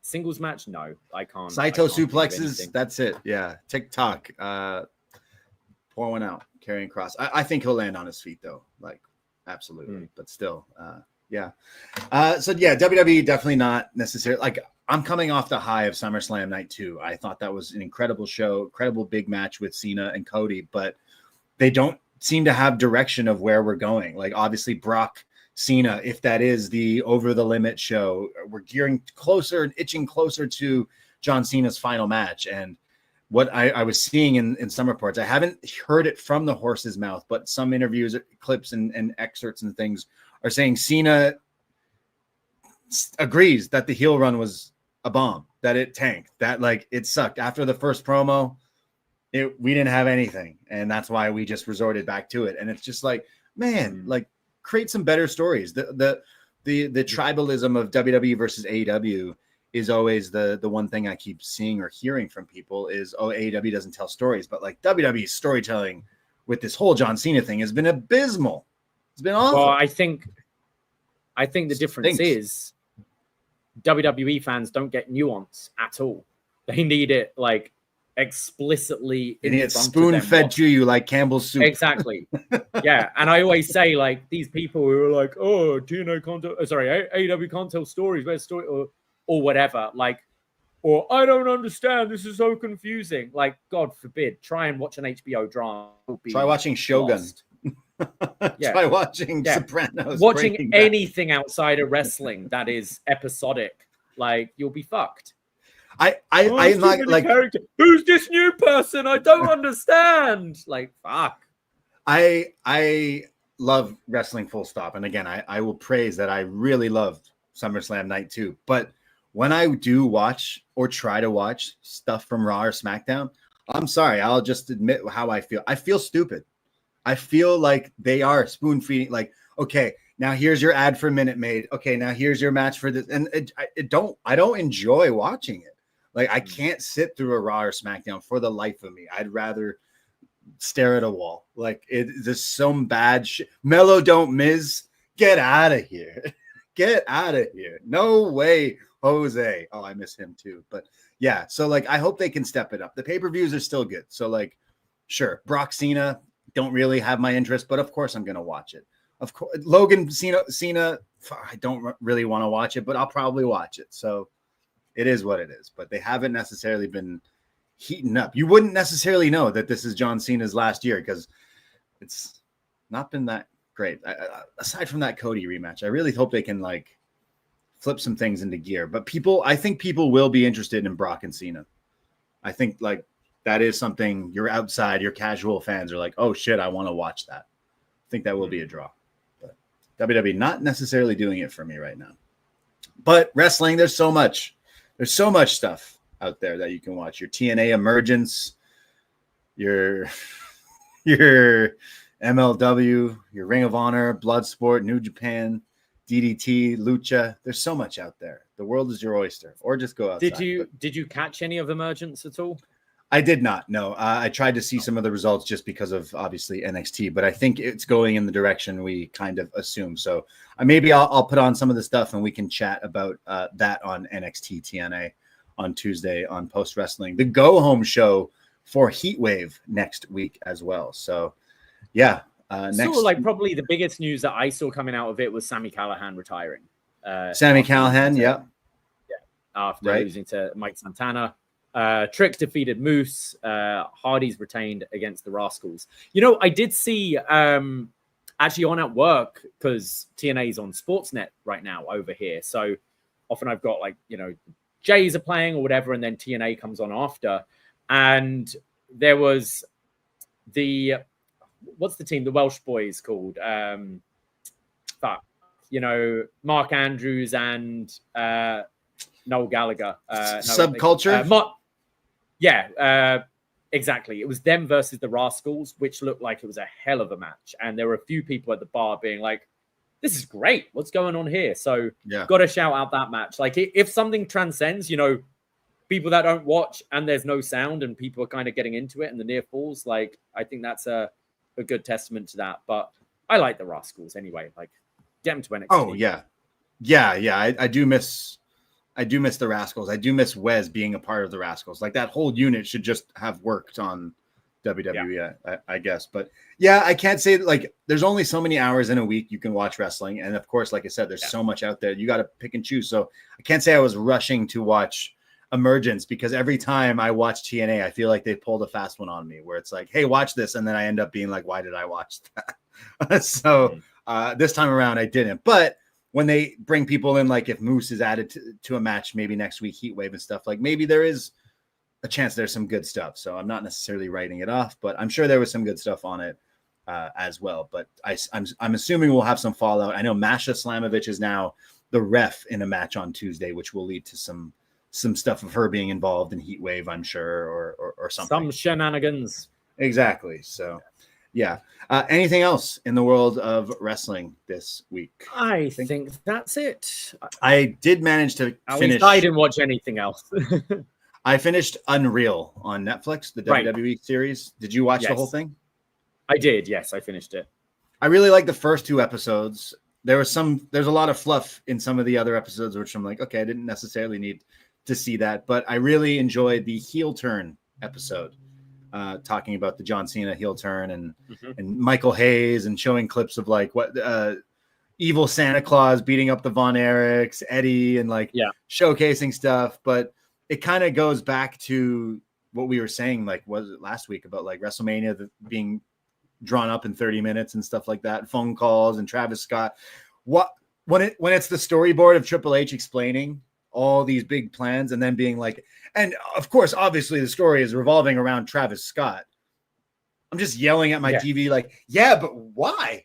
singles match, no, I can't. Saito suplexes, that's it. Yeah, TikTok. Pour one out. Karrion Kross. I think he'll land on his feet though. Like, absolutely. But still, So WWE definitely not necessarily. Like, I'm coming off the high of SummerSlam Night 2. I thought that was an incredible show, incredible big match with Cena and Cody, but they don't seem to have direction of where we're going. Like, obviously Brock Cena, if that is the over the limit show, we're gearing closer and itching closer to John Cena's final match. And what I was seeing in some reports, I haven't heard it from the horse's mouth, but some interviews, clips and excerpts and things are saying Cena agrees that the heel run was a bomb, that it tanked, that like it sucked. After the first promo, we didn't have anything. And that's why we just resorted back to it. And it's just like, man, like, create some better stories. The tribalism of WWE versus AEW is always the one thing I keep seeing or hearing from people is, oh, AEW doesn't tell stories, but like WWE's storytelling with this whole John Cena thing has been abysmal. It's been awful. Well, I think the difference is WWE fans don't get nuance at all. They need it like explicitly in it's spoon-fed to you like Campbell's soup. Exactly. Yeah. And I always say, like, these people who are like, oh, TNA can't tell, AEW can't tell stories, where's story or whatever, like, or I don't understand, this is so confusing. Like, God forbid, try and watch an HBO drama. Try watching Shogun. Try watching Sopranos. Watching anything outside of wrestling that is episodic, like, you'll be fucked. I'm not like, who's this new person? I don't understand. Like, fuck. I love wrestling full stop. And again, I will praise that I really loved SummerSlam Night 2. But when I do watch or try to watch stuff from Raw or SmackDown, I'm sorry, I'll just admit how I feel. I feel stupid. I feel like they are spoon feeding. Like, okay, now here's your ad for Minute Maid. Okay, now here's your match for this. And I don't enjoy watching it. Like, I can't sit through a Raw or SmackDown for the life of me. I'd rather stare at a wall. Like, there's some bad shit. Mellow don't Miz. Get out of here. Get out of here. No way, Jose. Oh, I miss him too. But yeah, so like, I hope they can step it up. The pay-per-views are still good. So like, sure, Brock Cena don't really have my interest, but of course I'm going to watch it. Of course, Logan Cena, I don't really want to watch it, but I'll probably watch it. So it is what it is, but they haven't necessarily been heating up. You wouldn't necessarily know that this is John Cena's last year because it's not been that great. Aside from that Cody rematch, I really hope they can like flip some things into gear. But I think people will be interested in Brock and Cena. I think like that is something your casual fans are like, oh shit, I want to watch that. I think that will be a draw. But WWE not necessarily doing it for me right now. But wrestling, there's so much stuff out there that you can watch. Your TNA Emergence, your MLW, your Ring of Honor, Bloodsport, New Japan, DDT, Lucha. There's so much out there. The world is your oyster. Or just go outside. Did you catch any of Emergence at all? I did not. No, I tried to see some of the results just because of obviously NXT, but I think it's going in the direction we kind of assume. So maybe I'll put on some of the stuff and we can chat about that on NXT TNA on Tuesday on Post Wrestling, the go home show for Heatwave next week as well. So yeah, next like probably the biggest news that I saw coming out of it was Sami Callihan retiring. Sami Callihan, yeah. after losing to Mike Santana. Trick defeated Moose. Hardy's retained against the Rascals. You know, I did see actually on at work, because TNA is on Sportsnet right now over here. So often I've got like, you know, Jays are playing or whatever, and then TNA comes on after. And there was what's the team, the Welsh boys called? You know, Mark Andrews and Noel Gallagher. Subculture? Exactly. It was them versus the Rascals, which looked like it was a hell of a match. And there were a few people at the bar being like, this is great. What's going on here? So got to shout out that match. Like if something transcends, you know, people that don't watch and there's no sound and people are kind of getting into it and the near falls, like I think that's a good testament to that. But I like the Rascals anyway. Like get them to NXT. Oh yeah. I do miss the Rascals. I do miss Wes being a part of the Rascals. Like that whole unit should just have worked on WWE, I guess. But yeah, I can't say like there's only so many hours in a week you can watch wrestling. And of course, like I said, there's so much out there. You got to pick and choose. So I can't say I was rushing to watch Emergence, because every time I watch TNA, I feel like they pulled a fast one on me where it's like, hey, watch this. And then I end up being like, why did I watch that? So this time around, I didn't. But when they bring people in, like if Moose is added to a match, maybe next week, Heatwave and stuff, like maybe there is a chance there's some good stuff. So I'm not necessarily writing it off, but I'm sure there was some good stuff on it as well. But I'm assuming we'll have some fallout. I know Masha Slamovich is now the ref in a match on Tuesday, which will lead to some stuff of her being involved in Heatwave, I'm sure, or something. Some shenanigans. Exactly. So, yeah. Anything else in the world of wrestling this week? I think that's it. I did manage to finish. I didn't watch anything else. I finished Unreal on Netflix, the WWE series. Did you watch the whole thing? I did. Yes, I finished it. I really liked the first 2 episodes. There's a lot of fluff in some of the other episodes, which I'm like, okay, I didn't necessarily need to see that, but I really enjoyed the heel turn episode, talking about the John Cena heel turn and Michael Hayes, and showing clips of like what evil Santa Claus beating up the Von Erichs, Eddie, and like showcasing stuff. But it kind of goes back to what we were saying, like was it last week about like WrestleMania being drawn up in 30 minutes and stuff like that, phone calls and Travis Scott. When it's the storyboard of Triple H explaining all these big plans and then being like, and of course, obviously the story is revolving around Travis Scott. I'm just yelling at my TV like, but why?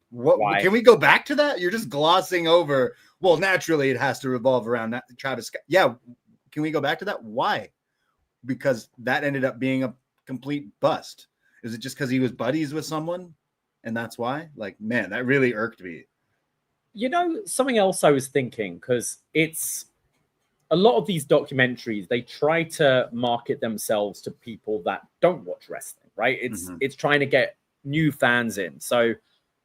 Why? Can we go back to that? You're just glossing over. Well, naturally it has to revolve around Travis Scott. Yeah. Can we go back to that? Why? Because that ended up being a complete bust. Is it just because he was buddies with someone and that's why? Like, man, that really irked me. You know, something else I was thinking, because it's a lot of these documentaries, they try to market themselves to people that don't watch wrestling, right? It's trying to get new fans in. So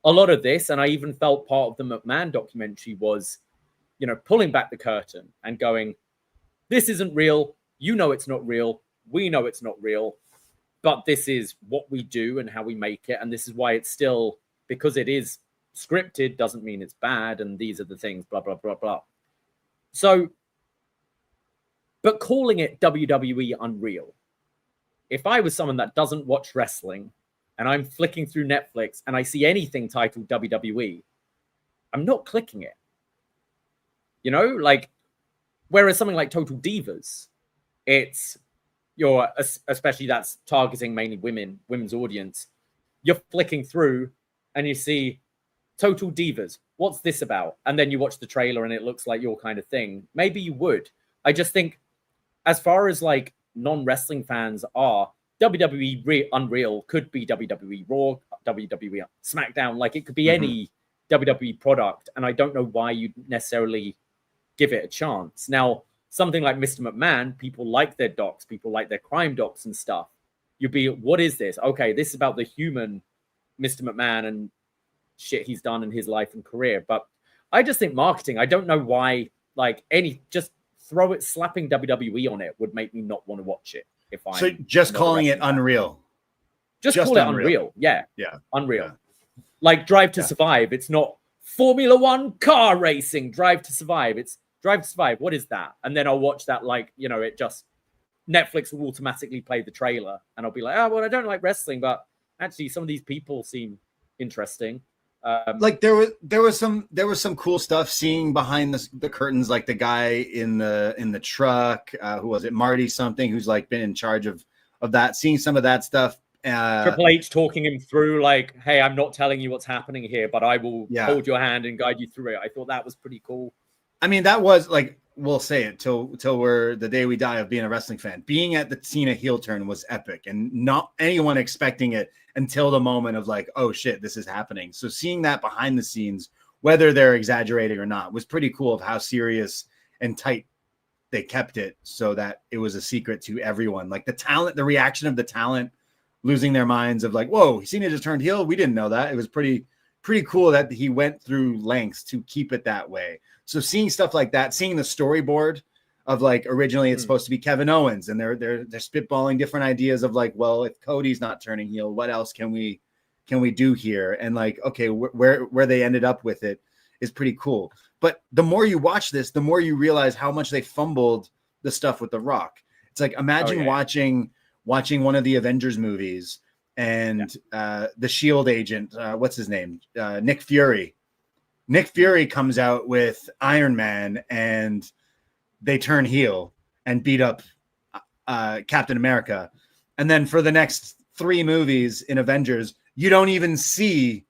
a lot of this, and I even felt part of the McMahon documentary was, you know, pulling back the curtain and going, this isn't real. You know it's not real. We know it's not real. But this is what we do and how we make it. And this is why it's still, because it is scripted, doesn't mean it's bad. And these are the things, blah, blah, blah, blah. So, but calling it WWE Unreal, if I was someone that doesn't watch wrestling and I'm flicking through Netflix and I see anything titled WWE, I'm not clicking it. You know, like, whereas something like Total Divas, it's, especially that's targeting mainly women's audience, you're flicking through and you see Total Divas. What's this about? And then you watch the trailer and it looks like your kind of thing. Maybe you would. I just think as far as like non-wrestling fans are, WWE Unreal could be WWE Raw, WWE Smackdown. Like it could be any WWE product. And I don't know why you'd necessarily give it a chance. Now, something like Mr. McMahon, people like their docs, people like their crime docs and stuff. You'd be, what is this? Okay, this is about the human Mr. McMahon and shit he's done in his life and career. But I just think marketing, I don't know why, like just throw it, slapping WWE on it would make me not want to watch it. If I So just calling it Unreal. Just call it Unreal. Yeah. Unreal. Yeah. Like Drive to Survive. It's not Formula One car racing, Drive to Survive. It's Drive to Survive, what is that? And then I'll watch that, like, you know, it just, Netflix will automatically play the trailer, and I'll be like, oh, well, I don't like wrestling, but actually some of these people seem interesting. Like there was some cool stuff seeing behind the curtains, like the guy in the truck, who was it, Marty something, who's like been in charge of that, seeing some of that stuff. Triple H talking him through, like, hey, I'm not telling you what's happening here, but I will hold your hand and guide you through it. I thought that was pretty cool. I mean, that was like, we'll say it till we're the day we die of being a wrestling fan. Being at the Cena heel turn was epic, and not anyone expecting it until the moment of like, oh shit, this is happening. So seeing that behind the scenes, whether they're exaggerating or not, was pretty cool of how serious and tight they kept it, so that it was a secret to everyone. Like the talent, the reaction of the talent losing their minds of like, whoa, Cena just turned heel. We didn't know that. It was pretty cool that he went through lengths to keep it that way. So seeing stuff like that, seeing the storyboard of like, originally it's supposed to be Kevin Owens, and they're spitballing different ideas of like, well, if Cody's not turning heel, what else can we do here? And like, okay, where they ended up with it is pretty cool. But the more you watch this, the more you realize how much they fumbled the stuff with The Rock. It's like, imagine watching one of the Avengers movies, and the Shield agent, what's his name? Nick Fury. Nick Fury comes out with Iron Man, and they turn heel and beat up Captain America. And then for the next 3 movies in Avengers, you don't even see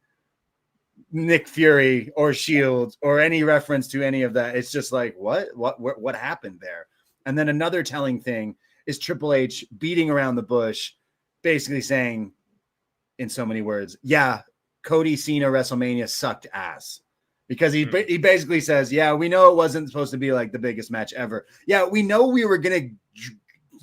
Nick Fury or Shield or any reference to any of that. It's just like, what happened there? And then another telling thing is Triple H beating around the bush, basically saying, in so many words, yeah, Cody Cena WrestleMania sucked ass. Because he basically says, yeah, we know it wasn't supposed to be like the biggest match ever. Yeah, we know we were going to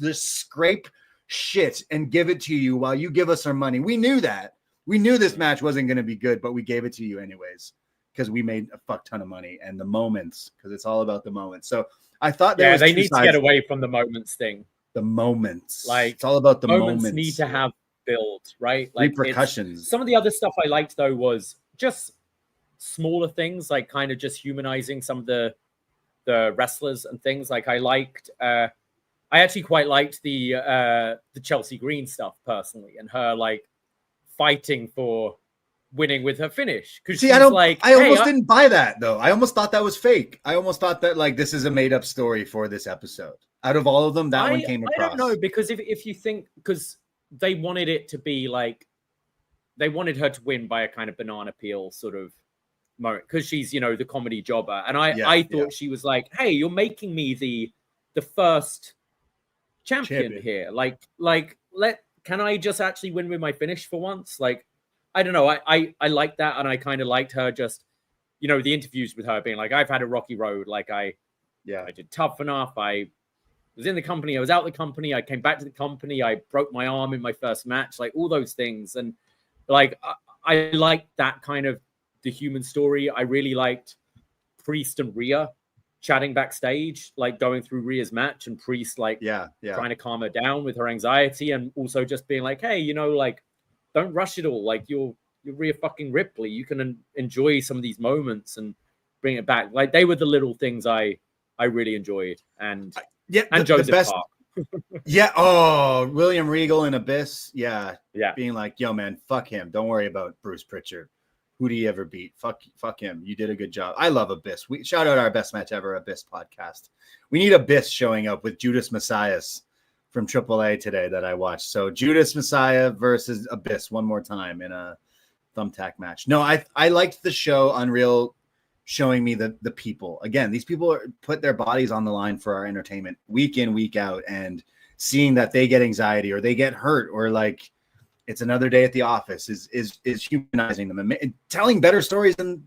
just scrape shit and give it to you while you give us our money. We knew that. We knew this match wasn't going to be good, but we gave it to you anyways because we made a fuck ton of money. And the moments, because it's all about the moments. So I thought there was they need to get away from the moments thing. The moments. Like, it's all about the moments. Need to have build, right? Like repercussions. Some of the other stuff I liked, though, was just smaller things, like kind of just humanizing some of the wrestlers and things. Like I actually quite liked the Chelsea Green stuff personally, and her like fighting for winning with her finish. Because I almost didn't buy that though. I almost thought that was fake. I almost thought that like this is a made up story for this episode. Out of all of them, that one came across. I don't know, because if you think, because they wanted it to be like, they wanted her to win by a kind of banana peel sort of moment, because she's, you know, the comedy jobber, and I thought she was like, hey, you're making me the first champion here, like can I just actually win with my finish for once? Like, I don't know, I like that, and I kind of liked her just, you know, the interviews with her being like, I've had a rocky road, like I did Tough Enough, I was in the company, I was out the company, I came back to the company, I broke my arm in my first match, like all those things. And like I liked that kind of the human story. I really liked Priest and Rhea chatting backstage, like going through Rhea's match, and Priest like trying to calm her down with her anxiety, and also just being like, hey, you know, like, don't rush it all. Like, you're Rhea fucking Ripley. You can enjoy some of these moments and bring it back. Like, they were the little things I really enjoyed. And Joseph Park. William Regal and Abyss. Yeah. Being like, yo, man, fuck him. Don't worry about Bruce Pritchard. Who do you ever beat? Fuck him. You did a good job. I love Abyss. We shout out our best match ever, Abyss podcast. We need Abyss showing up with Judas Messias from AAA today that I watched. So Judas Messiah versus Abyss one more time in a thumbtack match. No, I liked the show Unreal showing me the people. Again, these people put their bodies on the line for our entertainment week in, week out, and seeing that they get anxiety or they get hurt or like it's another day at the office is humanizing them and telling better stories than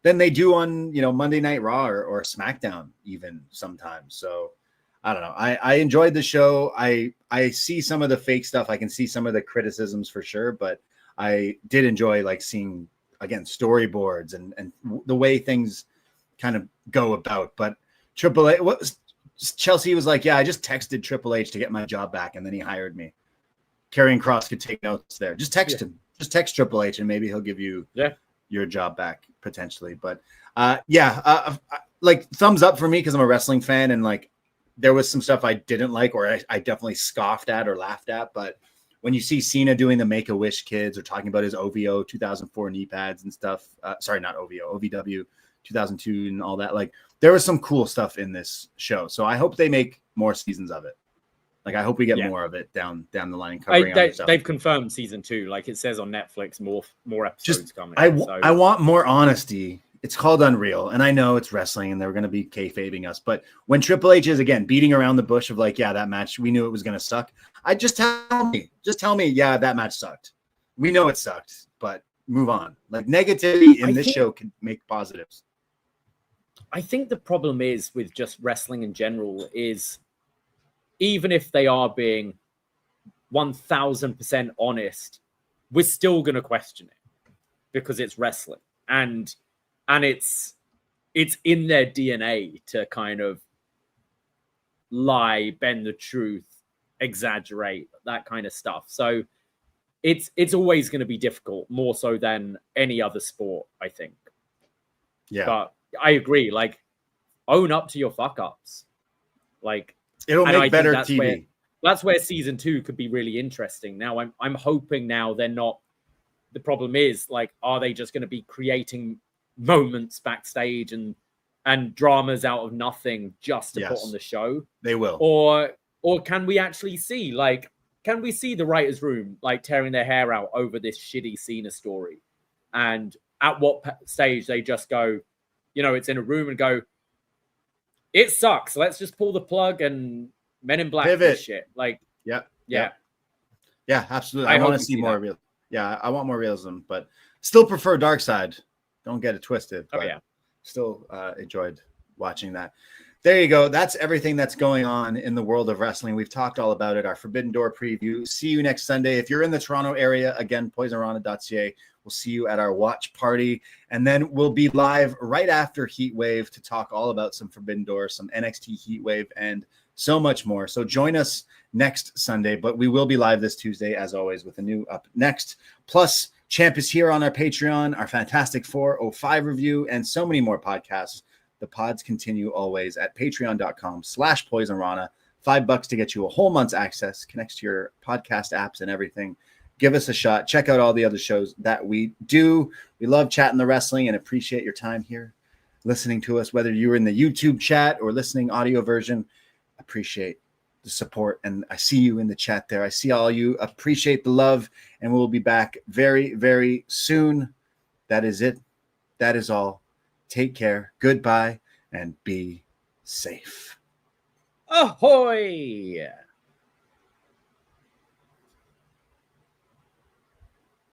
they do on, you know, Monday Night Raw or SmackDown even sometimes. So I don't know. I enjoyed the show. I see some of the fake stuff. I can see some of the criticisms for sure, but I did enjoy like seeing, again, storyboards and the way things kind of go about. But Chelsea was like, yeah, I just texted Triple H to get my job back, and then he hired me. Karrion Kross could take notes there. Just text him. Just text Triple H, and maybe he'll give you your job back. potentially. But like thumbs up for me because I'm a wrestling fan, and like there was some stuff I didn't like or I definitely scoffed at or laughed at. But when you see Cena doing the Make-A-Wish kids or talking about his OVO 2004 knee pads and stuff, sorry, not OVO, OVW 2002 and all that, like there was some cool stuff in this show. So I hope they make more seasons of it. Like I hope we get more of it down the line. They've confirmed season 2, like it says on Netflix, more episodes coming. I want more honesty. It's called Unreal, and I know it's wrestling, and they're going to be kayfabing us. But when Triple H is again beating around the bush of like, yeah, that match, we knew it was going to suck. Just tell me, yeah, that match sucked. We know it sucked, but move on. Like negativity in this show can make positives. I think the problem is with just wrestling in general is even if they are being 1000% honest, we're still going to question it because it's wrestling and it's in their DNA to kind of lie, bend the truth, exaggerate, that kind of stuff. So it's always going to be difficult, more so than any other sport, I think. Yeah. But I agree. Like, own up to your fuck ups. Like, it'll make better TV. That's where season 2 could be really interesting. Now, I'm hoping now they're not. The problem is, like, are they just going to be creating moments backstage and dramas out of nothing just to put on the show? They will. Or can we actually see, like, can we see the writer's room like tearing their hair out over this shitty Cena story? And at what stage they just go, it's in a room and go, it sucks. Let's just pull the plug and Men in Black this shit. Like, yeah, absolutely. I want to see more real. Yeah, I want more realism, but still prefer Dark Side. Don't get it twisted. Oh yeah, still enjoyed watching that. There you go. That's everything that's going on in the world of wrestling. We've talked all about it. Our Forbidden Door preview. See you next Sunday. If you're in the Toronto area, again, Poisonrana.ca. We'll see you at our watch party. And then we'll be live right after Heatwave to talk all about some Forbidden Door, some NXT Heatwave, and so much more. So join us next Sunday, but we will be live this Tuesday, as always, with a new Up Next. Plus, Champ is here on our Patreon, our Fantastic 405 review, and so many more podcasts. The pods continue always at patreon.com/Poisonrana. $5 to get you a whole month's access, connects to your podcast apps and everything. Give us a shot. Check out all the other shows that we do. We love chatting the wrestling and appreciate your time here listening to us, whether you're in the YouTube chat or listening audio version. Appreciate the support, and I see you in the chat there. I see all you. Appreciate the love, and we'll be back very, very soon. That is it. That is all. Take care. Goodbye, and be safe. Ahoy!